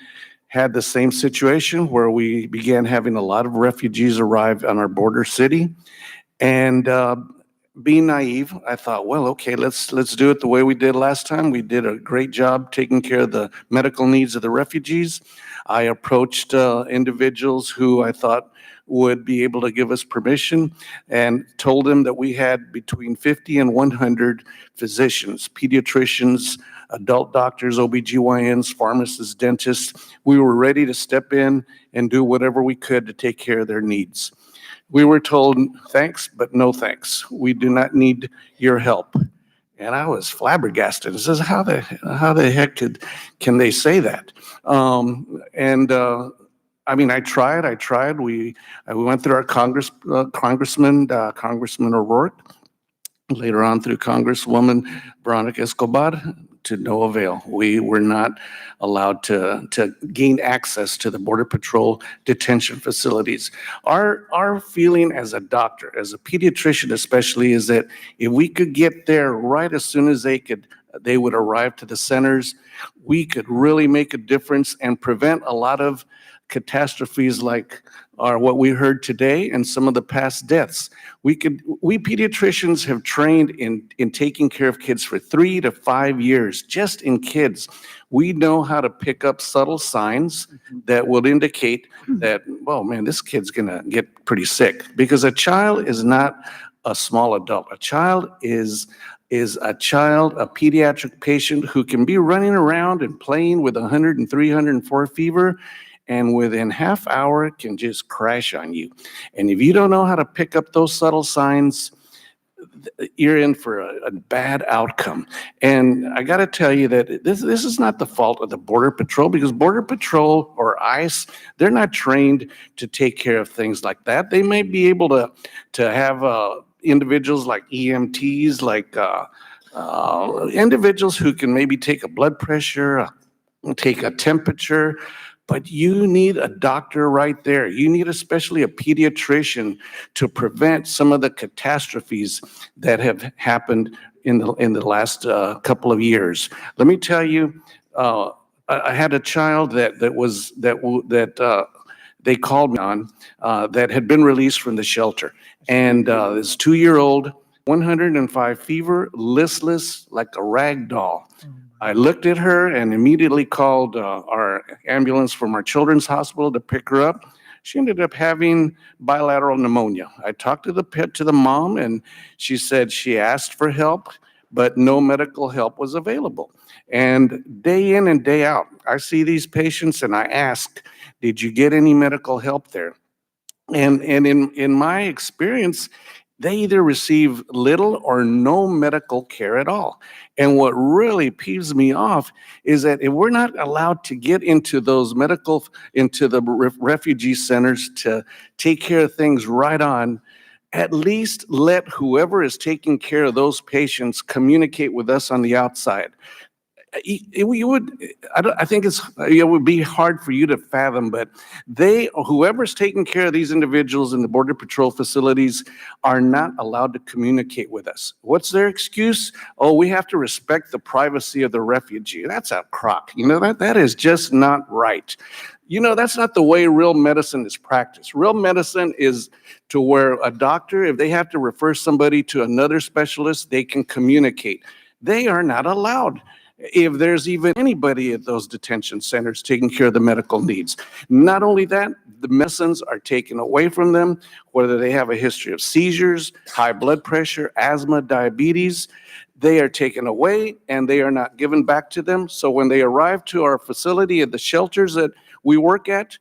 had the same situation where we began having a lot of refugees arrive on our border city. And being naive, I thought, well, okay, let's do it the way we did last time. We did a great job taking care of the medical needs of the refugees. I approached individuals who I thought would be able to give us permission and told them that we had between 50 and 100 physicians, pediatricians, adult doctors, OBGYNs, pharmacists, dentists. We were ready to step in and do whatever we could to take care of their needs. We were told, thanks, but no thanks. We do not need your help. And I was flabbergasted. It says, how the heck can they say that? I mean, I tried. We went through our Congressman O'Rourke, later on through Congresswoman Veronica Escobar, to no avail. We were not allowed to gain access to the Border Patrol detention facilities. Our feeling as a doctor, as a pediatrician especially, is that if we could get there right as soon as they would arrive to the centers, we could really make a difference and prevent a lot of catastrophes like what we heard today and some of the past deaths. We pediatricians have trained in taking care of kids for 3 to 5 years, just in kids. We know how to pick up subtle signs that will indicate that, well, man, this kid's gonna get pretty sick, because a child is not a small adult. A child is a child, a pediatric patient who can be running around and playing with 100 and 304 fever, and within half hour can just crash on you. And if you don't know how to pick up those subtle signs, you're in for a bad outcome. And I got to tell you that this is not the fault of the Border Patrol, because Border Patrol or ICE, they're not trained to take care of things like that. They may be able to have individuals like EMTs, like individuals who can maybe take a blood pressure, take a temperature, but you need a doctor right there. You need especially a pediatrician to prevent some of the catastrophes that have happened in the last couple of years. Let me tell you, I had a child that they called me on that had been released from the shelter, and this 2-year-old, 105 fever, listless like a rag doll. I looked at her and immediately called our ambulance from our children's hospital to pick her up. She ended up having bilateral pneumonia. I talked to the mom, and she said she asked for help, but no medical help was available. And day in and day out, I see these patients and I ask, did you get any medical help there? And in my experience, they either receive little or no medical care at all. And what really peeves me off is that if we're not allowed to get into those into the refugee centers to take care of things right on, at least let whoever is taking care of those patients communicate with us on the outside. It would be hard for you to fathom, but whoever's taking care of these individuals in the Border Patrol facilities are not allowed to communicate with us. What's their excuse? Oh, we have to respect the privacy of the refugee. That's a crock. That is just not right. That's not the way real medicine is practiced. Real medicine is to where a doctor, if they have to refer somebody to another specialist, they can communicate. They are not allowed. If there's even anybody at those detention centers taking care of the medical needs. Not only that, the medicines are taken away from them, whether they have a history of seizures, high blood pressure, asthma, diabetes, they are taken away and they are not given back to them. So when they arrive to our facility at the shelters that we work at,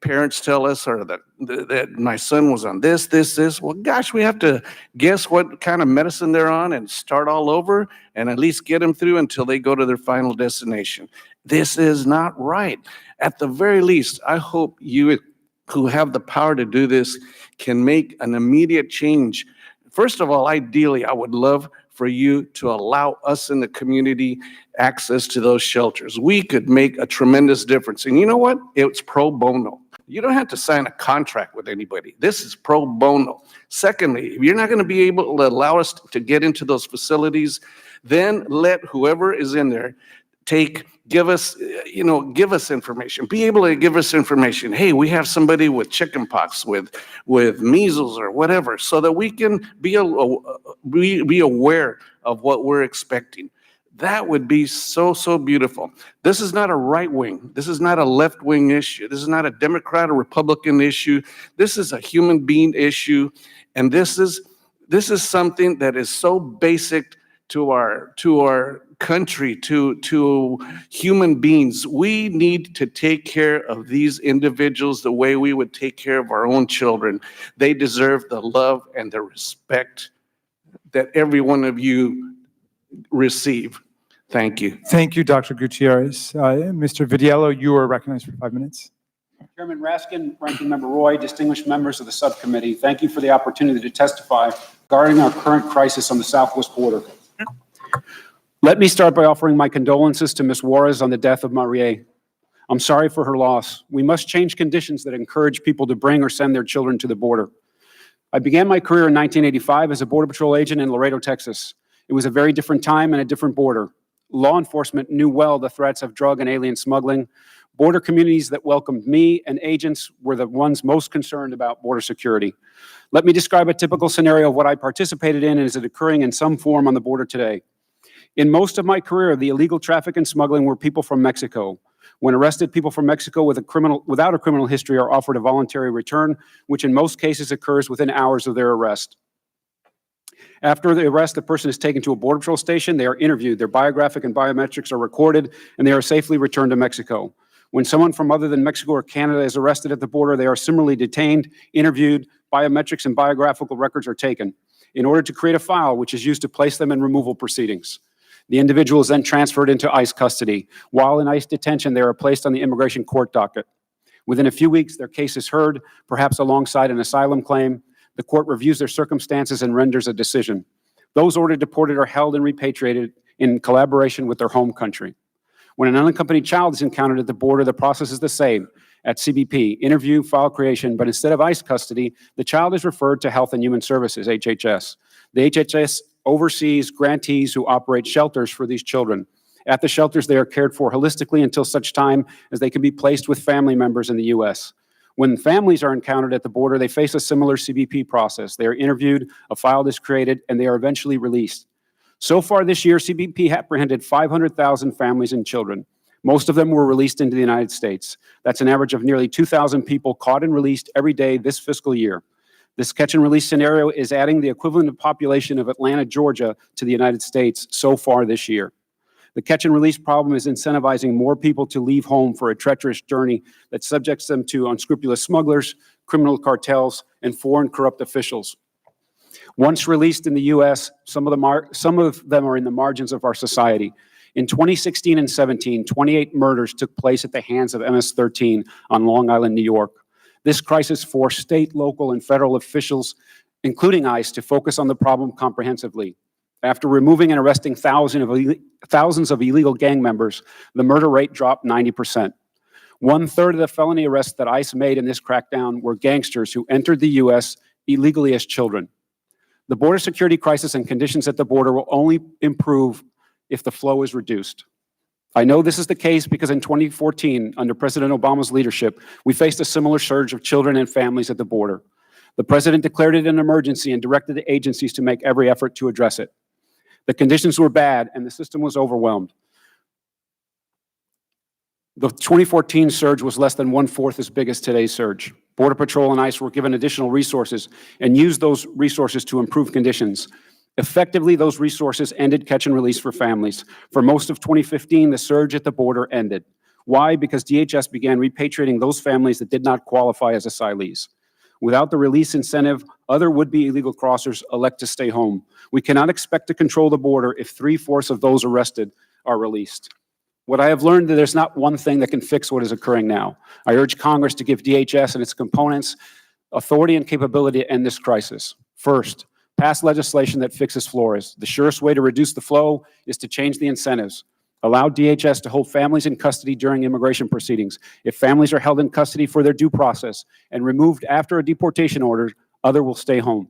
parents tell us that my son was on this. Well, gosh, we have to guess what kind of medicine they're on and start all over and at least get them through until they go to their final destination. This is not right. At the very least, I hope you who have the power to do this can make an immediate change. First of all, ideally, I would love for you to allow us in the community access to those shelters. We could make a tremendous difference. And you know what? It's pro bono. You don't have to sign a contract with anybody. This is pro bono. Secondly, if you're not going to be able to allow us to get into those facilities, then let whoever is in there give us information. Be able to give us information. Hey, we have somebody with chickenpox, with measles or whatever, so that we can be aware of what we're expecting. That would be so beautiful. This is not a right wing. This is not a left wing issue. This is not a Democrat or Republican issue. This is a human being issue, and this is something that is so basic to our country, to human beings. We need to take care of these individuals the way we would take care of our own children. They deserve the love and the respect that every one of you receive. Thank you. Thank you, Dr. Gutierrez. Mr. Vidiello, you are recognized for 5 minutes. Chairman Raskin, Ranking Member Roy, distinguished members of the subcommittee, thank you for the opportunity to testify regarding our current crisis on the southwest border. Let me start by offering my condolences to Ms. Juarez on the death of Marie. I'm sorry for her loss. We must change conditions that encourage people to bring or send their children to the border. I began my career in 1985 as a Border Patrol agent in Laredo, Texas. It was a very different time and a different border. Law enforcement knew well the threats of drug and alien smuggling. Border communities that welcomed me and agents were the ones most concerned about border security. Let me describe a typical scenario of what I participated in and is occurring in some form on the border today. In most of my career, the illegal traffic and smuggling were people from Mexico. When arrested, people from Mexico without a criminal history are offered a voluntary return, which in most cases occurs within hours of their arrest. After the arrest, the person is taken to a Border Patrol station, they are interviewed, their biographic and biometrics are recorded, and they are safely returned to Mexico. When someone from other than Mexico or Canada is arrested at the border, they are similarly detained, interviewed, biometrics and biographical records are taken in order to create a file which is used to place them in removal proceedings. The individual is then transferred into ICE custody. While in ICE detention, they are placed on the immigration court docket. Within a few weeks, their case is heard, perhaps alongside an asylum claim. The court reviews their circumstances and renders a decision. Those ordered deported are held and repatriated in collaboration with their home country. When an unaccompanied child is encountered at the border, the process is the same. At CBP, interview, file creation, but instead of ICE custody, the child is referred to Health and Human Services, HHS. The HHS oversees grantees who operate shelters for these children. At the shelters, they are cared for holistically until such time as they can be placed with family members in the U.S. When families are encountered at the border, they face a similar CBP process. They are interviewed, a file is created, and they are eventually released. So far this year, CBP apprehended 500,000 families and children. Most of them were released into the United States. That's an average of nearly 2,000 people caught and released every day this fiscal year. This catch and release scenario is adding the equivalent of population of Atlanta, Georgia to the United States so far this year. The catch and release problem is incentivizing more people to leave home for a treacherous journey that subjects them to unscrupulous smugglers, criminal cartels, and foreign corrupt officials. Once released in the U.S., some of them are in the margins of our society. In 2016 and 17, 28 murders took place at the hands of MS-13 on Long Island, New York. This crisis forced state, local, and federal officials, including ICE, to focus on the problem comprehensively. After removing and arresting thousands of illegal gang members, the murder rate dropped 90%. 1/3 of the felony arrests that ICE made in this crackdown were gangsters who entered the U.S. illegally as children. The border security crisis and conditions at the border will only improve if the flow is reduced. I know this is the case because in 2014, under President Obama's leadership, we faced a similar surge of children and families at the border. The president declared it an emergency and directed the agencies to make every effort to address it. The conditions were bad and the system was overwhelmed. The 2014 surge was less than 1/4 as big as today's surge. Border Patrol and ICE were given additional resources and used those resources to improve conditions. Effectively, those resources ended catch and release for families. For most of 2015, the surge at the border ended. Why? Because DHS began repatriating those families that did not qualify as asylees. Without the release incentive, other would-be illegal crossers elect to stay home. We cannot expect to control the border if 3/4 of those arrested are released. What I have learned that there's not one thing that can fix what is occurring now. I urge Congress to give DHS and its components authority and capability to end this crisis. First, pass legislation that fixes Flores. The surest way to reduce the flow is to change the incentives. Allow DHS to hold families in custody during immigration proceedings. If families are held in custody for their due process and removed after a deportation order, other will stay home.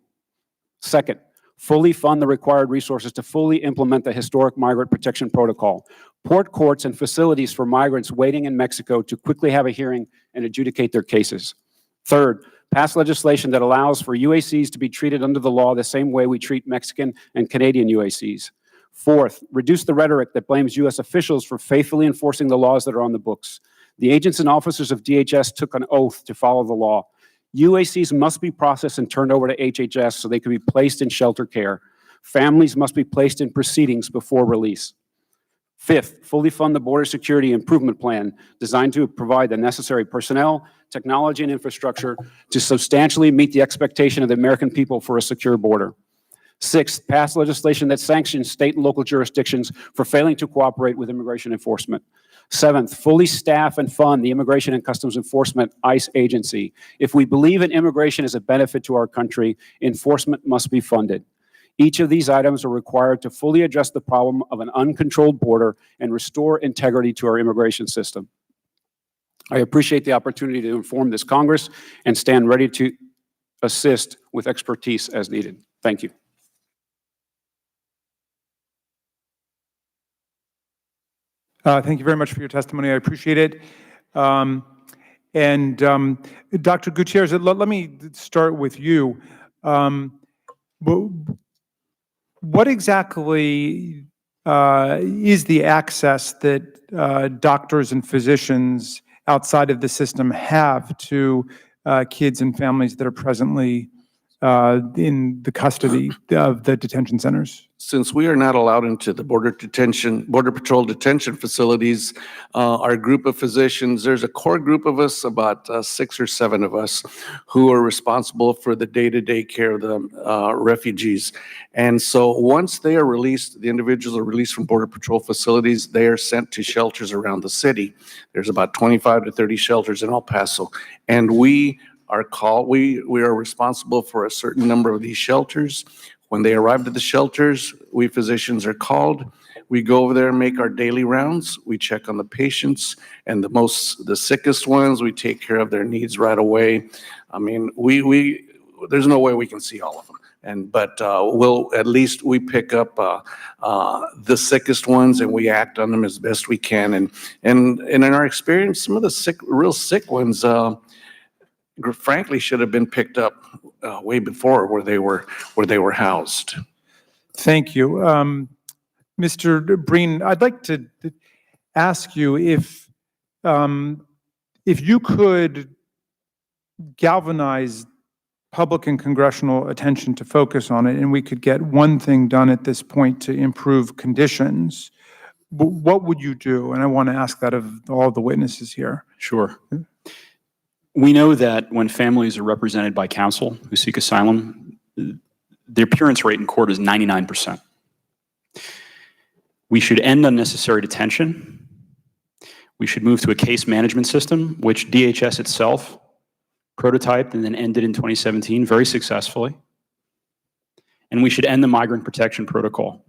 Second, fully fund the required resources to fully implement the historic migrant protection protocol. Port courts and facilities for migrants waiting in Mexico to quickly have a hearing and adjudicate their cases. Third, pass legislation that allows for UACs to be treated under the law the same way we treat Mexican and Canadian UACs. Fourth, reduce the rhetoric that blames U.S. officials for faithfully enforcing the laws that are on the books. The agents and officers of DHS took an oath to follow the law. UACs must be processed and turned over to HHS so they can be placed in shelter care. Families must be placed in proceedings before release. Fifth, fully fund the Border Security Improvement Plan designed to provide the necessary personnel, technology, and infrastructure to substantially meet the expectation of the American people for a secure border. Sixth, pass legislation that sanctions state and local jurisdictions for failing to cooperate with immigration enforcement. Seventh, fully staff and fund the Immigration and Customs Enforcement ICE agency. If we believe in immigration as a benefit to our country, enforcement must be funded. Each of these items are required to fully address the problem of an uncontrolled border and restore integrity to our immigration system. I appreciate the opportunity to inform this Congress and stand ready to assist with expertise as needed. Thank you. Thank you very much for your testimony. I appreciate it. Dr. Gutierrez, let me start with you. What exactly is the access that doctors and physicians outside of the system have to kids and families that are presently in the custody of the detention centers? Since we are not allowed into the Border Patrol detention facilities, our group of physicians, there's a core group of us, about 6 or 7 of us, who are responsible for the day-to-day care of the refugees. And so once they are released, the individuals are released from Border Patrol facilities, they are sent to shelters around the city. There's about 25 to 30 shelters in El Paso. And we are responsible for a certain number of these shelters. When they arrive at the shelters, we physicians are called. We go over there and make our daily rounds. We check on the patients, and the sickest ones, we take care of their needs right away. I mean, there's no way we can see all of them. But we pick up the sickest ones and we act on them as best we can. And in our experience, some of the real sick ones, frankly, should have been picked up way before where they were housed. Thank you. Mr. Breen, I'd like to ask you if you could galvanize public and congressional attention to focus on it, and we could get one thing done at this point to improve conditions, what would you do? And I want to ask that of all the witnesses here. Sure. We know that when families are represented by counsel who seek asylum, the appearance rate in court is 99%. We should end unnecessary detention. We should move to a case management system, which DHS itself prototyped and then ended in 2017 very successfully. And we should end the migrant protection protocol.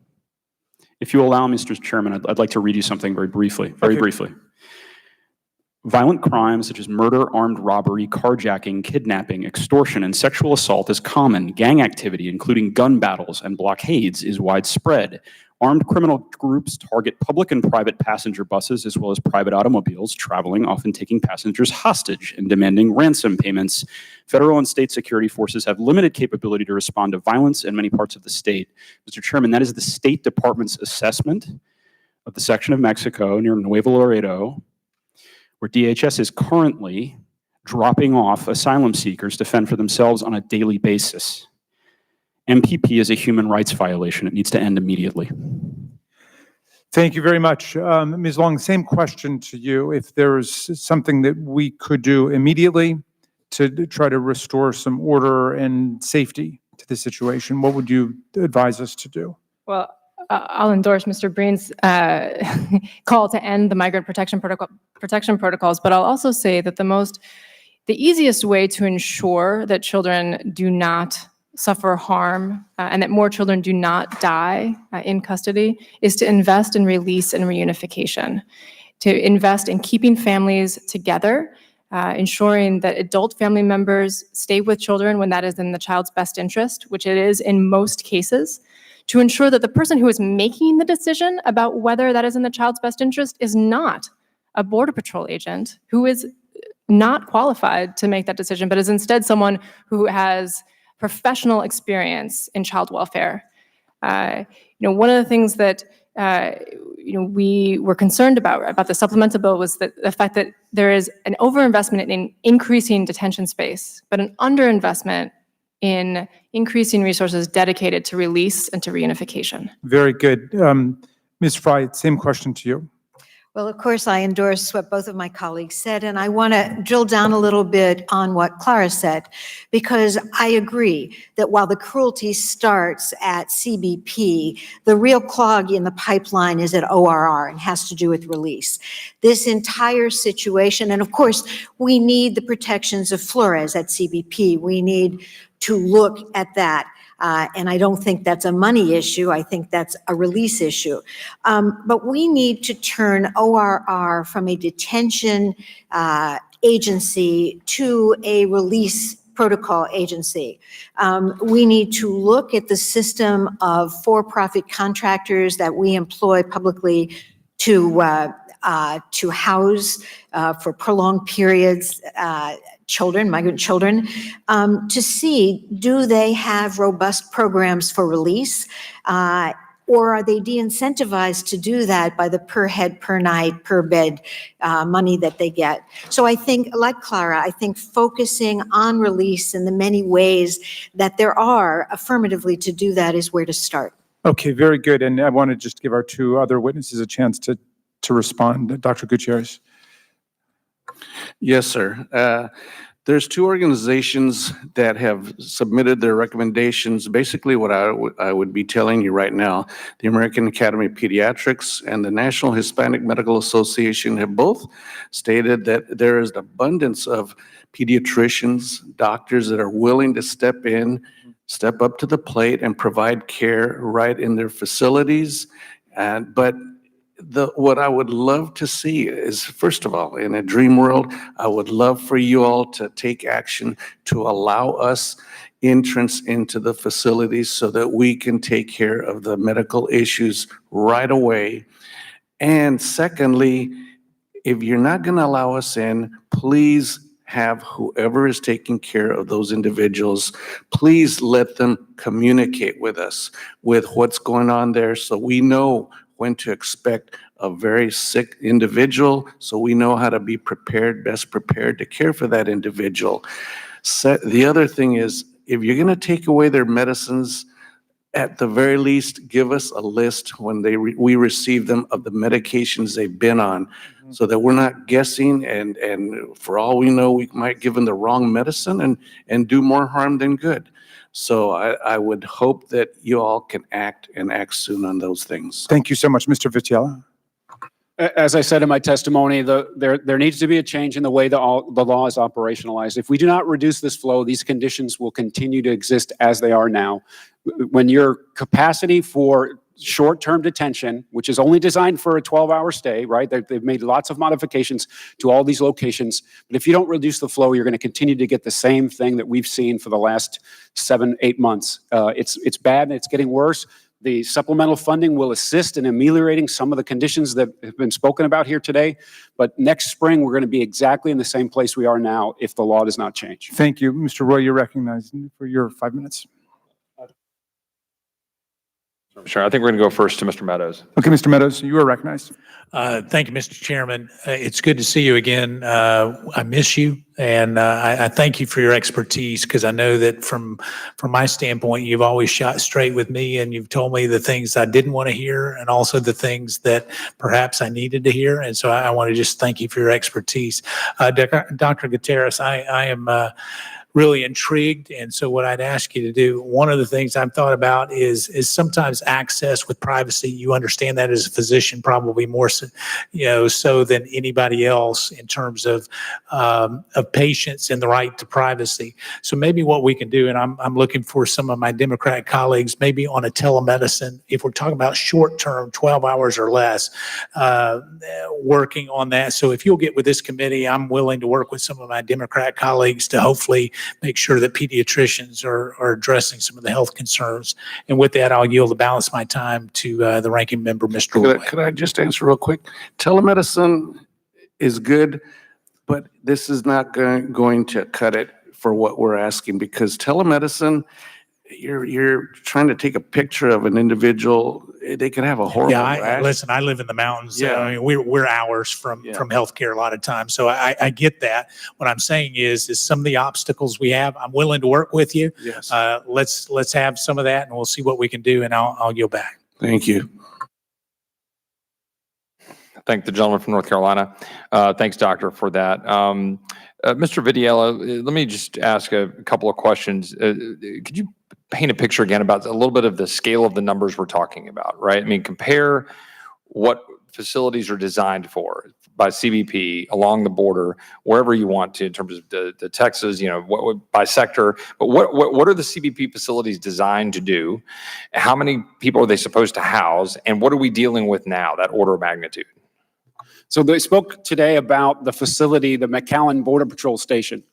If you allow, Mr. Chairman, I'd like to read you something very briefly. Violent crimes such as murder, armed robbery, carjacking, kidnapping, extortion, and sexual assault is common. Gang activity, including gun battles and blockades, is widespread. Armed criminal groups target public and private passenger buses as well as private automobiles traveling, often taking passengers hostage and demanding ransom payments. Federal and state security forces have limited capability to respond to violence in many parts of the state. Mr. Chairman, that is the State Department's assessment of the section of Mexico near Nuevo Laredo, where DHS is currently dropping off asylum seekers to fend for themselves on a daily basis. MPP is a human rights violation. It needs to end immediately. Thank you very much. Ms. Long, same question to you. If there's something that we could do immediately to try to restore some order and safety to the situation, what would you advise us to do? Well, I'll endorse Mr. Breen's call to end the migrant protection protocols, but I'll also say that the easiest way to ensure that children do not suffer harm and that more children do not die in custody is to invest in release and reunification, to invest in keeping families together, ensuring that adult family members stay with children when that is in the child's best interest, which it is in most cases, to ensure that the person who is making the decision about whether that is in the child's best interest is not a Border Patrol agent who is not qualified to make that decision, but is instead someone who has professional experience in child welfare. One of the things that we were concerned about the supplemental bill was that the fact that there is an overinvestment in increasing detention space, but an underinvestment in increasing resources dedicated to release and to reunification. Very good. Ms. Fry, same question to you. Well, of course, I endorse what both of my colleagues said, and I want to drill down a little bit on what Clara said, because I agree that while the cruelty starts at CBP, the real clog in the pipeline is at ORR and has to do with release. This entire situation, and of course, we need the protections of Flores at CBP. We need to look at that. And I don't think that's a money issue. I think that's a release issue. But we need to turn ORR from a detention agency to a release protocol agency. We need to look at the system of for-profit contractors that we employ publicly to house for prolonged periods children, migrant children, to see, do they have robust programs for release? Or are they de-incentivized to do that by the per head, per night, per bed money that they get? So I think, like Clara, I think focusing on release in the many ways that there are affirmatively to do that is where to start. Okay, very good. And I want to just give our two other witnesses a chance to respond. Dr. Gutierrez. Yes, sir. There's two organizations that have submitted their recommendations. Basically, what I would be telling you right now, the American Academy of Pediatrics and the National Hispanic Medical Association have both stated that there is an abundance of pediatricians, doctors that are willing to step up to the plate and provide care right in their facilities. But what I would love to see is, first of all, in a dream world, I would love for you all to take action to allow us entrance into the facilities so that we can take care of the medical issues right away. And secondly, if you're not going to allow us in, please have whoever is taking care of those individuals, please let them communicate with us with what's going on there so we know when to expect a very sick individual, so we know how to be prepared, best prepared to care for that individual. The other thing is, if you're going to take away their medicines, at the very least, give us a list when we receive them of the medications they've been on, so that we're not guessing, and for all we know, we might give them the wrong medicine and do more harm than good. So I would hope that you all can act soon on those things. Thank you so much, Mr. Vitiello. As I said in my testimony, there needs to be a change in the way the law is operationalized. If we do not reduce this flow, these conditions will continue to exist as they are now. When your capacity for short-term detention, which is only designed for a 12-hour stay, right? They've made lots of modifications to all these locations. But if you don't reduce the flow, you're going to continue to get the same thing that we've seen for the last 7-8 months. It's bad and it's getting worse. The supplemental funding will assist in ameliorating some of the conditions that have been spoken about here today. But next spring, we're going to be exactly in the same place we are now if the law does not change. Thank you. Mr. Roy, you're recognized for your 5 minutes. Sure. I think we're going to go first to Mr. Meadows. Okay, Mr. Meadows, you are recognized. Thank you, Mr. Chairman. It's good to see you again. I miss you, and I thank you for your expertise, because I know that from my standpoint, you've always shot straight with me, and you've told me the things I didn't want to hear and also the things that perhaps I needed to hear. And so I want to just thank you for your expertise. Dr. Gutierrez, I am really intrigued. And so what I'd ask you to do, one of the things I've thought about is sometimes access with privacy. You understand that as a physician, probably more so, so than anybody else in terms of patients and the right to privacy. So maybe what we can do, and I'm looking for some of my Democrat colleagues, maybe on a telemedicine, if we're talking about short-term, 12 hours or less, working on that. So if you'll get with this committee, I'm willing to work with some of my Democrat colleagues to hopefully make sure that pediatricians are addressing some of the health concerns. And with that, I'll yield the balance of my time to the ranking member, Mr. Roy. Could I just answer real quick? Telemedicine is good, but this is not going to cut it for what we're asking, because telemedicine, you're trying to take a picture of an individual. They could have a horrible rash. Listen, I live in the mountains. Yeah. I mean, we're hours from healthcare a lot of times. So I get that. What I'm saying is some of the obstacles we have, I'm willing to work with you. Yes. Let's have some of that, and we'll see what we can do, and I'll yield back. Thank you. Thank the gentleman from North Carolina. Thanks, doctor, for that. Mr. Vitiello, let me just ask a couple of questions. Could you paint a picture again about a little bit of the scale of the numbers we're talking about, right? I mean, compare what facilities are designed for by CBP along the border, wherever you want to, in terms of the Texas, by sector. But what are the CBP facilities designed to do? How many people are they supposed to house? And what are we dealing with now, that order of magnitude? So they spoke today about the facility, the McAllen Border Patrol Station.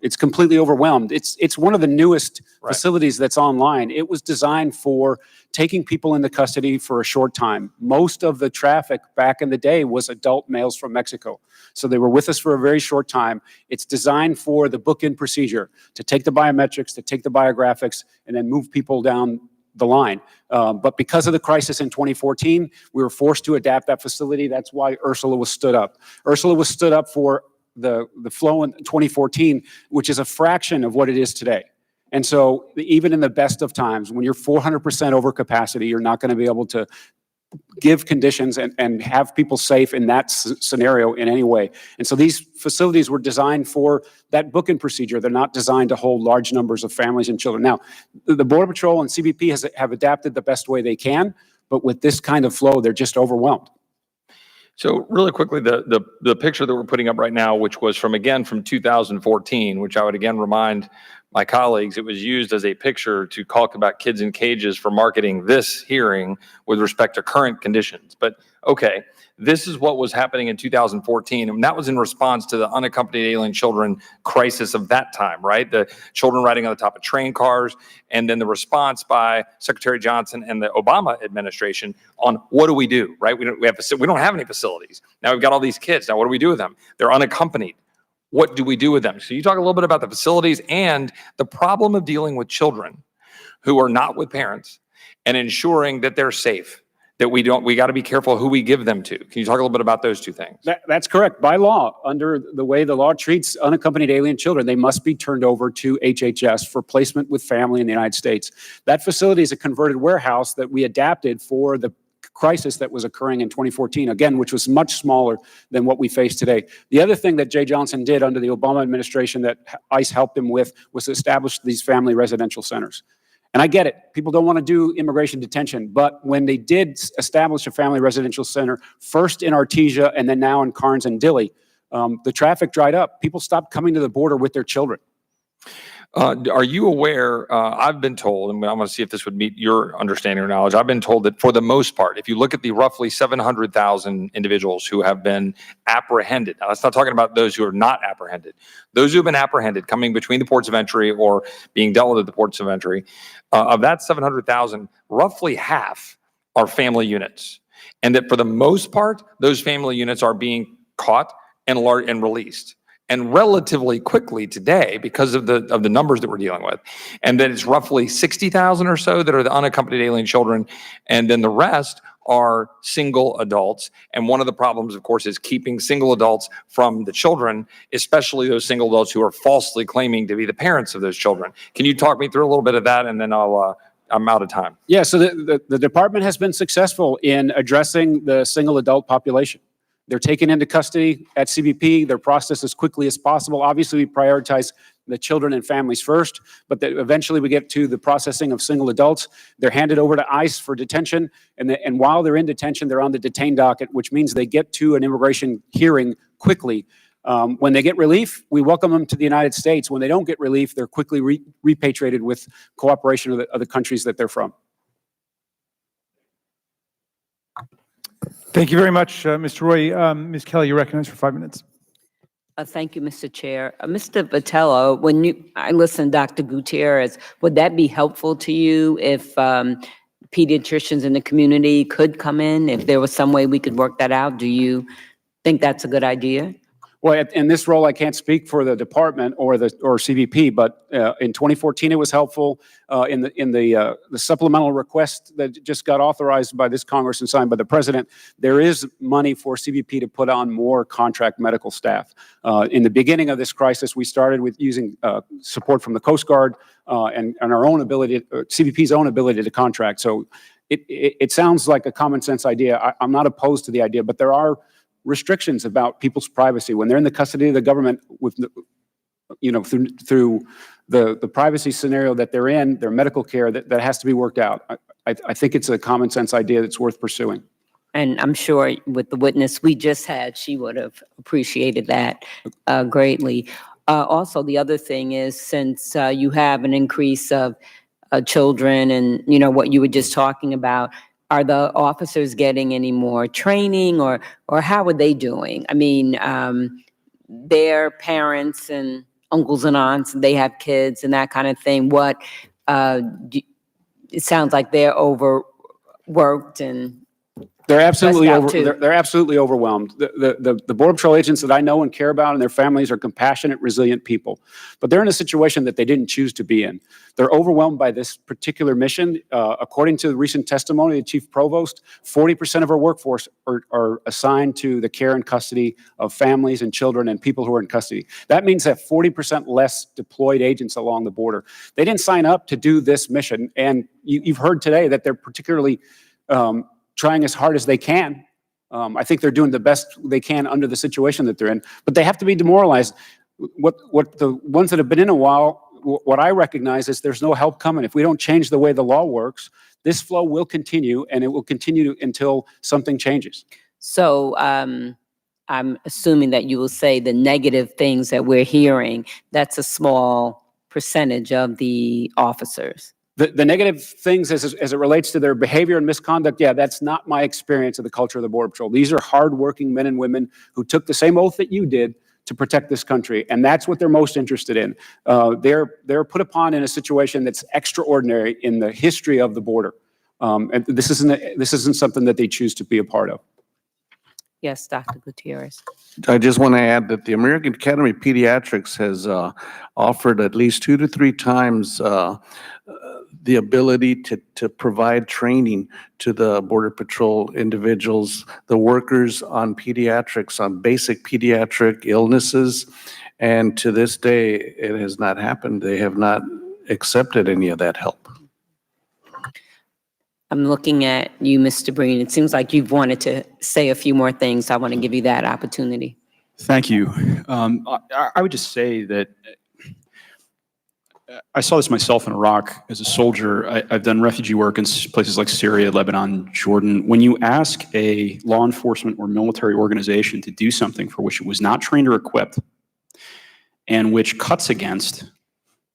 It's completely overwhelmed. It's one of the newest facilities that's online. It was designed for taking people into custody for a short time. Most of the traffic back in the day was adult males from Mexico. So they were with us for a very short time. It's designed for the bookend procedure, to take the biometrics, to take the biographics, and then move people down the line. But because of the crisis in 2014, we were forced to adapt that facility. That's why Ursula was stood up. Ursula was stood up for the flow in 2014, which is a fraction of what it is today. And so even in the best of times, when you're 400% over capacity, you're not going to be able to give conditions and have people safe in that scenario in any way. And so these facilities were designed for that bookend procedure. They're not designed to hold large numbers of families and children. Now, the Border Patrol and CBP have adapted the best way they can, but with this kind of flow, they're just overwhelmed. So really quickly, the picture that we're putting up right now, which was from 2014, which I would again remind my colleagues, it was used as a picture to talk about kids in cages for marketing this hearing with respect to current conditions. But okay, this is what was happening in 2014, and that was in response to the unaccompanied alien children crisis of that time, right? The children riding on the top of train cars, and then the response by Secretary Johnson and the Obama administration on what do we do, right? We don't have any facilities. Now we've got all these kids. Now what do we do with them? They're unaccompanied. What do we do with them? So you talk a little bit about the facilities and the problem of dealing with children who are not with parents and ensuring that they're safe. that we got to be careful who we give them to. Can you talk a little bit about those two things? That's correct. By law, under the way the law treats unaccompanied alien children, they must be turned over to HHS for placement with family in the United States. That facility is a converted warehouse that we adapted for the crisis that was occurring in 2014, again, which was much smaller than what we face today. The other thing that Jay Johnson did under the Obama administration that ICE helped him with was establish these family residential centers. And I get it. People don't want to do immigration detention. But when they did establish a family residential center, first in Artesia and then now in Carnes and Dilley, the traffic dried up. People stopped coming to the border with their children. Are you aware, I've been told, and I want to see if this would meet your understanding or knowledge, I've been told that for the most part, if you look at the roughly 700,000 individuals who have been apprehended, now let's not talking about those who are not apprehended, those who have been apprehended coming between the ports of entry or being dealt with at the ports of entry, of that 700,000, roughly half are family units. And that for the most part, those family units are being caught and released. And relatively quickly today because of the numbers that we're dealing with. And then it's roughly 60,000 or so that are the unaccompanied alien children. And then the rest are single adults. And one of the problems, of course, is keeping single adults from the children, especially those single adults who are falsely claiming to be the parents of those children. Can you talk me through a little bit of that? And then I'm out of time. Yeah, so the department has been successful in addressing the single adult population. They're taken into custody at CBP. They're processed as quickly as possible. Obviously, we prioritize the children and families first, but eventually we get to the processing of single adults. They're handed over to ICE for detention, and while they're in detention, they're on the detained docket, which means they get to an immigration hearing quickly. When they get relief, we welcome them to the United States. When they don't get relief, they're quickly repatriated with cooperation of the countries that they're from. Thank you very much, Mr. Roy. Ms. Kelly, you're recognized for 5 minutes. Thank you, Mr. Chair. Mr. Vitello, when I listen to Dr. Gutierrez, would that be helpful to you if pediatricians in the community could come in, if there was some way we could work that out? Do you think that's a good idea? Well, in this role, I can't speak for the department or CBP, but in 2014, it was helpful. In the supplemental request that just got authorized by this Congress and signed by the president, there is money for CBP to put on more contract medical staff. In the beginning of this crisis, we started with using support from the Coast Guard and our own ability, CBP's own ability to contract. So it sounds like a common sense idea. I'm not opposed to the idea, but there are restrictions about people's privacy when they're in the custody of the government with, through the privacy scenario that they're in, their medical care, that has to be worked out. I think it's a common sense idea that's worth pursuing. And I'm sure with the witness we just had, she would have appreciated that greatly. Also, the other thing is, since you have an increase of children and, what you were just talking about, are the officers getting any more training or how are they doing? I mean, their parents and uncles and aunts, they have kids and that kind of thing. It sounds like they're overworked and they're absolutely they're absolutely overwhelmed. The Border Patrol agents that I know and care about and their families are compassionate, resilient people. But they're in a situation that they didn't choose to be in. They're overwhelmed by this particular mission. According to the recent testimony of the Chief Provost, 40% of our workforce are assigned to the care and custody of families and children and people who are in custody. That means that 40% less deployed agents along the border. They didn't sign up to do this mission. And you've heard today that they're particularly trying as hard as they can. I think they're doing the best they can under the situation that they're in, but they have to be demoralized. What the ones that have been in a while, what I recognize is there's no help coming. If we don't change the way the law works, this flow will continue and it will continue until something changes. So I'm assuming that you will say the negative things that we're hearing, that's a small percentage of the officers. The negative things as it relates to their behavior and misconduct, yeah, that's not my experience of the culture of the Border Patrol. These are hardworking men and women who took the same oath that you did to protect this country, and that's what they're most interested in. They're put upon in a situation that's extraordinary in the history of the border, and this isn't something that they choose to be a part of. Yes, Dr. Gutierrez. I just want to add that the American Academy of Pediatrics has offered at least 2 to 3 times the ability to provide training to the Border Patrol individuals, the workers on pediatrics, on basic pediatric illnesses. And to this day, it has not happened. They have not accepted any of that help. I'm looking at you, Mr. Breen. It seems like you've wanted to say a few more things. I want to give you that opportunity. Thank you. I would just say that I saw this myself in Iraq as a soldier. I've done refugee work in places like Syria, Lebanon, Jordan. When you ask a law enforcement or military organization to do something for which it was not trained or equipped, and which cuts against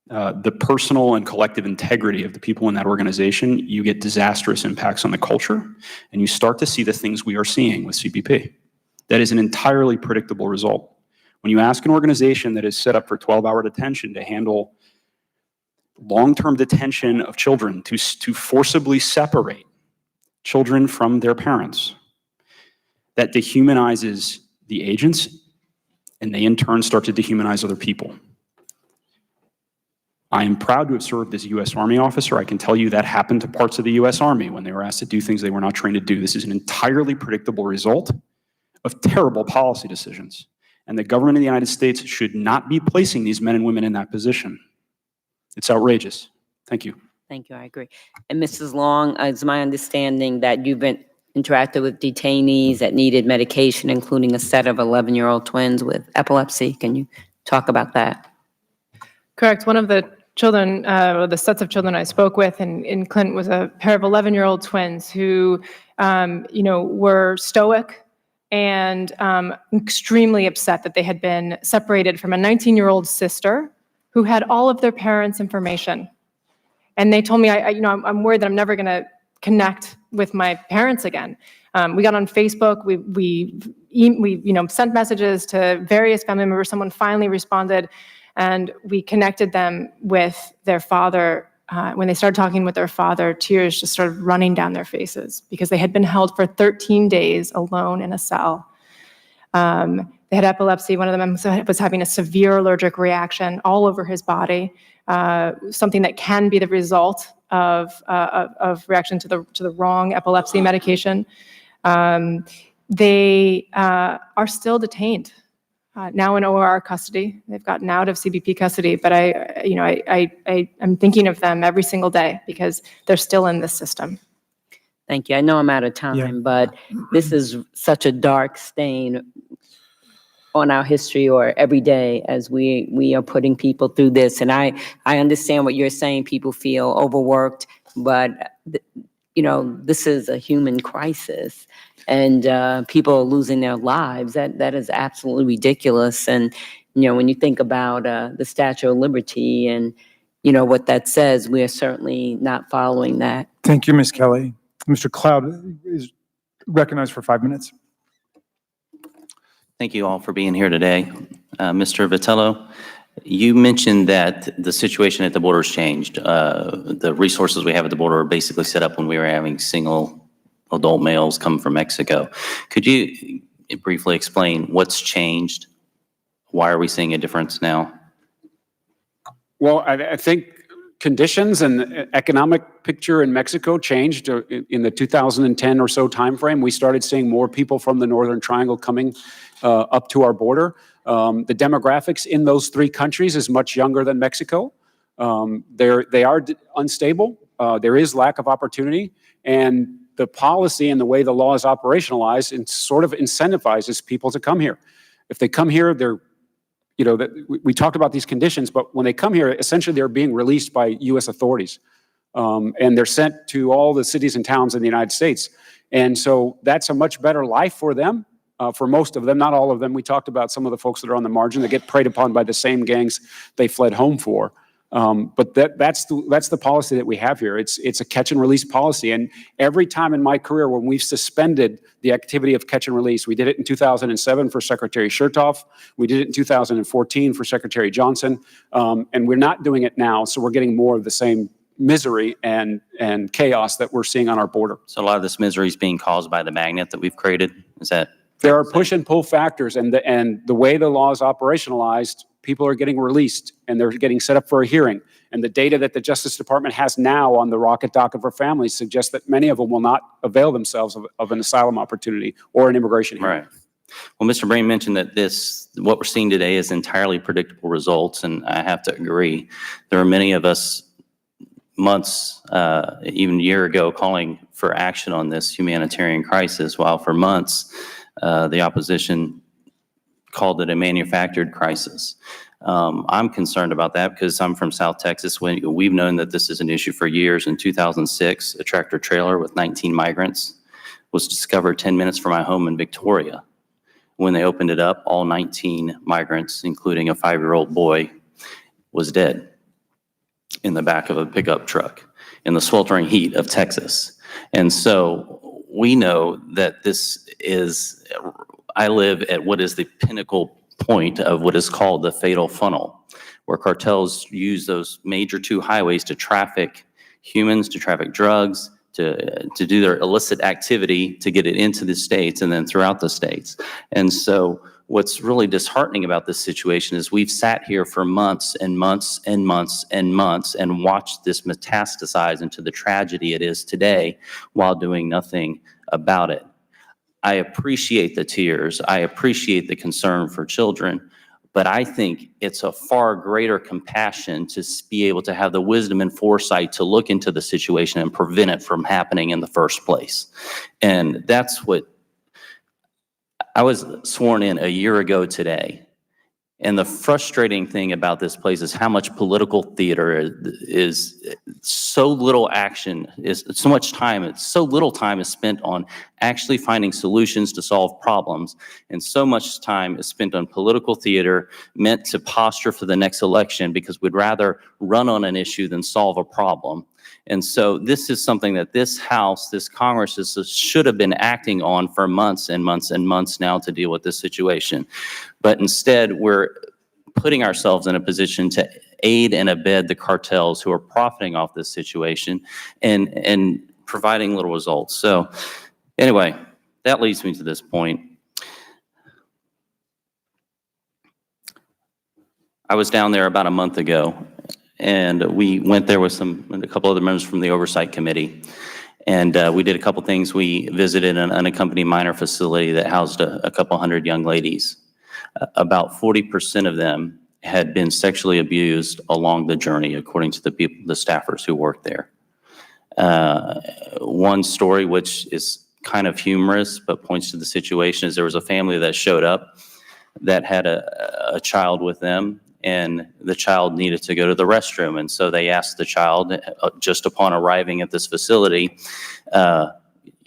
the personal and collective integrity of the people in that organization, you get disastrous impacts on the culture, and you start to see the things we are seeing with CBP. That is an entirely predictable result. When you ask an organization that is set up for 12-hour detention to handle long-term detention of children, to forcibly separate children from their parents, that dehumanizes the agents, and they in turn start to dehumanize other people. I am proud to have served as a U.S. Army officer. I can tell you that happened to parts of the U.S. Army when they were asked to do things they were not trained to do. This is an entirely predictable result of terrible policy decisions. And the government of the United States should not be placing these men and women in that position. It's outrageous. Thank you. Thank you, I agree. And Mrs. Long, it's my understanding that you've been interacted with detainees that needed medication, including a set of 11-year-old twins with epilepsy. Can you talk about that? Correct. One of the children, or the sets of children I spoke with in Clinton was a pair of 11-year-old twins who, were stoic and extremely upset that they had been separated from a 19-year-old sister who had all of their parents' information. And they told me, I'm worried that I'm never going to connect with my parents again. We got on Facebook. We sent messages to various family members. Someone finally responded, and we connected them with their father. When they started talking with their father, tears just started running down their faces because they had been held for 13 days alone in a cell. They had epilepsy. One of them was having a severe allergic reaction all over his body, something that can be the result of reaction to the wrong epilepsy medication. They are still detained, now in OR custody. They've gotten out of CBP custody, but I'm thinking of them every single day because they're still in this system. Thank you. I know I'm out of time, but this is such a dark stain on our history, or every day as we are putting people through this. And I understand what you're saying. People feel overworked, but this is a human crisis, and people are losing their lives. That is absolutely ridiculous. And when you think about the Statue of Liberty and what that says, we are certainly not following that. Thank you, Ms. Kelly. Mr. Cloud is recognized for 5 minutes. Thank you all for being here today. Mr. Vitello, you mentioned that the situation at the border has changed. The resources we have at the border are basically set up when we were having single adult males come from Mexico. Could you briefly explain what's changed? Why are we seeing a difference now? Well, I think conditions and the economic picture in Mexico changed in the 2010 or so timeframe. We started seeing more people from the Northern Triangle coming up to our border. The demographics in those three countries is much younger than Mexico. They are unstable. There is lack of opportunity, and the policy and the way the law is operationalized and sort of incentivizes people to come here. If they come here, they're we talked about these conditions, but when they come here, essentially they're being released by U.S. authorities, and they're sent to all the cities and towns in the United States. And so that's a much better life for them, for most of them, not all of them. We talked about some of the folks that are on the margin that get preyed upon by the same gangs they fled home for. But that's the policy that we have here. It's a catch and release policy. And every time in my career when we've suspended the activity of catch and release, we did it in 2007 for Secretary Chertoff. We did it in 2014 for Secretary Johnson. And we're not doing it now. So we're getting more of the same misery and chaos that we're seeing on our border. So a lot of this misery is being caused by the magnet that we've created. Is that There are push and pull factors, and the way the law is operationalized, people are getting released and they're getting set up for a hearing. And the data that the Justice Department has now on the rocket docket for families suggests that many of them will not avail themselves of an asylum opportunity or an immigration hearing. Right. Well, Mr. Brain mentioned that what we're seeing today is entirely predictable results, and I have to agree. There are many of us months, even a year ago, calling for action on this humanitarian crisis, while for months, the opposition called it a manufactured crisis. I'm concerned about that because I'm from South Texas. We've known that this is an issue for years. In 2006, a tractor trailer with 19 migrants was discovered 10 minutes from my home in Victoria. When they opened it up, all 19 migrants, including a 5-year-old boy, was dead in the back of a pickup truck in the sweltering heat of Texas. And so we know that I live at what is the pinnacle point of what is called the fatal funnel, where cartels use those major 2 highways to traffic humans, to traffic drugs, to do their illicit activity, to get it into the states and then throughout the states. And so what's really disheartening about this situation is we've sat here for months and months and months and months and watched this metastasize into the tragedy it is today while doing nothing about it. I appreciate the tears. I appreciate the concern for children, but I think it's a far greater compassion to be able to have the wisdom and foresight to look into the situation and prevent it from happening in the first place. And that's what I was sworn in a year ago today. And the frustrating thing about this place is how much political theater is so little action, is so much time, so little time is spent on actually finding solutions to solve problems. And so much time is spent on political theater meant to posture for the next election because we'd rather run on an issue than solve a problem. And so this is something that this House, this Congress should have been acting on for months and months and months now to deal with this situation. But instead, we're putting ourselves in a position to aid and abet the cartels who are profiting off this situation and providing little results. So anyway, that leads me to this point. I was down there about a month ago, and we went there with a couple other members from the Oversight Committee. And we did a couple things. We visited an unaccompanied minor facility that housed a couple hundred young ladies. About 40% of them had been sexually abused along the journey, according to the staffers who worked there. One story, which is kind of humorous, but points to the situation, is there was a family that showed up that had a child with them, and the child needed to go to the restroom. And so they asked the child, just upon arriving at this facility,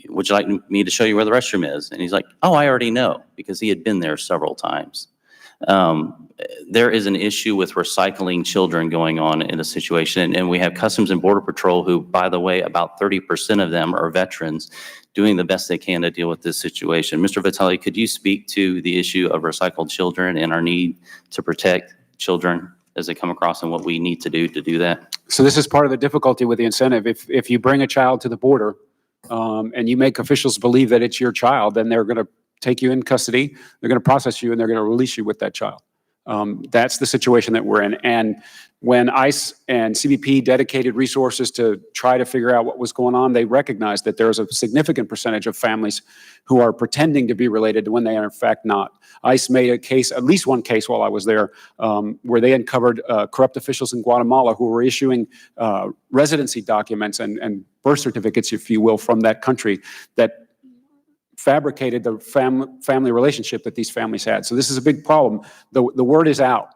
would you like me to show you where the restroom is? And he's like, oh, I already know, because he had been there several times. There is an issue with recycling children going on in a situation. And we have Customs and Border Patrol who, by the way, about 30% of them are veterans doing the best they can to deal with this situation. Mr. Vitale, could you speak to the issue of recycled children and our need to protect children as they come across and what we need to do that? So this is part of the difficulty with the incentive. If you bring a child to the border and you make officials believe that it's your child, then they're going to take you in custody, they're going to process you, and they're going to release you with that child. That's the situation that we're in. And when ICE and CBP dedicated resources to try to figure out what was going on, they recognized that there is a significant percentage of families who are pretending to be related when they are in fact not. ICE made a case, at least one case while I was there, where they uncovered corrupt officials in Guatemala who were issuing residency documents and birth certificates, if you will, from that country that fabricated the family relationship that these families had. So this is a big problem. The word is out.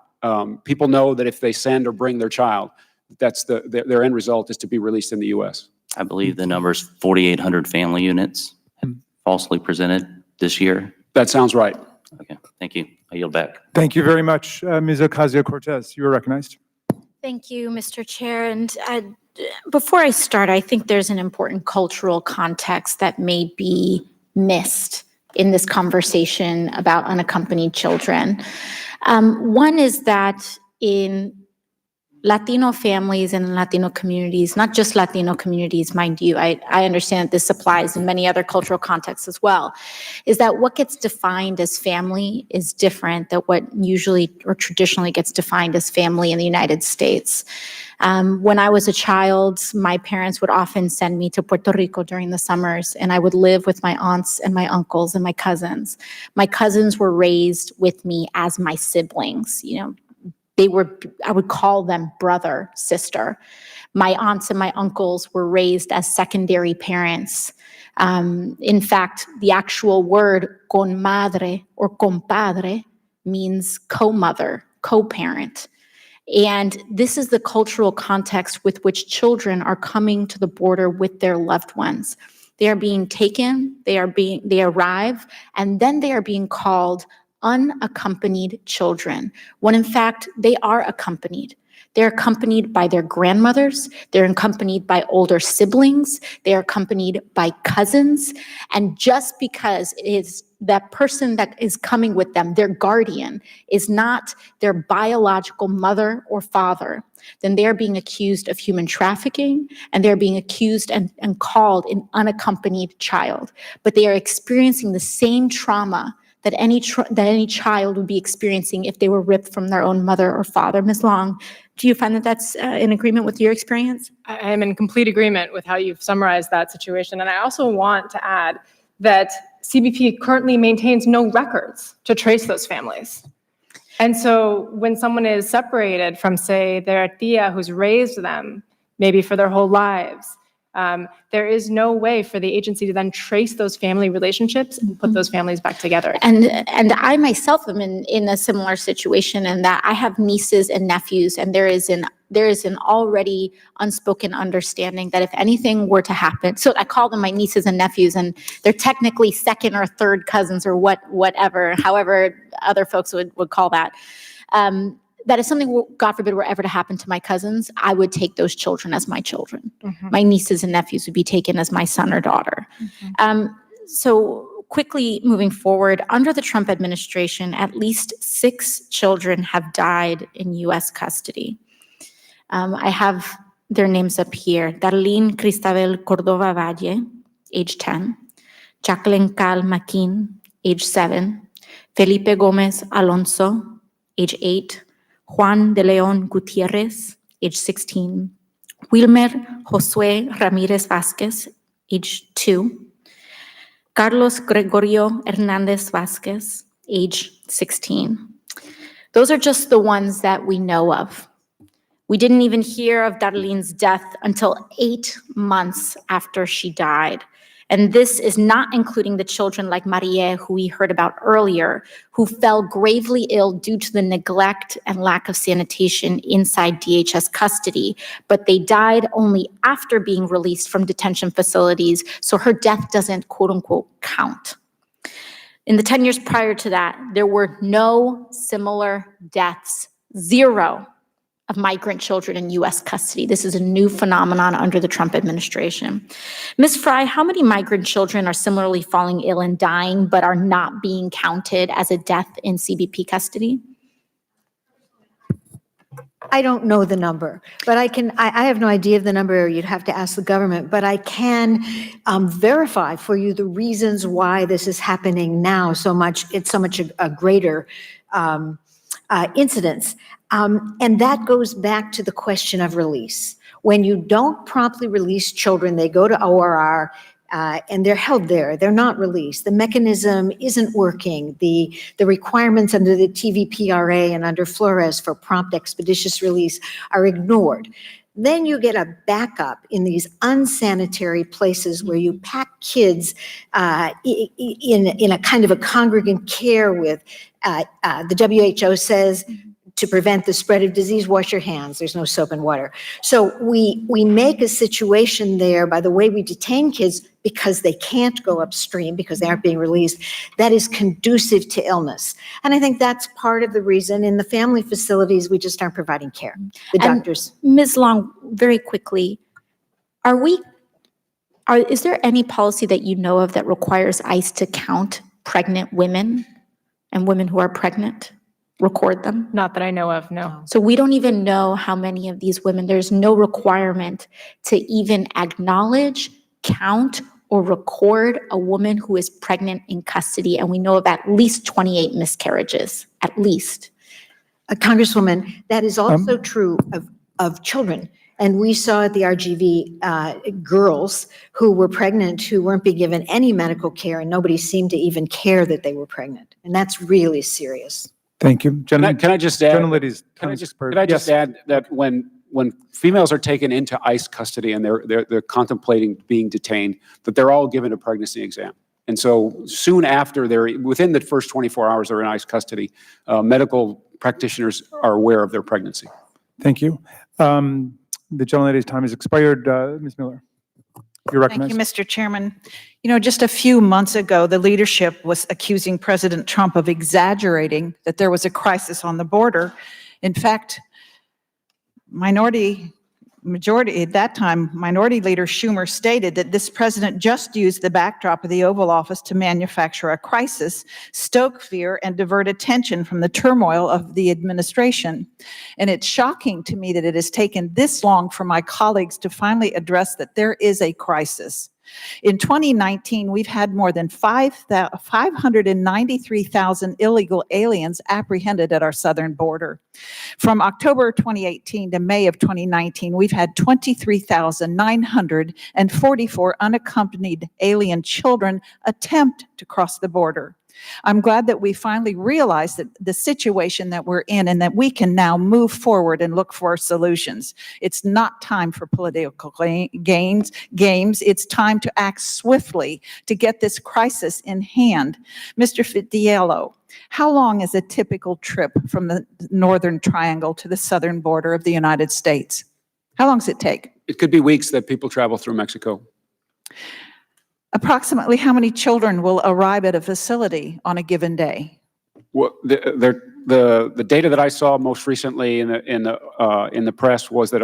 People know that if they send or bring their child, that's their end result is to be released in the U.S. I believe the number is 4,800 family units falsely presented this year. That sounds right. Okay, thank you. I yield back. Thank you very much. Ms. Ocasio-Cortez, you are recognized. Thank you, Mr. Chair. And before I start, I think there's an important cultural context that may be missed in this conversation about unaccompanied children. One is that in Latino families and Latino communities, not just Latino communities, mind you, I understand that this applies in many other cultural contexts as well, is that what gets defined as family is different than what usually or traditionally gets defined as family in the United States. When I was a child, my parents would often send me to Puerto Rico during the summers, and I would live with my aunts and my uncles and my cousins. My cousins were raised with me as my siblings, you know. I would call them brother, sister. My aunts and my uncles were raised as secondary parents. In fact, the actual word conmadre or compadre means co-mother, co-parent. And this is the cultural context with which children are coming to the border with their loved ones. They are being taken, they arrive, and then they are being called unaccompanied children, when in fact they are accompanied. They're accompanied by their grandmothers, they're accompanied by older siblings, they're accompanied by cousins, and just because it is that person that is coming with them, their guardian, is not their biological mother or father, then they're being accused of human trafficking, and they're being accused and called an unaccompanied child. But they are experiencing the same trauma that any child would be experiencing if they were ripped from their own mother or father. Ms. Long, do you find that that's in agreement with your experience? I am in complete agreement with how you've summarized that situation. And I also want to add that CBP currently maintains no records to trace those families. And so when someone is separated from, say, their tia who's raised them, maybe for their whole lives, there is no way for the agency to then trace those family relationships and put those families back together. And I myself am in a similar situation in that I have nieces and nephews, and there is an already unspoken understanding that if anything were to happen, so I call them my nieces and nephews, and they're technically second or third cousins or whatever, however other folks would call that. That if something, God forbid, were ever to happen to my cousins, I would take those children as my children. Mm-hmm. My nieces and nephews would be taken as my son or daughter. So quickly moving forward, under the Trump administration, at least 6 children have died in U.S. custody. I have their names up here. Darlene Cristabel Cordova Valle, age 10. Jacqueline Cal Maquin, age 7. Felipe Gomez Alonso, age 8. Juan de Leon Gutierrez, age 16. Wilmer Josue Ramirez Vasquez, age 2. Carlos Gregorio Hernandez Vasquez, age 16. Those are just the ones that we know of. We didn't even hear of Darlene's death until 8 months after she died. And this is not including the children like Marie, who we heard about earlier, who fell gravely ill due to the neglect and lack of sanitation inside DHS custody, but they died only after being released from detention facilities, so her death doesn't, quote unquote, count. In the 10 years prior to that, there were no similar deaths, 0 of migrant children in U.S. custody. This is a new phenomenon under the Trump administration. Ms. Fry, how many migrant children are similarly falling ill and dying but are not being counted as a death in CBP custody? I don't know the number, but I have no idea of the number. You'd have to ask the government, but I can verify for you the reasons why this is happening now so much. It's so much a greater incidence. And that goes back to the question of release. When you don't promptly release children, they go to ORR and they're held there. They're not released. The mechanism isn't working. The requirements under the TVPRA and under Flores for prompt expeditious release are ignored. Then you get a backup in these unsanitary places where you pack kids in a kind of a congregant care with, the WHO says, to prevent the spread of disease, wash your hands. There's no soap and water. So we make a situation there by the way we detain kids because they can't go upstream because they aren't being released that is conducive to illness. And I think that's part of the reason in the family facilities we just aren't providing care. The doctors. Ms. Long, very quickly, is there any policy that you know of that requires ICE to count pregnant women and women who are pregnant record them? Not that I know of, no. So we don't even know how many of these women, there's no requirement to even acknowledge, count, or record a woman who is pregnant in custody. And we know of at least 28 miscarriages, at least. Congresswoman, that is also true of children. And we saw at the RGV girls who were pregnant who weren't being given any medical care, and nobody seemed to even care that they were pregnant. And that's really serious. Thank you. Can I just add? Gentlelady's Can I time just, expired. could I just Yes. add that when females are taken into ICE custody and they're contemplating being detained, that they're all given a pregnancy exam. And so soon after within the first 24 hours they're in ICE custody, medical practitioners are aware of their pregnancy. Thank you. The gentlelady's time has expired. Ms. Miller, you're recognized. Thank you, Mr. Chairman. You know, just a few months ago, the leadership was accusing President Trump of exaggerating that there was a crisis on the border. In fact, majority at that time, Minority Leader Schumer stated that this president just used the backdrop of the Oval Office to manufacture a crisis, stoke fear, and divert attention from the turmoil of the administration. And it's shocking to me that it has taken this long for my colleagues to finally address that there is a crisis. In 2019, we've had more than 593,000 illegal aliens apprehended at our southern border. From October 2018 to May of 2019, we've had 23,944 unaccompanied alien children attempt to cross the border. I'm glad that we finally realized that the situation that we're in and that we can now move forward and look for solutions. It's not time for political games. It's time to act swiftly to get this crisis in hand. Mr. Fitiello, how long is a typical trip from the Northern Triangle to the southern border of the United States? How long does it take? It could be weeks that people travel through Mexico. Approximately how many children will arrive at a facility on a given day? Well, the data that I saw most recently in the press was that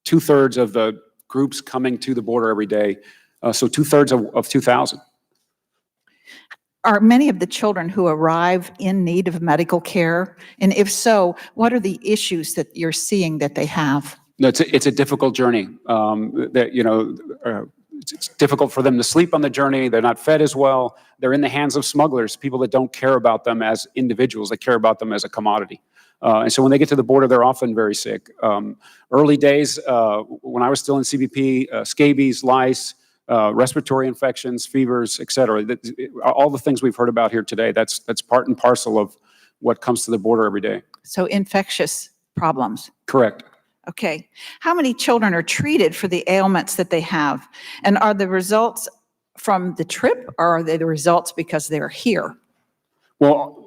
2/3 of the groups coming to the border every day, so 2/3 of 2,000. Are many of the children who arrive in need of medical care? And if so, what are the issues that you're seeing that they have? No, it's a difficult journey. It's difficult for them to sleep on the journey. They're not fed as well. They're in the hands of smugglers, people that don't care about them as individuals. They care about them as a commodity. And so when they get to the border, they're often very sick. Early days, when I was still in CBP, scabies, lice, respiratory infections, fevers, et cetera. All the things we've heard about here today, that's part and parcel of what comes to the border every day. So infectious problems. Correct. Okay. How many children are treated for the ailments that they have? And are the results from the trip, or are they the results because they're here? Well,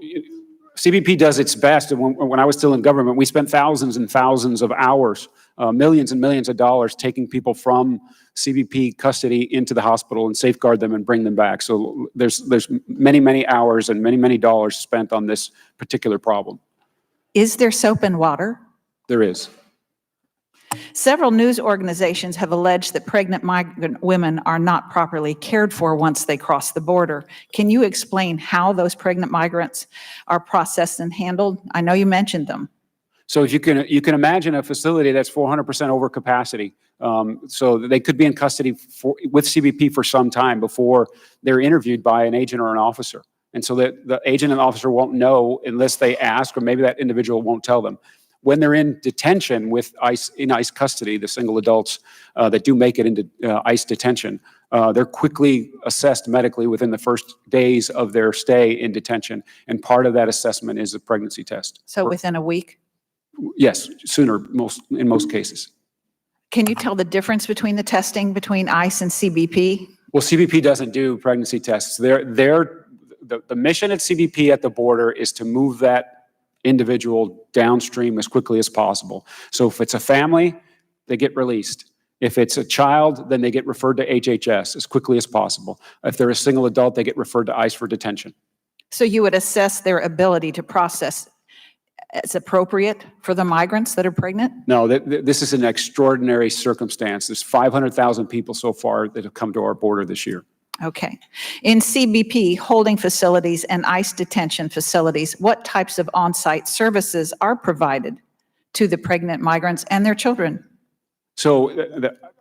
CBP does its best. And when I was still in government, we spent thousands and thousands of hours, millions and millions of dollars taking people from CBP custody into the hospital and safeguard them and bring them back. So there's many, many hours and many, many dollars spent on this particular problem. Is there soap and water? There is. Several news organizations have alleged that pregnant migrant women are not properly cared for once they cross the border. Can you explain how those pregnant migrants are processed and handled? I know you mentioned them. So if you can imagine a facility that's 400% over capacity, so they could be in custody with CBP for some time before they're interviewed by an agent or an officer. And so the agent and officer won't know unless they ask, or maybe that individual won't tell them. When they're in detention with in ICE custody, the single adults that do make it into ICE detention, they're quickly assessed medically within the first days of their stay in detention. And part of that assessment is a pregnancy test. So within a week? Yes, sooner in most cases. Can you tell the difference between the testing between ICE and CBP? Well, CBP doesn't do pregnancy tests. The mission at CBP at the border is to move that individual downstream as quickly as possible. So if it's a family, they get released. If it's a child, then they get referred to HHS as quickly as possible. If they're a single adult, they get referred to ICE for detention. So you would assess their ability to process as appropriate for the migrants that are pregnant? No, this is an extraordinary circumstance. There's 500,000 people so far that have come to our border this year. Okay. In CBP holding facilities and ICE detention facilities, what types of on-site services are provided to the pregnant migrants and their children? So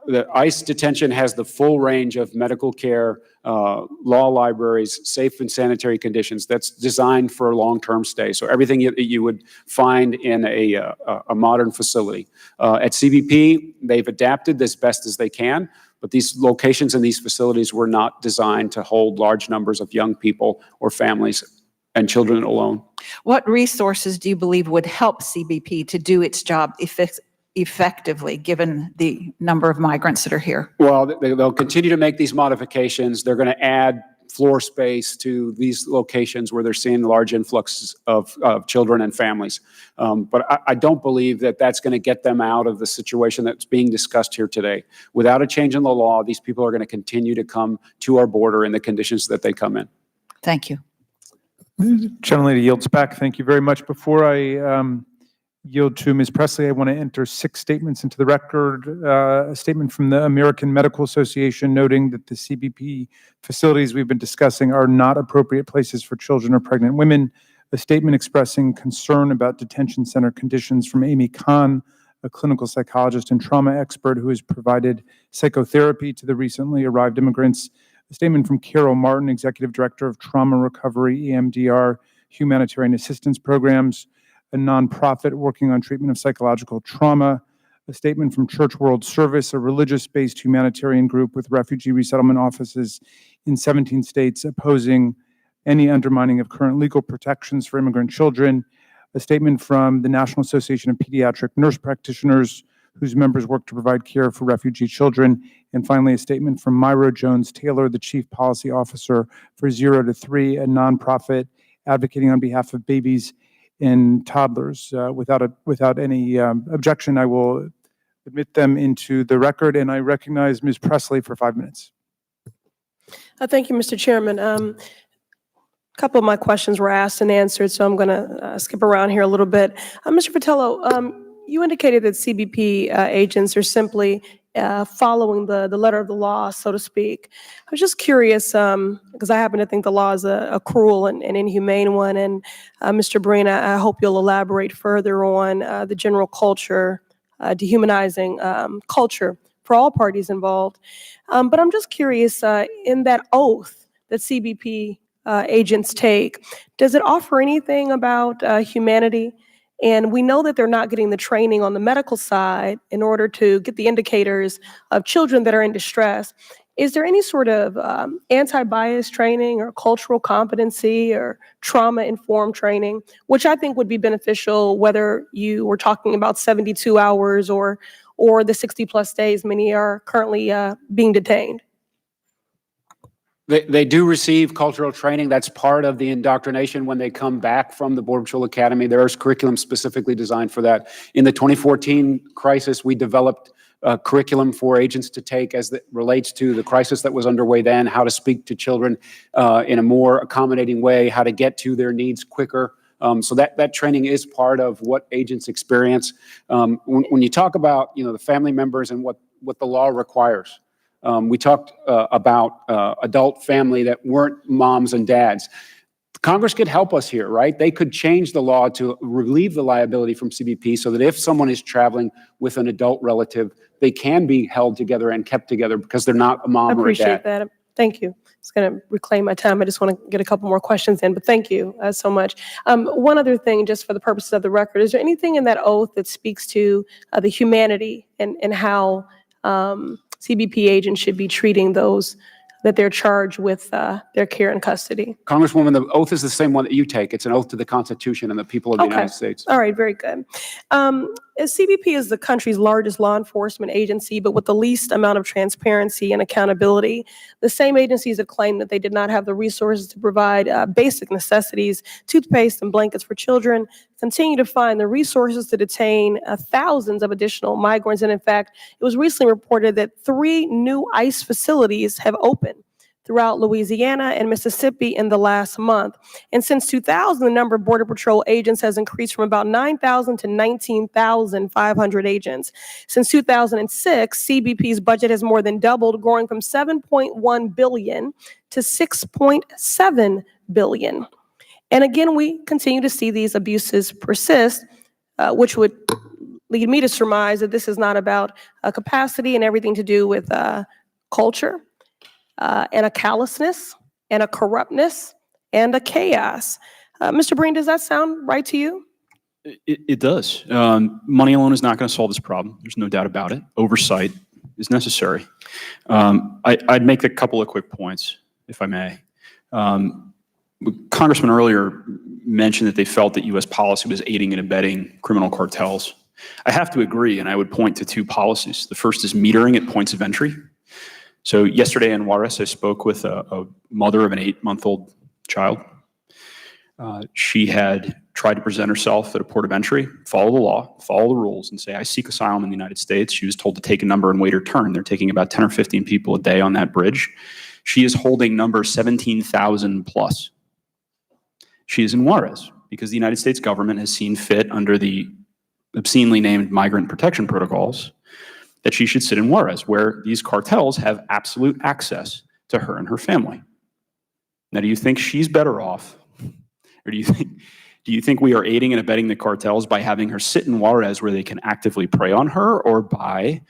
the ICE detention has the full range of medical care, law libraries, safe and sanitary conditions that's designed for a long-term stay. So everything you would find in a modern facility. At CBP, they've adapted as best as they can, but these locations and these facilities were not designed to hold large numbers of young people or families and children alone. What resources do you believe would help CBP to do its job effectively, given the number of migrants that are here? Well, they'll continue to make these modifications. They're going to add floor space to these locations where they're seeing large influxes of children and families. But I don't believe that that's going to get them out of the situation that's being discussed here today. Without a change in the law, these people are going to continue to come to our border in the conditions that they come in. Thank you. Gentlelady yields back. Thank you very much. Before I yield to Ms. Presley, I want to enter 6 statements into the record. A statement from the American Medical Association noting that the CBP facilities we've been discussing are not appropriate places for children or pregnant women. A statement expressing concern about detention center conditions from Amy Kahn, a clinical psychologist and trauma expert who has provided psychotherapy to the recently arrived immigrants. A statement from Carol Martin, Executive Director of Trauma Recovery, EMDR, Humanitarian Assistance Programs, a nonprofit working on treatment of psychological trauma. A statement from Church World Service, a religious-based humanitarian group with refugee resettlement offices in 17 states opposing any undermining of current legal protections for immigrant children. A statement from the National Association of Pediatric Nurse Practitioners, whose members work to provide care for refugee children. And finally, a statement from Myra Jones-Taylor, the Chief Policy Officer for 0 to 3, a nonprofit advocating on behalf of babies and toddlers. Without any objection, I will admit them into the record, and I recognize Ms. Presley for 5 minutes. Thank you, Mr. Chairman. A couple of my questions were asked and answered, so I'm going to skip around here a little bit. Mr. Vitello, you indicated that CBP agents are simply following the letter of the law, so to speak. I was just curious, because I happen to think the law is a cruel and inhumane one, and Mr. Breen, I hope you'll elaborate further on the general culture, dehumanizing culture for all parties involved. But I'm just curious, in that oath that CBP agents take, does it offer anything about humanity? And we know that they're not getting the training on the medical side in order to get the indicators of children that are in distress. Is there any sort of anti-bias training or cultural competency or trauma-informed training, which I think would be beneficial whether you were talking about 72 hours or the 60-plus days many are currently being detained? They do receive cultural training. That's part of the indoctrination when they come back from the Border Patrol Academy. There is curriculum specifically designed for that. In the 2014 crisis, we developed a curriculum for agents to take as it relates to the crisis that was underway then, how to speak to children in a more accommodating way, how to get to their needs quicker. So that training is part of what agents experience. When you talk about the family members and what the law requires, we talked about adult family that weren't moms and dads. Congress could help us here, right? They could change the law to relieve the liability from CBP so that if someone is traveling with an adult relative, they can be held together and kept together because they're not a mom or a dad. I appreciate that. Thank you. It's going to reclaim my time. I just want to get a couple more questions in, but thank you so much. One other thing, just for the purposes of the record, is there anything in that oath that speaks to the humanity and how CBP agents should be treating those that they're charged with their care and custody? Congresswoman, the oath is the same one that you take. It's an oath to the Constitution and the people of the United States. All right, very good. CBP is the country's largest law enforcement agency, but with the least amount of transparency and accountability. The same agencies that claim that they did not have the resources to provide basic necessities, toothpaste and blankets for children, continue to find the resources to detain thousands of additional migrants. And in fact, it was recently reported that 3 new ICE facilities have opened. throughout Louisiana and Mississippi in the last month. And since 2000, the number of Border Patrol agents has increased from about 9,000 to 19,500 agents. Since 2006, CBP's budget has more than doubled, growing from $7.1 billion to $6.7 billion. And again, we continue to see these abuses persist, which would lead me to surmise that this is not about capacity and everything to do with culture and a callousness and a corruptness and a chaos. Mr. Breen, does that sound right to you? It does. Money alone is not going to solve this problem. There's no doubt about it. Oversight is necessary. I'd make a couple of quick points, if I may. Congressman earlier mentioned that they felt that U.S. policy was aiding and abetting criminal cartels. I have to agree, and I would point to two policies. The first is metering at points of entry. So yesterday in Juarez, I spoke with a mother of an 8-month-old child. She had tried to present herself at a port of entry, follow the law, follow the rules, and say, I seek asylum in the United States. She was told to take a number and wait her turn. They're taking about 10 or 15 people a day on that bridge. She is holding number 17,000 plus. She is in Juarez because the United States government has seen fit under the obscenely named migrant protection protocols that she should sit in Juarez, where these cartels have absolute access to her and her family. Now, do you think she's better off, or do you think we are aiding and abetting the cartels by having her sit in Juarez where they can actively prey on her, or by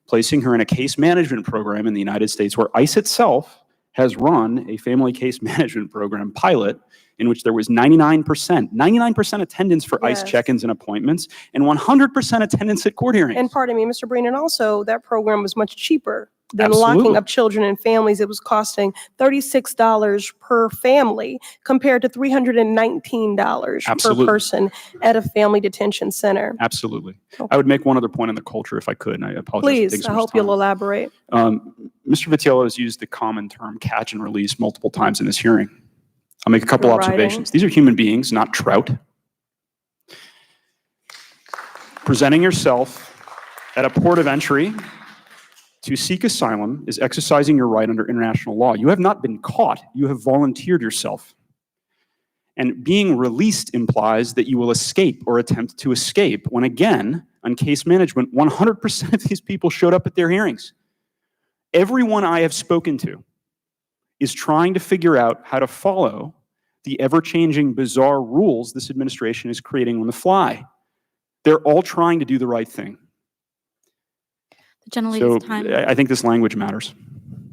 placing her in a case management program in the United States where ICE itself has run a family case management program pilot in which there was 99% attendance for ICE check-ins and appointments, and 100% attendance at court hearings. And pardon me, Mr. Breen, and also that program was much cheaper than Absolutely. locking up children and families. It was costing $36 per family compared to $319 Absolutely. per person at a family detention center. Absolutely. I would make one other point on the culture if I could, and I apologize for taking Please, so I much hope time. you'll elaborate. Mr. Vitiello has used the common term catch and release multiple times in this hearing. I'll make a couple You're observations. These are human beings, not trout. Presenting yourself at a port of entry to seek asylum is exercising your right under international law. You have not been caught. You have volunteered yourself. And being released implies that you will escape or attempt to escape, when again, on case management, 100% of these people showed up at their hearings. Everyone I have spoken to is trying to figure out how to follow the ever-changing, bizarre rules this administration is creating on the fly. They're all trying to do the right thing. The gentlelady's So time. I think this language matters.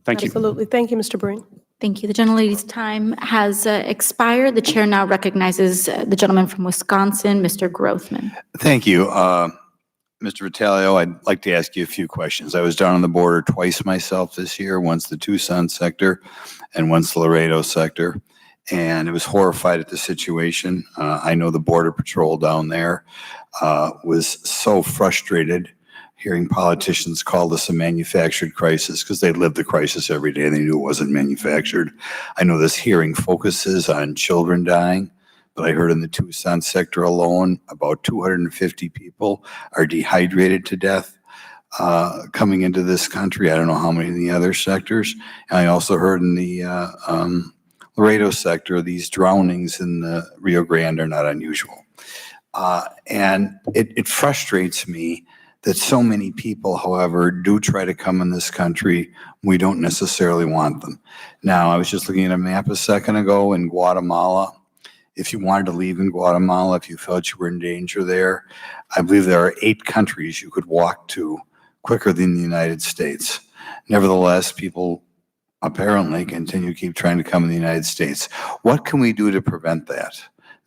Thank you. Absolutely. Thank you, Mr. Breen. Thank you. The gentlelady's time has expired. The chair now recognizes the gentleman from Wisconsin, Mr. Grothman. Thank you. Mr. Vitiello, I'd like to ask you a few questions. I was down on the border twice myself this year, once the Tucson sector and once the Laredo sector, and I was horrified at the situation. I know the Border Patrol down there was so frustrated hearing politicians call this a manufactured crisis because they lived the crisis every day and they knew it wasn't manufactured. I know this hearing focuses on children dying, but I heard in the Tucson sector alone, about 250 people are dehydrated to death coming into this country. I don't know how many in the other sectors. And I also heard in the Laredo sector, these drownings in the Rio Grande are not unusual. And it frustrates me that so many people, however, do try to come in this country. We don't necessarily want them. Now, I was just looking at a map a second ago in Guatemala. If you wanted to leave in Guatemala, if you felt you were in danger there, I believe there are 8 countries you could walk to quicker than the United States. Nevertheless, people apparently keep trying to come in the United States. What can we do to prevent that?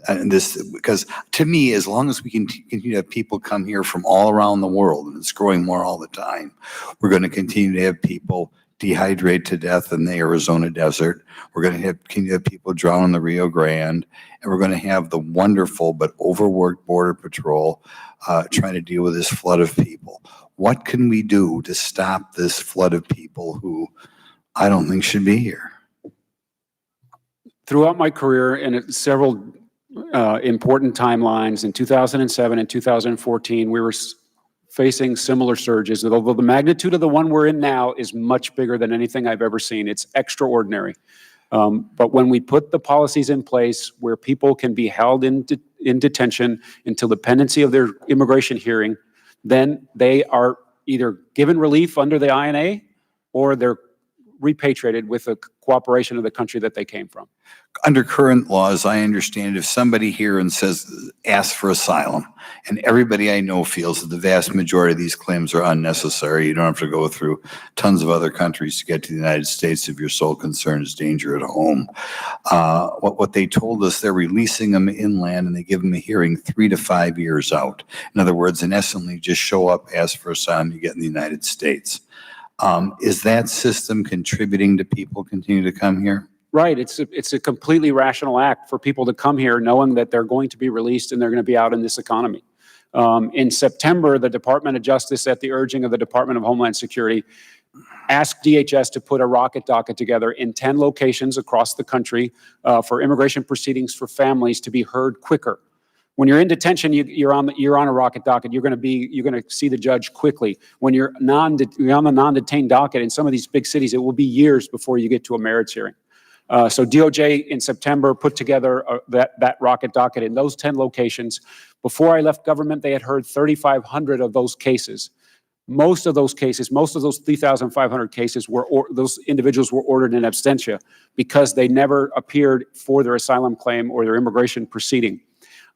And because to me, as long as we can continue to have people come here from all around the world, and it's growing more all the time, we're going to continue to have people dehydrate to death in the Arizona desert. We're going to continue to have people drown in the Rio Grande, and we're going to have the wonderful but overworked Border Patrol trying to deal with this flood of people. What can we do to stop this flood of people who I don't think should be here? Throughout my career and at several important timelines, in 2007 and 2014, we were facing similar surges, although the magnitude of the one we're in now is much bigger than anything I've ever seen. It's extraordinary. But when we put the policies in place where people can be held in detention until the pendency of their immigration hearing, then they are either given relief under the INA or they're repatriated with the cooperation of the country that they came from. Under current laws, I understand if somebody here and asks for asylum, and everybody I know feels that the vast majority of these claims are unnecessary, you don't have to go through tons of other countries to get to the United States if your sole concern is danger at home. What they told us, they're releasing them inland and they give them a hearing 3 to 5 years out. In other words, in essence, you just show up, ask for asylum, you get in the United States. Is that system contributing to people continue to come here? Right. It's a completely rational act for people to come here knowing that they're going to be released and they're going to be out in this economy. In September, the Department of Justice, at the urging of the Department of Homeland Security, asked DHS to put a rocket docket together in 10 locations across the country for immigration proceedings for families to be heard quicker. When you're in detention, you're on a rocket docket. You're going to see the judge quickly. When you're on the non-detained docket in some of these big cities, it will be years before you get to a merits hearing. So DOJ in September put together that rocket docket in those 10 locations. Before I left government, they had heard 3,500 of those cases. Most of those 3,500 cases those individuals were ordered in absentia because they never appeared for their asylum claim or their immigration proceeding.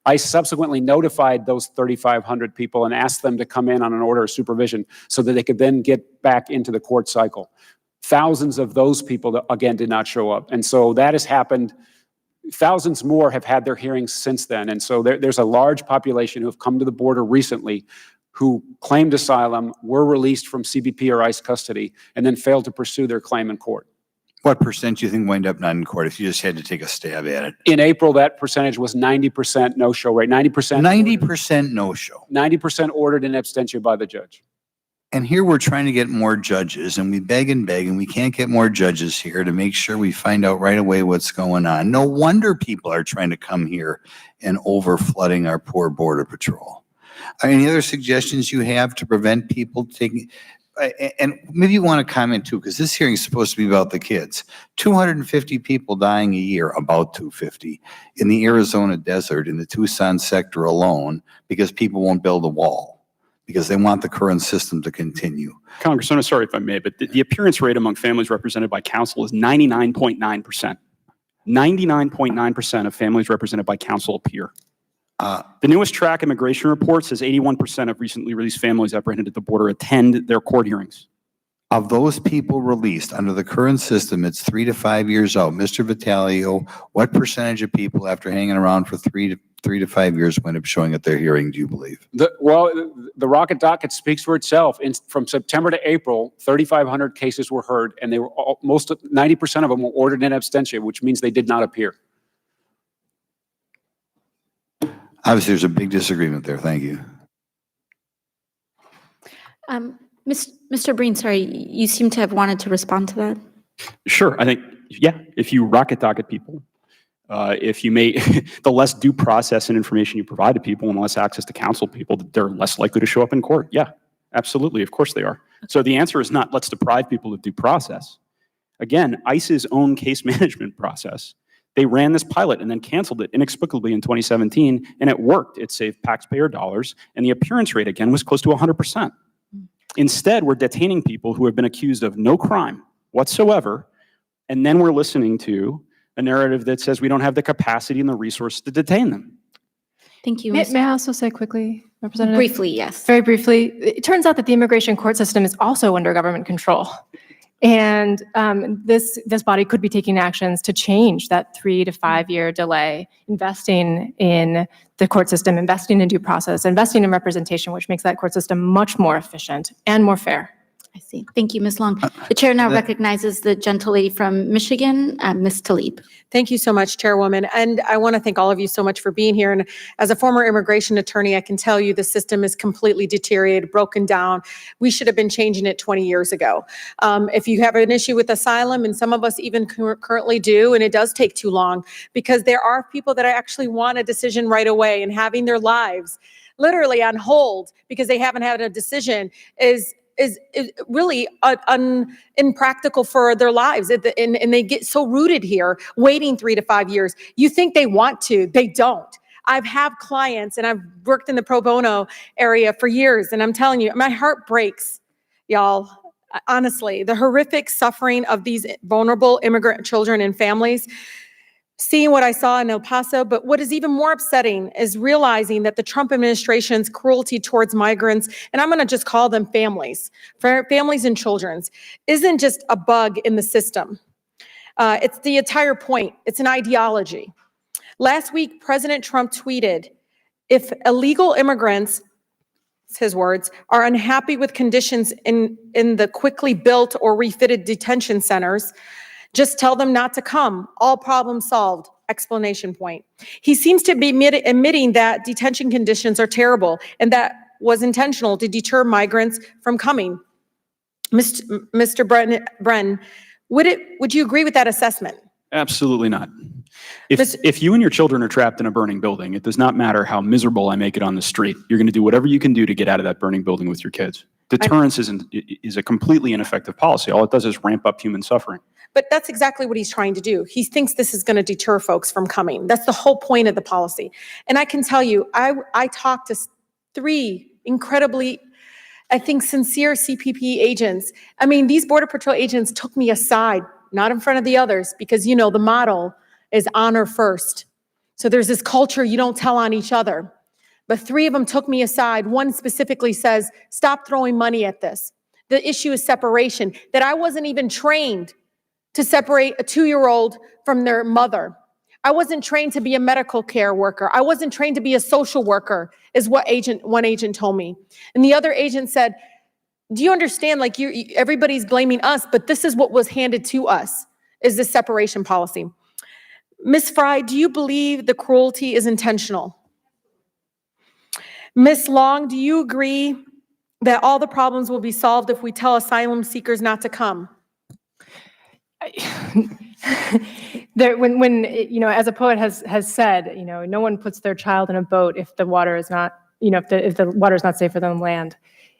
I subsequently notified those 3,500 people and asked them to come in on an order of supervision so that they could then get back into the court cycle. Thousands of those people, again, did not show up. And so that has happened. Thousands more have had their hearings since then. And so there's a large population who have come to the border recently who claimed asylum, were released from CBP or ICE custody, and then failed to pursue their claim in court. What percent do you think wind up not in court if you just had to take a stab at it? In April, that percentage was 90% no-show rate. 90%. 90% no-show. 90% ordered in absentia by the judge. And here we're trying to get more judges, and we beg and beg, and we can't get more judges here to make sure we find out right away what's going on. No wonder people are trying to come here and over-flooding our poor Border Patrol. Any other suggestions you have to prevent people taking... And maybe you want to comment too, because this hearing is supposed to be about the kids. 250 people dying a year, about 250, in the Arizona desert, in the Tucson sector alone, because people won't build a wall, because they want the current system to continue. Congressman, I'm sorry if I may, but the appearance rate among families represented by counsel is 99.9%. 99.9% of families represented by counsel appear. The newest track immigration report says 81% of recently released families apprehended at the border attend their court hearings. Of those people released under the current system, it's 3 to 5 years out. Mr. Vitalio, what percentage of people after hanging around for 3 to 5 years wind up showing at their hearing, do you believe? The rocket docket speaks for itself. From September to April, 3,500 cases were heard, and they were 90% of them were ordered in absentia, which means they did not appear. Obviously, there's a big disagreement there. Thank you. Mr. Breen, sorry, you seem to have wanted to respond to that. Sure, I think, yeah, if you rocket docket people, if you may, the less due process and information you provide to people and less access to counsel people, they're less likely to show up in court. Yeah, absolutely, of course they are. So the answer is not let's deprive people of due process. Again, ICE's own case management process, they ran this pilot and then canceled it inexplicably in 2017, and it worked. It saved taxpayer dollars, and the appearance rate, again, was close to 100%. Instead, we're detaining people who have been accused of no crime whatsoever, and then we're listening to a narrative that says we don't have the capacity and the resources to detain them. Thank you. May I also say quickly, Representative? Briefly, yes. Very briefly. It turns out that the immigration court system is also under government control. And this body could be taking actions to change that 3 to 5 year delay, investing in the court system, investing in due process, investing in representation, which makes that court system much more efficient and more fair. I see. Thank you, Ms. Long. The chair now recognizes the gentlelady from Michigan, Ms. Tlaib. Thank you so much, Chairwoman. And I want to thank all of you so much for being here. And as a former immigration attorney, I can tell you the system is completely deteriorated, broken down. We should have been changing it 20 years ago. If you have an issue with asylum, and some of us even currently do, and it does take too long, because there are people that actually want a decision right away and having their lives literally on hold because they haven't had a decision is really impractical for their lives. And they get so rooted here, waiting 3 to 5 years. You think they want to, they don't. I've had clients and I've worked in the pro bono area for years, and I'm telling you, my heart breaks, y'all. Honestly, the horrific suffering of these vulnerable immigrant children and families, seeing what I saw in El Paso, but what is even more upsetting is realizing that the Trump administration's cruelty towards migrants, and I'm going to just call them families, families and children's, isn't just a bug in the system. It's the entire point. It's an ideology. Last week, President Trump tweeted, if illegal immigrants, his words, are unhappy with conditions in the quickly built or refitted detention centers, just tell them not to come. All problems solved. Explanation point. He seems to be admitting that detention conditions are terrible and that was intentional to deter migrants from coming. Mr. Brennan, would you agree with that assessment? Absolutely not. If you and your children are trapped in a burning building, it does not matter how miserable I make it on the street. You're going to do whatever you can do to get out of that burning building with your kids. Deterrence is a completely ineffective policy. All it does is ramp up human suffering. But that's exactly what he's trying to do. He thinks this is going to deter folks from coming. That's the whole point of the policy. And I can tell you, I talked to 3 incredibly, I think, sincere CPP agents. I mean, these Border Patrol agents took me aside, not in front of the others, because, the motto is honor first. So there's this culture you don't tell on each other. But 3 of them took me aside. One specifically says, stop throwing money at this. The issue is separation, that I wasn't even trained to separate a 2-year-old from their mother. I wasn't trained to be a medical care worker. I wasn't trained to be a social worker, is what one agent told me. And the other agent said, do you understand, like everybody's blaming us, but this is what was handed to us, is this separation policy. Ms. Fry, do you believe the cruelty is intentional? Ms. Long, do you agree that all the problems will be solved if we tell asylum seekers not to come? As a poet has said, no one puts their child in a boat if the water is not, if the water is not safe for them to land.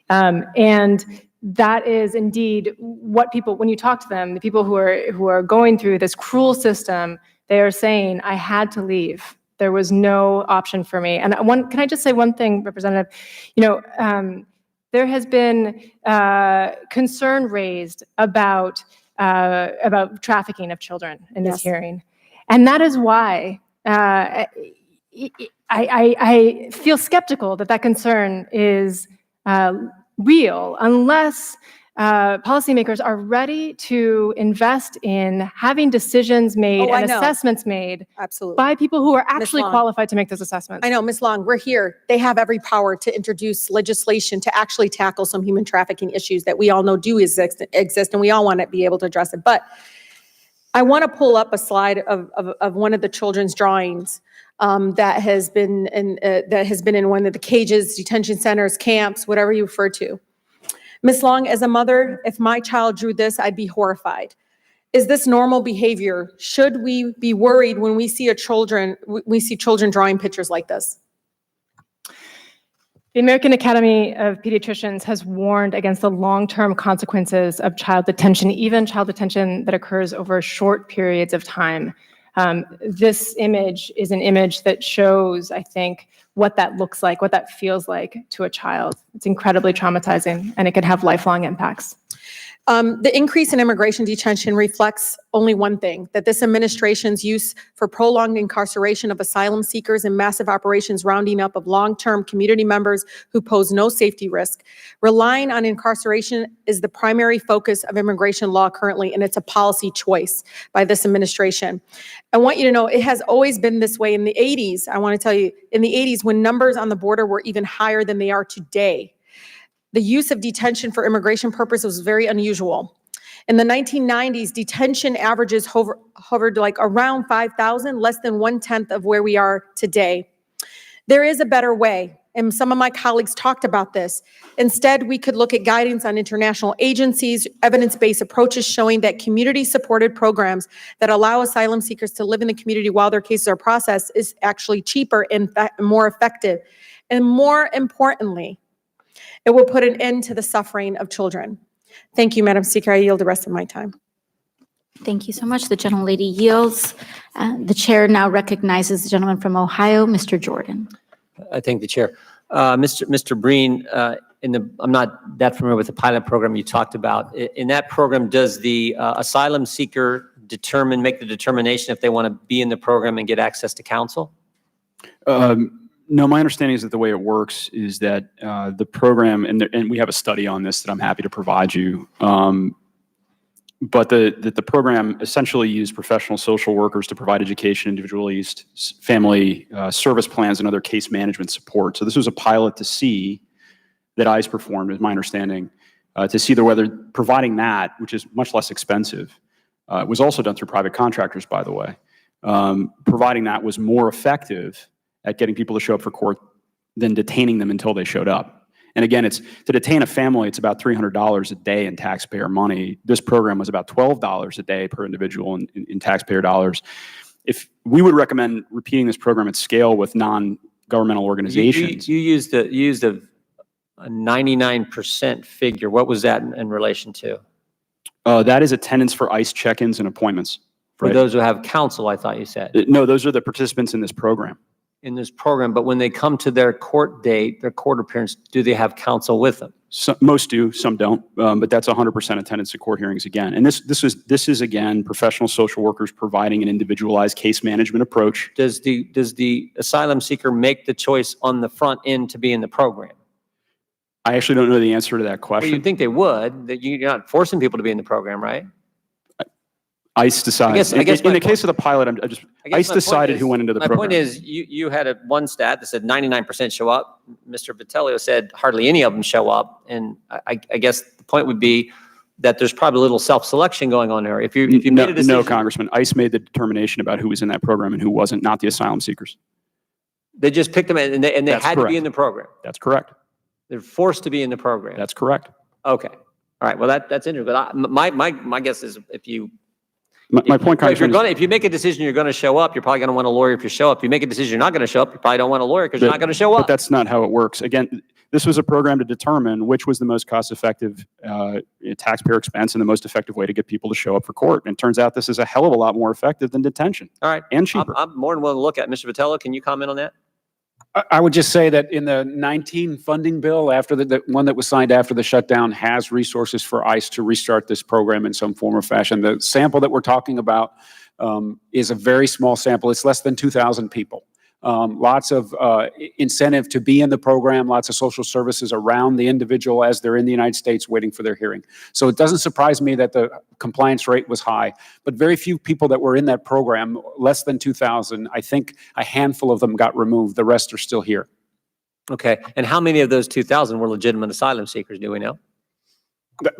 And that is indeed what people, when you talk to them, the people who are going through this cruel system, they are saying, I had to leave. There was no option for me. And can I just say one thing, Representative? There has been concern raised about trafficking of children in this hearing. And that is why I feel skeptical that concern is real unless policymakers are ready to invest in having decisions made and assessments made by people who are actually qualified to make those assessments. I know, Ms. Long, we're here. They have every power to introduce legislation to actually tackle some human trafficking issues that we all know do exist, and we all want to be able to address it. But I want to pull up a slide of one of the children's drawings that has been in one of the cages, detention centers, camps, whatever you refer to. Ms. Long, as a mother, if my child drew this, I'd be horrified. Is this normal behavior? Should we be worried when we see children drawing pictures like this? The American Academy of Pediatricians has warned against the long-term consequences of child detention, even child detention that occurs over short periods of time. This image is an image that shows, I think, what that looks like, what that feels like to a child. It's incredibly traumatizing, and it can have lifelong impacts. The increase in immigration detention reflects only one thing, that this administration's use for prolonged incarceration of asylum seekers and massive operations rounding up of long-term community members who pose no safety risk. Relying on incarceration is the primary focus of immigration law currently, and it's a policy choice by this administration. I want you to know it has always been this way. In the 80s, I want to tell you, in the 80s, when numbers on the border were even higher than they are today, the use of detention for immigration purposes was very unusual. In the 1990s, detention averages hovered like around 5,000, less than 1/10 of where we are today. There is a better way, and some of my colleagues talked about this. Instead, we could look at guidance on international agencies, evidence-based approaches showing that community-supported programs that allow asylum seekers to live in the community while their cases are processed is actually cheaper and more effective. And more importantly, it will put an end to the suffering of children. Thank you, Madam Speaker. I yield the rest of my time. Thank you so much. The gentlelady yields. The chair now recognizes the gentleman from Ohio, Mr. Jordan. I thank the chair. Mr. Breen, I'm not that familiar with the pilot program you talked about. In that program, does the asylum seeker make the determination if they want to be in the program and get access to counsel? No, my understanding is that the way it works is that the program, and we have a study on this that I'm happy to provide you, but the program essentially used professional social workers to provide education, individualized family service plans, and other case management support. So this was a pilot to see that ICE performed, is my understanding, to see whether providing that, which is much less expensive, was also done through private contractors, by the way, providing that was more effective at getting people to show up for court than detaining them until they showed up. And again, to detain a family, it's about $300 a day in taxpayer money. This program was about $12 a day per individual in taxpayer dollars. If we would recommend repeating this program at scale with non-governmental organizations. You used a 99% figure. What was that in relation to? That is attendance for ICE check-ins and appointments. For those who have counsel, I thought you said. No, those are the participants in this program. In this program, but when they come to their court date, their court appearance, do they have counsel with them? Most do, some don't, but that's 100% attendance at court hearings again. And this is again professional social workers providing an individualized case management approach. Does the asylum seeker make the choice on the front end to be in the program? I actually don't know the answer to that question. Well, you'd think they would. That you're not forcing people to be in the program, right? ICE decides. In the case of the pilot, ICE decided who went into the program. My point is, you had one stat that said 99% show up. Mr. Vitello said hardly any of them show up. And I guess the point would be that there's probably a little self-selection going on there. If you made a decision. No, Congressman. ICE made the determination about who was in that program and who wasn't, not the asylum seekers. They just picked them and they had to be in the program. That's correct. They're forced to be in the program. That's correct. Okay. All right. Well, that's interesting. But my guess is if you. My point, Congressman, if you make a decision you're going to show up, you're probably going to want a lawyer if you show up. If you make a decision you're not going to show up, you probably don't want a lawyer because you're not going to show up. But that's not how it works. Again, this was a program to determine which was the most cost-effective taxpayer expense and the most effective way to get people to show up for court. And it turns out this is a hell of a lot more effective than detention. All right. And cheaper. I'm more than willing to look at it. Mr. Vitello, can you comment on that? I would just say that in the 19 funding bill, after the one that was signed after the shutdown, has resources for ICE to restart this program in some form or fashion. The sample that we're talking about is a very small sample. It's less than 2,000 people. Lots of incentive to be in the program, lots of social services around the individual as they're in the United States waiting for their hearing. So it doesn't surprise me that the compliance rate was high, but very few people that were in that program, less than 2,000, I think a handful of them got removed. The rest are still here. Okay. And how many of those 2,000 were legitimate asylum seekers, do we know?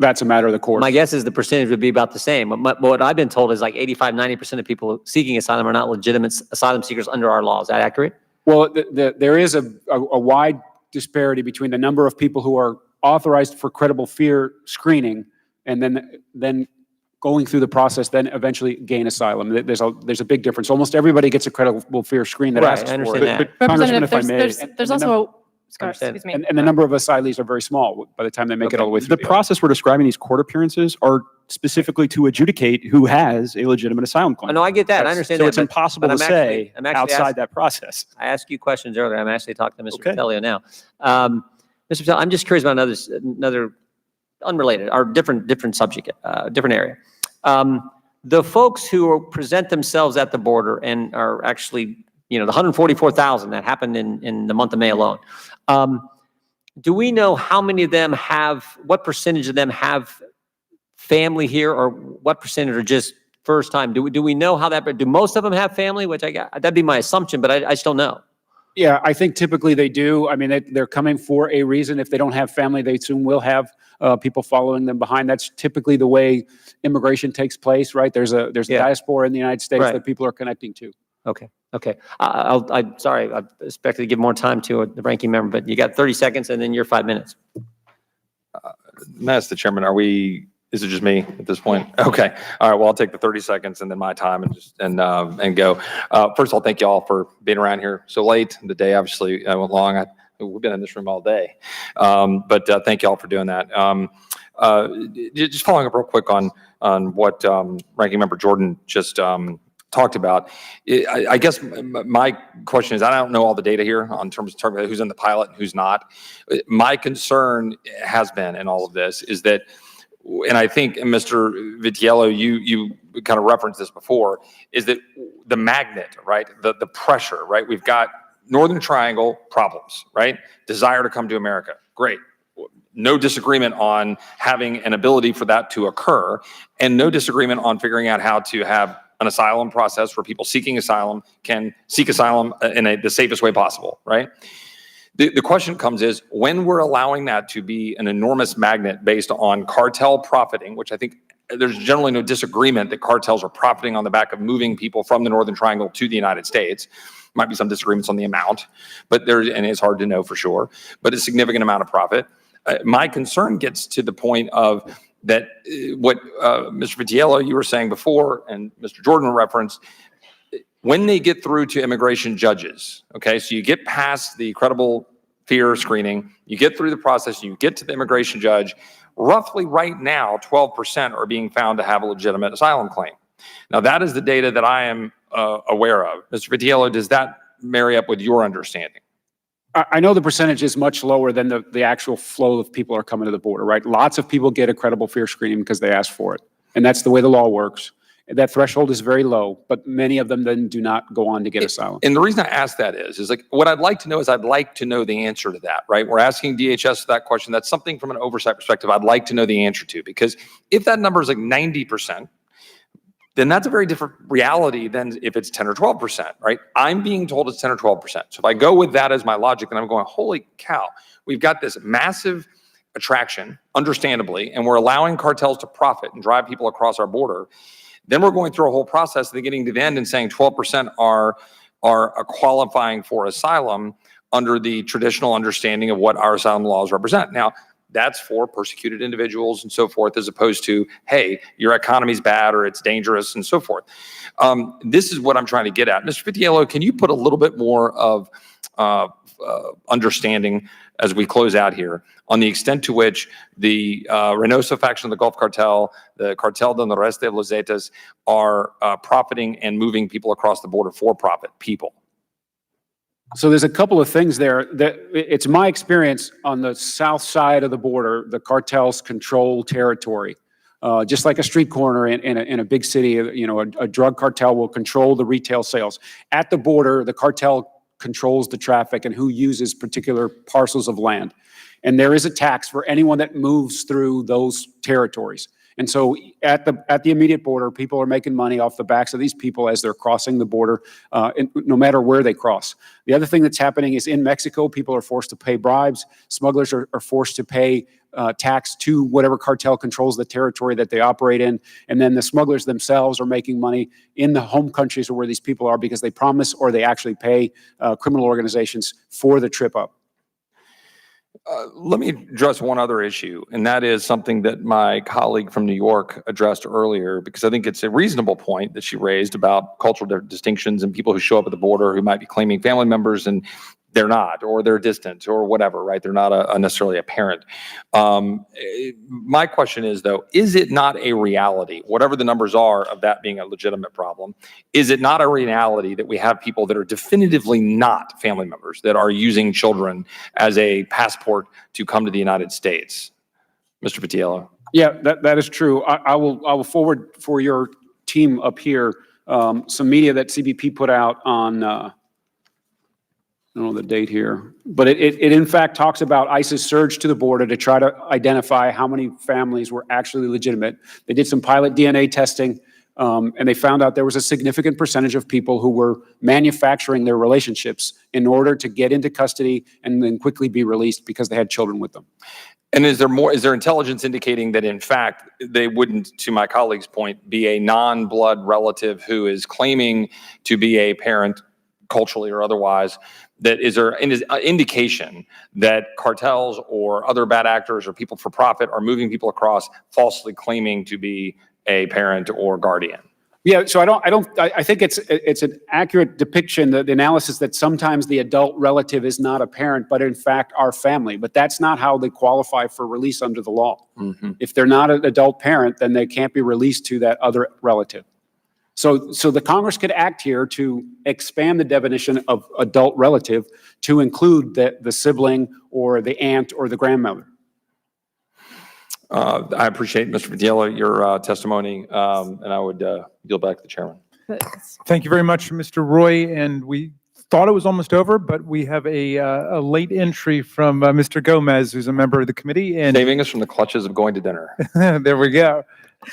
That's a matter of the court. My guess is the percentage would be about the same. But what I've been told is like 85–90% of people seeking asylum are not legitimate asylum seekers under our law. Is that accurate? Well, there is a wide disparity between the number of people who are authorized for credible fear screening and then going through the process, then eventually gain asylum. There's a big difference. Almost everybody gets a credible fear screen that asks for it. I understand that. But Congressman, if I may, There's also excuse me. And the number of asylees are very small by the time they make it all the way through. The process we're describing, these court appearances, are specifically to adjudicate who has a legitimate asylum claim. No, I get that. I understand that. So it's impossible to say outside that process. I asked you questions earlier. I'm actually talking to Mr. Vitello now. Mr. Vitello, I'm just curious about another unrelated or different subject, different area. The folks who present themselves at the border and are actually, the 144,000 that happened in the month of May alone. Do we know how many of them what percentage of them have family here, or what percentage are just first time? Do we know how do most of them have family? Which that'd be my assumption, but I just don't know. Yeah, I think typically they do. I mean, they're coming for a reason. If they don't have family, they soon will have people following them behind. That's typically the way immigration takes place, right? There's a diaspora in the United States that people are connecting to. Okay, okay. I'm sorry, I expected to give more time to the ranking member, but you got 30 seconds and then your 5 minutes. That's the chairman. Is it just me at this point? Okay. All right. Well, I'll take the 30 seconds and then my time and go. First of all, thank you all for being around here so late. The day obviously went long. We've been in this room all day. But thank you all for doing that. Just following up real quick on what Ranking Member Jordan just talked about. I guess my question is, I don't know all the data here on terms of who's in the pilot and who's not. My concern has been in all of this is that, and I think, Mr. Vitiello, you kind of referenced this before, is that the magnet, right? The pressure, right? We've got Northern Triangle problems, right? Desire to come to America. Great. No disagreement on having an ability for that to occur, and no disagreement on figuring out how to have an asylum process where people seeking asylum can seek asylum in the safest way possible, right? The question comes is, when we're allowing that to be an enormous magnet based on cartel profiting, which I think there's generally no disagreement that cartels are profiting on the back of moving people from the Northern Triangle to the United States. Might be some disagreements on the amount, and it's hard to know for sure, but a significant amount of profit. My concern gets to the point of that what Mr. Vitiello, you were saying before, and Mr. Jordan referenced, when they get through to immigration judges, okay, so you get past the credible fear screening, you get through the process, you get to the immigration judge, roughly right now, 12% are being found to have a legitimate asylum claim. Now, that is the data that I am aware of. Mr. Vitiello, does that marry up with your understanding? I know the percentage is much lower than the actual flow of people are coming to the border, right? Lots of people get a credible fear screening because they ask for it. And that's the way the law works. That threshold is very low, but many of them then do not go on to get asylum. And the reason I ask that is like, what I'd like to know is I'd like to know the answer to that, right? We're asking DHS that question. That's something from an oversight perspective I'd like to know the answer to, because if that number is like 90%, then that's a very different reality than if it's 10 or 12%, right? I'm being told it's 10 or 12%. So if I go with that as my logic, then I'm going, holy cow, we've got this massive attraction, understandably, and we're allowing cartels to profit and drive people across our border. Then we're going through a whole process, then getting to the end and saying 12% are qualifying for asylum under the traditional understanding of what our asylum laws represent. Now, that's for persecuted individuals and so forth, as opposed to, hey, your economy's bad or it's dangerous and so forth. This is what I'm trying to get at. Mr. Vitiello, can you put a little bit more of understanding as we close out here on the extent to which the Reynoso faction of the Gulf Cartel, the Cartel de Noreste de los Zetas, are profiting and moving people across the border for profit people? So there's a couple of things there. That it's my experience on the south side of the border, the cartels control territory. Just like a street corner in a big city, you know, a drug cartel will control the retail sales. At the border, the cartel controls the traffic and who uses particular parcels of land. And there is a tax for anyone that moves through those territories. And so at the immediate border, people are making money off the backs of these people as they're crossing the border, no matter where they cross. The other thing that's happening is in Mexico, people are forced to pay bribes. Smugglers are forced to pay tax to whatever cartel controls the territory that they operate in. And then the smugglers themselves are making money in the home countries where these people are because they promise or they actually pay criminal organizations for the trip up. Let me address one other issue, and that is something that my colleague from New York addressed earlier, because I think it's a reasonable point that she raised about cultural distinctions and people who show up at the border who might be claiming family members and they're not, or they're distant or whatever, right? They're not necessarily a parent. My question is, though, is it not a reality, whatever the numbers are of that being a legitimate problem, is it not a reality that we have people that are definitively not family members that are using children as a passport to come to the United States? Mr. Vitiello. Yeah, that is true. I will forward for your team up here some media that CBP put out on I don't know the date here, but it in fact talks about ICE's surge to the border to try to identify how many families were actually legitimate. They did some pilot DNA testing, and they found out there was a significant percentage of people who were manufacturing their relationships in order to get into custody and then quickly be released because they had children with them. And is there intelligence indicating that in fact they wouldn't, to my colleague's point, be a non-blood relative who is claiming to be a parent culturally or otherwise? That is there an indication that cartels or other bad actors or people for profit are moving people across falsely claiming to be a parent or guardian? Yeah, so I think it's an accurate depiction, the analysis that sometimes the adult relative is not a parent, but in fact our family. But that's not how they qualify for release under the law. Mm-hmm. If they're not an adult parent, then they can't be released to that other relative. So the Congress could act here to expand the definition of adult relative to include the sibling or the aunt or the grandmother. I appreciate, Mr. Vitiello, your testimony, and I would yield back to the chairman. Thank you very much, Mr. Roy. And we thought it was almost over, but we have a late entry from Mr. Gomez, who's a member of the committee. And saving us from the clutches of going to dinner. There we go.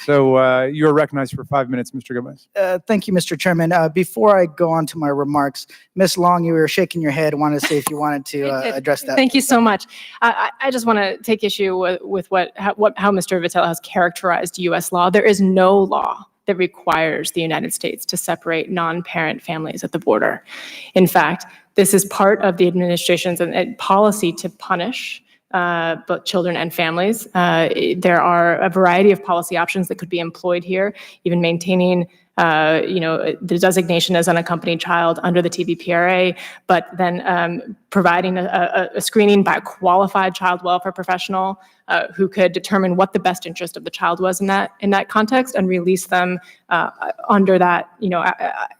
So you are recognized for 5 minutes, Mr. Gomez. Thank you, Mr. Chairman. Before I go on to my remarks, Ms. Long, you were shaking your head. I wanted to see if you wanted to address that. Thank you so much. I just want to take issue with how Mr. Vitiello has characterized U.S. law. There is no law that requires the United States to separate non-parent families at the border. In fact, this is part of the administration's policy to punish both children and families. There are a variety of policy options that could be employed here, even maintaining the designation as unaccompanied child under the TVPRA, but then providing a screening by a qualified child welfare professional who could determine what the best interest of the child was in that context and release them under that,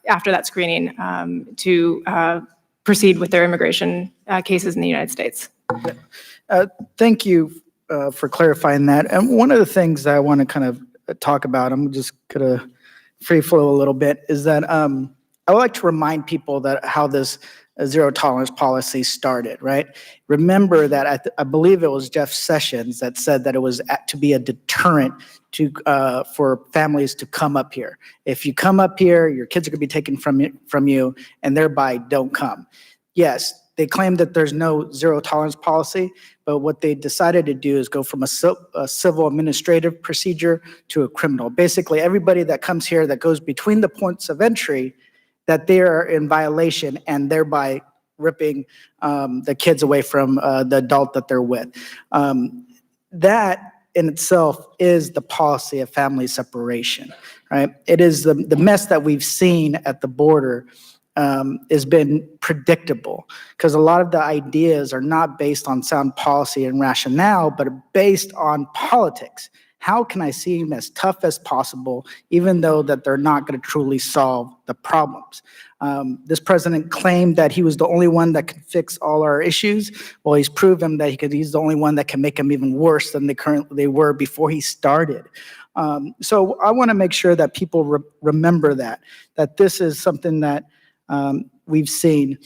after that screening to proceed with their immigration cases in the United States. Thank you for clarifying that. And one of the things that I want to kind of talk about, I'm just going to free flow a little bit, is that I would like to remind people that how this zero tolerance policy started, right? Remember that I believe it was Jeff Sessions that said that it was to be a deterrent to for families to come up here. If you come up here, your kids are going to be taken from you, and thereby don't come. Yes, they claim that there's no zero tolerance policy, but what they decided to do is go from a civil administrative procedure to a criminal. Basically, everybody that comes here that goes between the points of entry, that they are in violation and thereby ripping the kids away from the adult that they're with. That in itself is the policy of family separation, right? It is the mess that we've seen at the border has been predictable because a lot of the ideas are not based on sound policy and rationale, but are based on politics. How can I seem as tough as possible, even though that they're not going to truly solve the problems? This president claimed that he was the only one that could fix all our issues. Well, he's proven that he's the only one that can make them even worse than they were before he started. So I want to make sure that people remember that this is something that we've seen.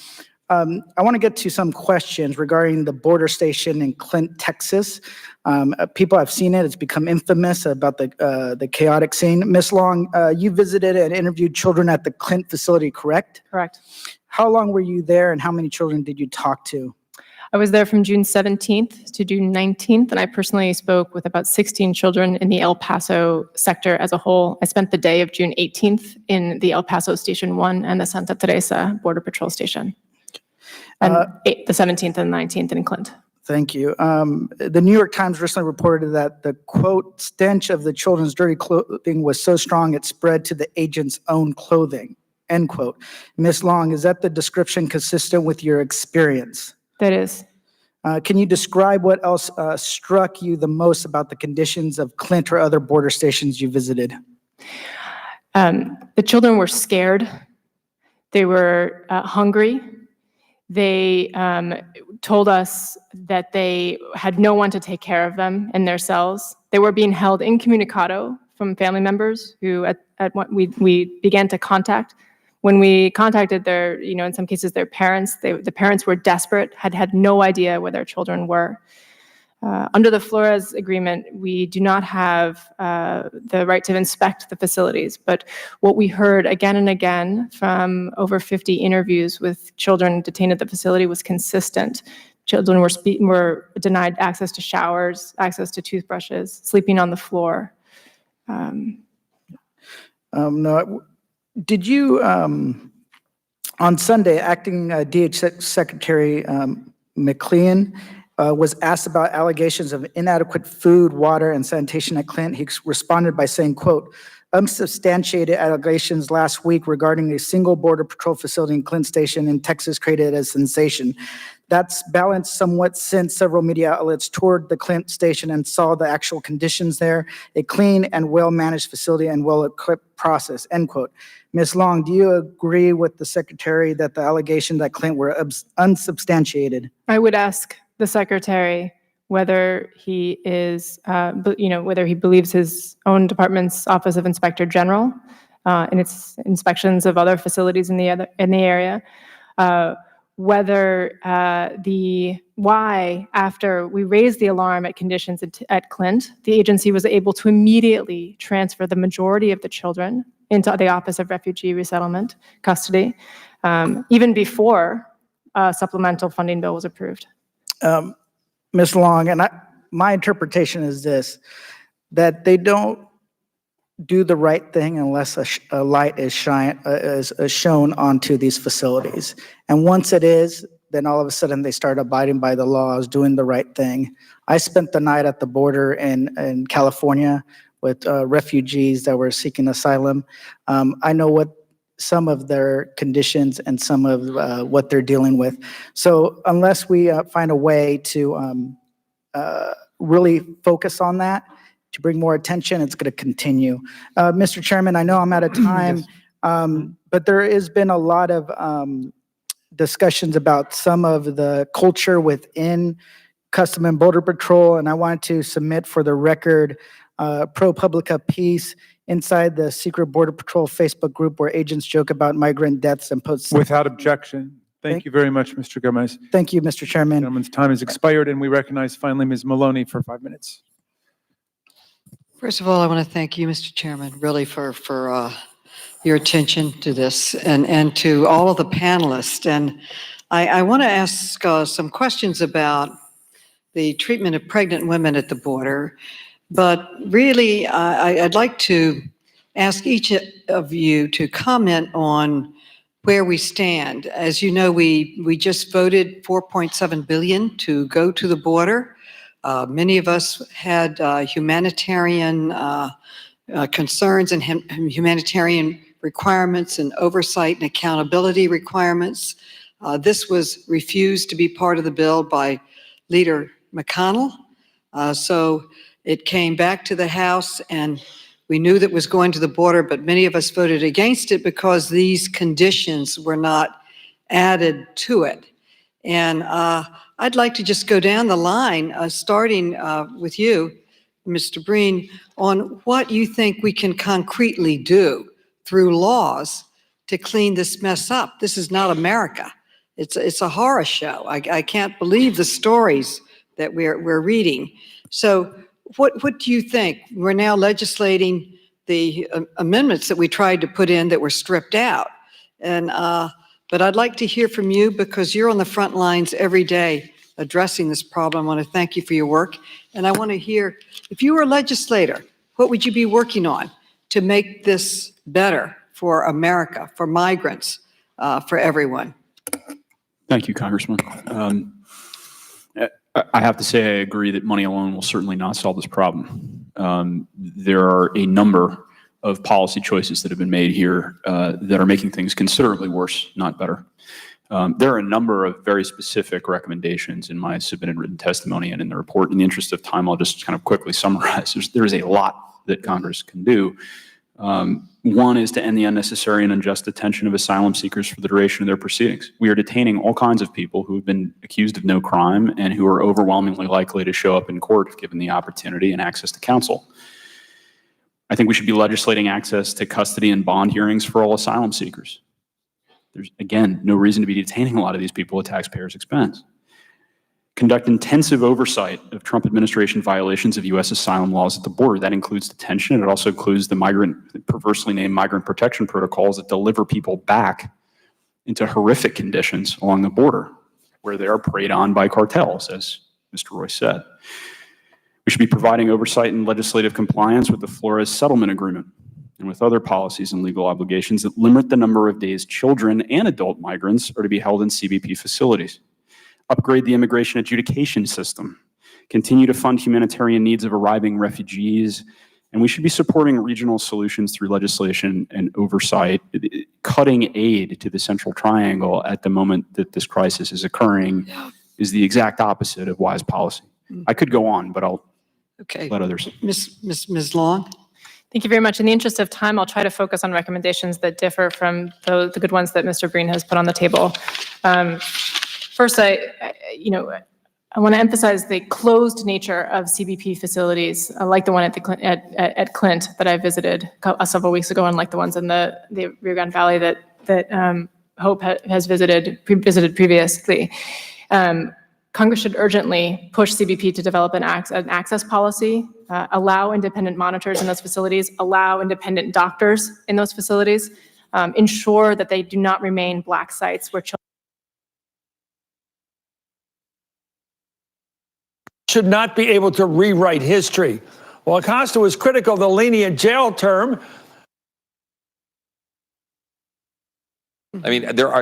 I want to get to some questions regarding the border station in Clint, Texas. People have seen it. It's become infamous about the chaotic scene. Ms. Long, you visited and interviewed children at the Clint facility, correct? Correct. How long were you there and how many children did you talk to? I was there from June 17th to June 19th, and I personally spoke with about 16 children in the El Paso sector as a whole. I spent the day of June 18th in the El Paso Station 1 and the Santa Teresa Border Patrol Station, and the 17th and 19th in Clint. Thank you. The New York Times recently reported that the, quote, stench of the children's dirty clothing was so strong it spread to the agent's own clothing, end quote. Ms. Long, is that the description consistent with your experience? That is. Can you describe what else struck you the most about the conditions of Clint or other border stations you visited? The children were scared. They were hungry. They told us that they had no one to take care of them in their cells. They were being held incommunicado from family members who we began to contact. When we contacted their, in some cases their parents, the parents were desperate, had no idea where their children were. Under the Flores Agreement, we do not have the right to inspect the facilities, but what we heard again and again from over 50 interviews with children detained at the facility was consistent. children were denied access to showers, access to toothbrushes, sleeping on the floor. No, did you, on Sunday, Acting DH Secretary McLean was asked about allegations of inadequate food, water, and sanitation at Clint. He responded by saying, quote, unsubstantiated allegations last week regarding a single Border Patrol facility in Clint Station in Texas created a sensation. That's balanced somewhat since several media outlets toured the Clint Station and saw the actual conditions there, a clean and well-managed facility and well-equipped process, end quote. Ms. Long, do you agree with the Secretary that the allegations at Clint were unsubstantiated? I would ask the Secretary whether he is, whether he believes his own department's Office of Inspector General in its inspections of other facilities in the area, whether why after we raised the alarm at conditions at Clint, the agency was able to immediately transfer the majority of the children into the Office of Refugee Resettlement custody, even before a supplemental funding bill was approved. Ms. Long, and my interpretation is this, that they don't do the right thing unless a light is shown onto these facilities. And once it is, then all of a sudden they start abiding by the laws, doing the right thing. I spent the night at the border in California with refugees that were seeking asylum. I know what some of their conditions and some of what they're dealing with. So unless we find a way to really focus on that, to bring more attention, it's going to continue. Mr. Chairman, I know I'm out of time, but there has been a lot of discussions about some of the culture within Custom and Border Patrol, and I wanted to submit for the record ProPublica piece inside the secret Border Patrol Facebook group where agents joke about migrant deaths and post. Without objection. Thank you very much, Mr. Gomez. Thank you, Mr. Chairman. Gentleman's time has expired, and we recognize finally Ms. Maloney for 5 minutes. First of all, I want to thank you, Mr. Chairman, really for your attention to this and to all of the panelists. And I want to ask some questions about the treatment of pregnant women at the border. But really, I'd like to ask each of you to comment on where we stand. As you know, we just voted $4.7 billion to go to the border. Many of us had humanitarian concerns and humanitarian requirements and oversight and accountability requirements. This was refused to be part of the bill by Leader McConnell. So it came back to the House, and we knew that was going to the border, but many of us voted against it because these conditions were not added to it. And I'd like to just go down the line, starting with you, Mr. Breen, on what you think we can concretely do through laws to clean this mess up. This is not America. It's a horror show. I can't believe the stories that we're reading. So what do you think? We're now legislating the amendments that we tried to put in that were stripped out. And but I'd like to hear from you because you're on the front lines every day addressing this problem. I want to thank you for your work. And I want to hear, if you were a legislator, what would you be working on to make this better for America, for migrants, for everyone? Thank you, Congressman. I have to say I agree that money alone will certainly not solve this problem. There are a number of policy choices that have been made here that are making things considerably worse, not better. There are a number of very specific recommendations in my submitted written testimony and in the report. In the interest of time, I'll just kind of quickly summarize. There's a lot that Congress can do. One is to end the unnecessary and unjust detention of asylum seekers for the duration of their proceedings. We are detaining all kinds of people who have been accused of no crime and who are overwhelmingly likely to show up in court if given the opportunity and access to counsel. I think we should be legislating access to custody and bond hearings for all asylum seekers. There's, again, no reason to be detaining a lot of these people at taxpayers' expense. Conduct intensive oversight of Trump administration violations of U.S. asylum laws at the border. That includes detention. It also includes the perversely named migrant protection protocols that deliver people back into horrific conditions along the border. where they are preyed on by cartels, as Mr. Roy said. We should be providing oversight and legislative compliance with the Flores Settlement Agreement and with other policies and legal obligations that limit the number of days children and adult migrants are to be held in CBP facilities. Upgrade the immigration adjudication system. Continue to fund humanitarian needs of arriving refugees. And we should be supporting regional solutions through legislation and oversight. Cutting aid to the Central Triangle at the moment that this crisis is occurring is the exact opposite of wise policy. I could go on, but I'll let others. Ms. Long? Thank you very much. In the interest of time, I'll try to focus on recommendations that differ from the good ones that Mr. Breen has put on the table. First, I want to emphasize the closed nature of CBP facilities, like the one at Clint that I visited several weeks ago, and like the ones in the Rio Grande Valley that Hope has visited previously. Congress should urgently push CBP to develop an access policy, allow independent monitors in those facilities, allow independent doctors in those facilities, ensure that they do not remain black sites where children should not be able to rewrite history. While Acosta was critical of the lenient jail term, I mean,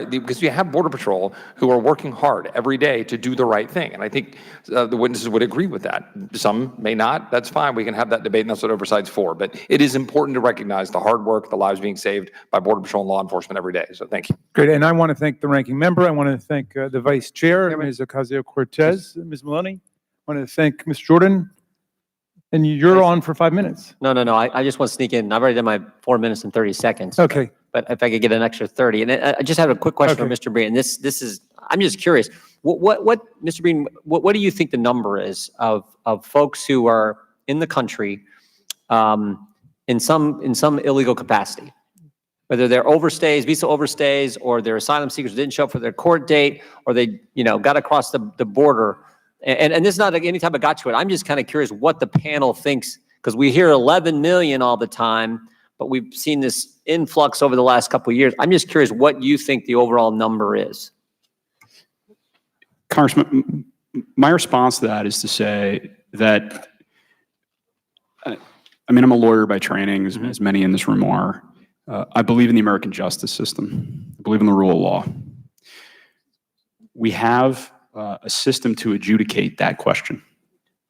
because you have Border Patrol who are working hard every day to do the right thing. And I think the witnesses would agree with that. Some may not. That's fine. We can have that debate, and that's what oversight's for. But it is important to recognize the hard work, the lives being saved by Border Patrol and law enforcement every day. So thank you. Great. And I want to thank the ranking member. I want to thank the vice chair, Ms. Ocasio-Cortez, Ms. Maloney. I want to thank Ms. Jordan. And you're on for 5 minutes. No. I just want to sneak in. I've already done my 4 minutes and 30 seconds. Okay. But if I could get an extra 30. And I just have a quick question for Mr. Breen. This is, I'm just curious. What Mr. Breen, what do you think the number is of folks who are in the country in some illegal capacity? Whether they're overstays, visa overstays, or they're asylum seekers who didn't show up for their court date, or they, got across the border. And this is not any type of gotcha. I'm just kind of curious what the panel thinks, because we hear 11 million all the time, but we've seen this influx over the last couple of years. I'm just curious what you think the overall number is. Congressman, my response to that is to say that, I'm a lawyer by training, as many in this room are. I believe in the American justice system. I believe in the rule of law. We have a system to adjudicate that question.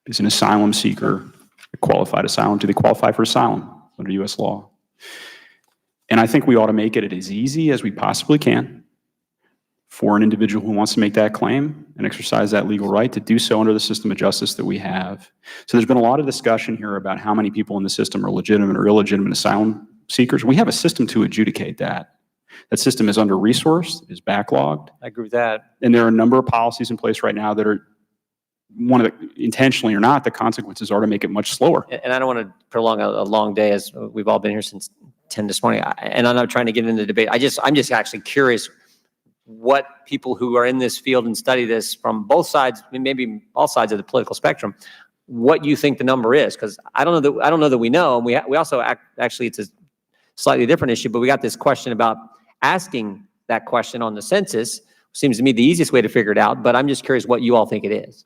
Is an asylum seeker a qualified asylum? Do they qualify for asylum under U.S. law? And I think we ought to make it as easy as we possibly can for an individual who wants to make that claim and exercise that legal right to do so under the system of justice that we have. So there's been a lot of discussion here about how many people in the system are legitimate or illegitimate asylum seekers. We have a system to adjudicate that. That system is under-resourced, is backlogged. I agree with that. And there are a number of policies in place right now that are, intentionally or not, the consequences are to make it much slower. And I don't want to prolong a long day, as we've all been here since 10 this morning. And I'm not trying to get into the debate. I'm just actually curious what people who are in this field and study this from both sides, maybe all sides of the political spectrum, what you think the number is. Because I don't know that we know. And we also actually, it's a slightly different issue, but we got this question about asking that question on the census. Seems to me the easiest way to figure it out, but I'm just curious what you all think it is.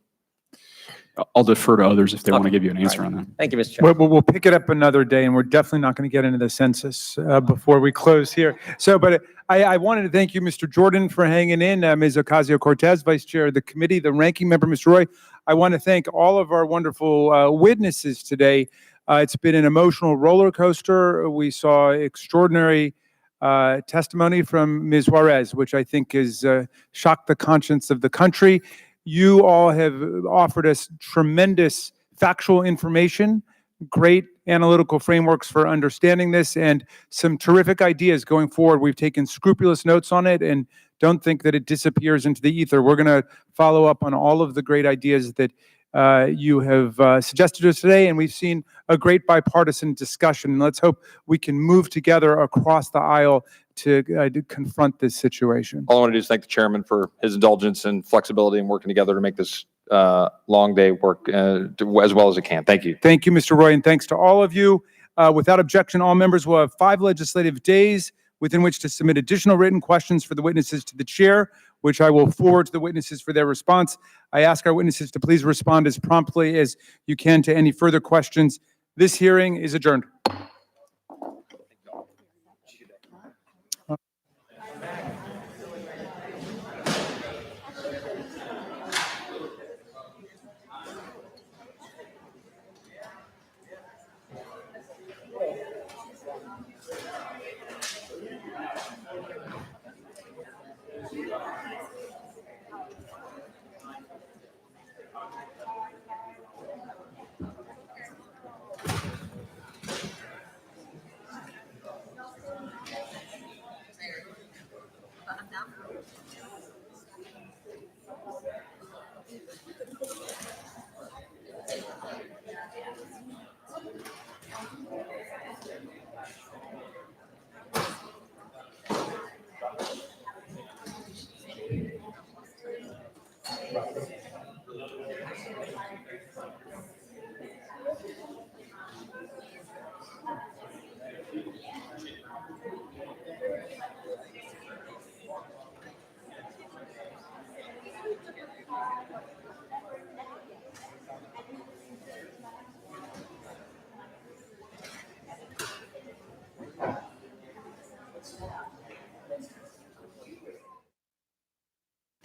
I'll defer to others if they want to give you an answer on that. Thank you, Mr. Chairman. We'll pick it up another day, and we're definitely not going to get into the census before we close here. So, but I wanted to thank you, Mr. Jordan, for hanging in, Ms. Ocasio-Cortez, Vice Chair of the committee, the ranking member, Mr. Roy. I want to thank all of our wonderful witnesses today. It's been an emotional roller coaster. We saw extraordinary testimony from Ms. Juarez, which I think has shocked the conscience of the country. You all have offered us tremendous factual information, great analytical frameworks for understanding this, and some terrific ideas going forward. We've taken scrupulous notes on it and don't think that it disappears into the ether. We're going to follow up on all of the great ideas that you have suggested to us today, and we've seen a great bipartisan discussion. Let's hope we can move together across the aisle to confront this situation. All I want to do is thank the chairman for his indulgence and flexibility and working together to make this long day work as well as it can. Thank you. Thank you, Mr. Roy, and thanks to all of you. Without objection, all members will have 5 legislative days within which to submit additional written questions for the witnesses to the chair. which I will forward to the witnesses for their response. I ask our witnesses to please respond as promptly as you can to any further questions. This hearing is adjourned.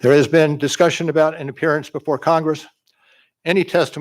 There has been discussion about an appearance before Congress. Any testimony